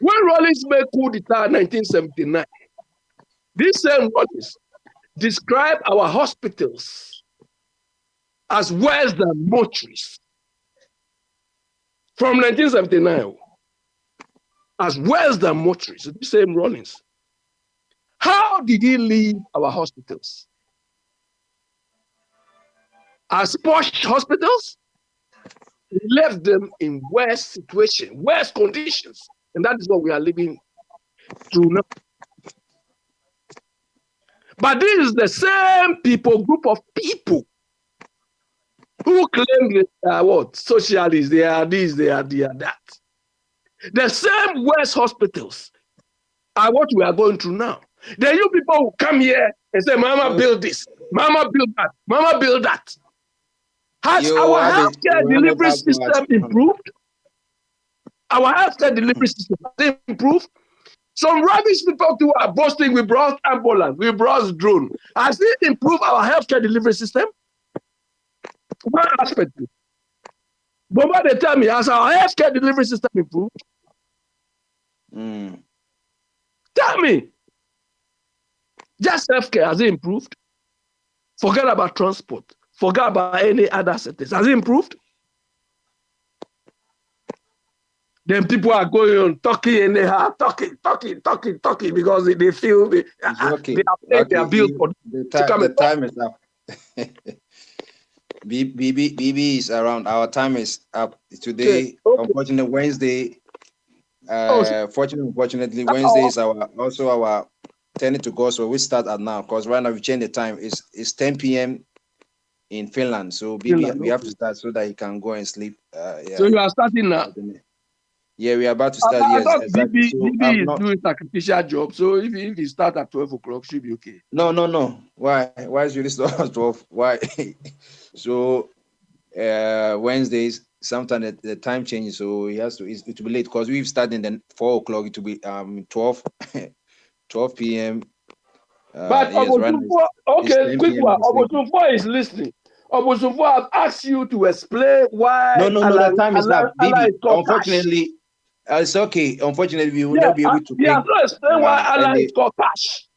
When Rawlings made coup d'etat in 1979, this same Rawlings described our hospitals as worse than mortuaries. From 1979, as worse than mortuaries, the same Rawlings. How did he leave our hospitals? As posh hospitals? He left them in worse situation, worse conditions. And that is what we are living through now. But this is the same group of people who claim they are what? Socialists, they are this, they are that. The same worst hospitals are what we are going through now. Then you people who come here and say, Mama, build this, Mama, build that, Mama, build that. Has our healthcare delivery system improved? Our healthcare delivery system has improved. Some rubbish people who are boasting, we brought ambulance, we brought drone. Has it improved our healthcare delivery system? One aspect. But what they tell me, has our healthcare delivery system improved? Tell me. Just healthcare, has it improved? Forget about transport. Forget about any other sectors. Has it improved? Then people are going on talking anyhow, talking because they feel they are paid their bill for to come. The time is up. BB is around. Our time is up today. Okay. Unfortunately, Wednesday. Fortunately, Wednesday is our turning to go. So we start at now because right now we change the time. It's 10 p.m. in Finland. So BB, we have to start so that you can go and sleep. Yeah. So you are starting now. Yeah, we are about to start. Yes, exactly. BB is doing sacrificial job. So if he start at 12 o'clock, should be okay. No. Why is really start at 12? Why? So Wednesdays, sometimes the time changes, so he has to. It will be late because we've started then 4 o'clock. It will be 12 p.m. But yes, okay, quick one. Obosunfo is listening. Obosunfo, I've asked you to explain why. No. The time is up. Unfortunately. It's okay. Unfortunately, we will not be able to. Yeah, so explain why Allah is called cash.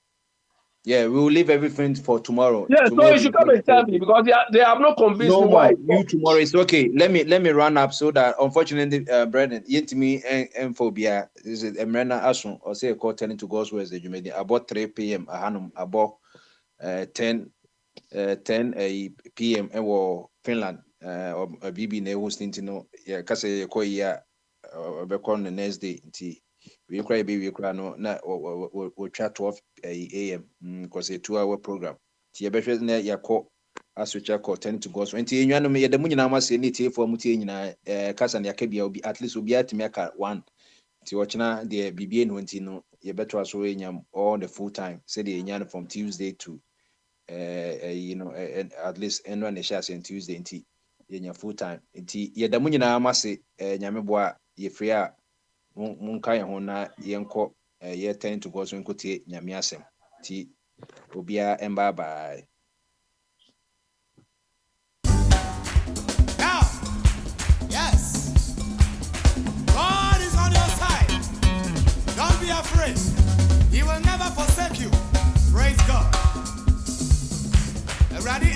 Yeah, we will leave everything for tomorrow. Yeah, tomorrow so you should come and tell me because they have not convinced me why. You tomorrow is okay. Let me run up so that unfortunately, Brendan, me and phobia is a Mrena Asun or say a call turning to God's words that you made about 3 p.m. About 10 p.m. in Finland or BB ne hosting to know yeah, cause a call yeah. On the next day, we cry baby cry no na we chat 12 a.m. because a 2-hour program. Tia better na ya call as we check 10 to go. So enti enwa no me the munyina ma se ne for mutie nyina kasa na yakabia obi at least obi atime aka 1 ti ochina the BBA no enti no ye better aso enyam all the full time say the enyan from Tuesday to at least end on the shares on Tuesday enti yenya full time enti ye da munyina ma se nyame boa ye free a munka ye ho na yenko ye turn to go so nkotie nyame asem ti obia emba bye. Now yes, God is on your side. Don't be afraid. He will never forsake you. Praise God. Ready?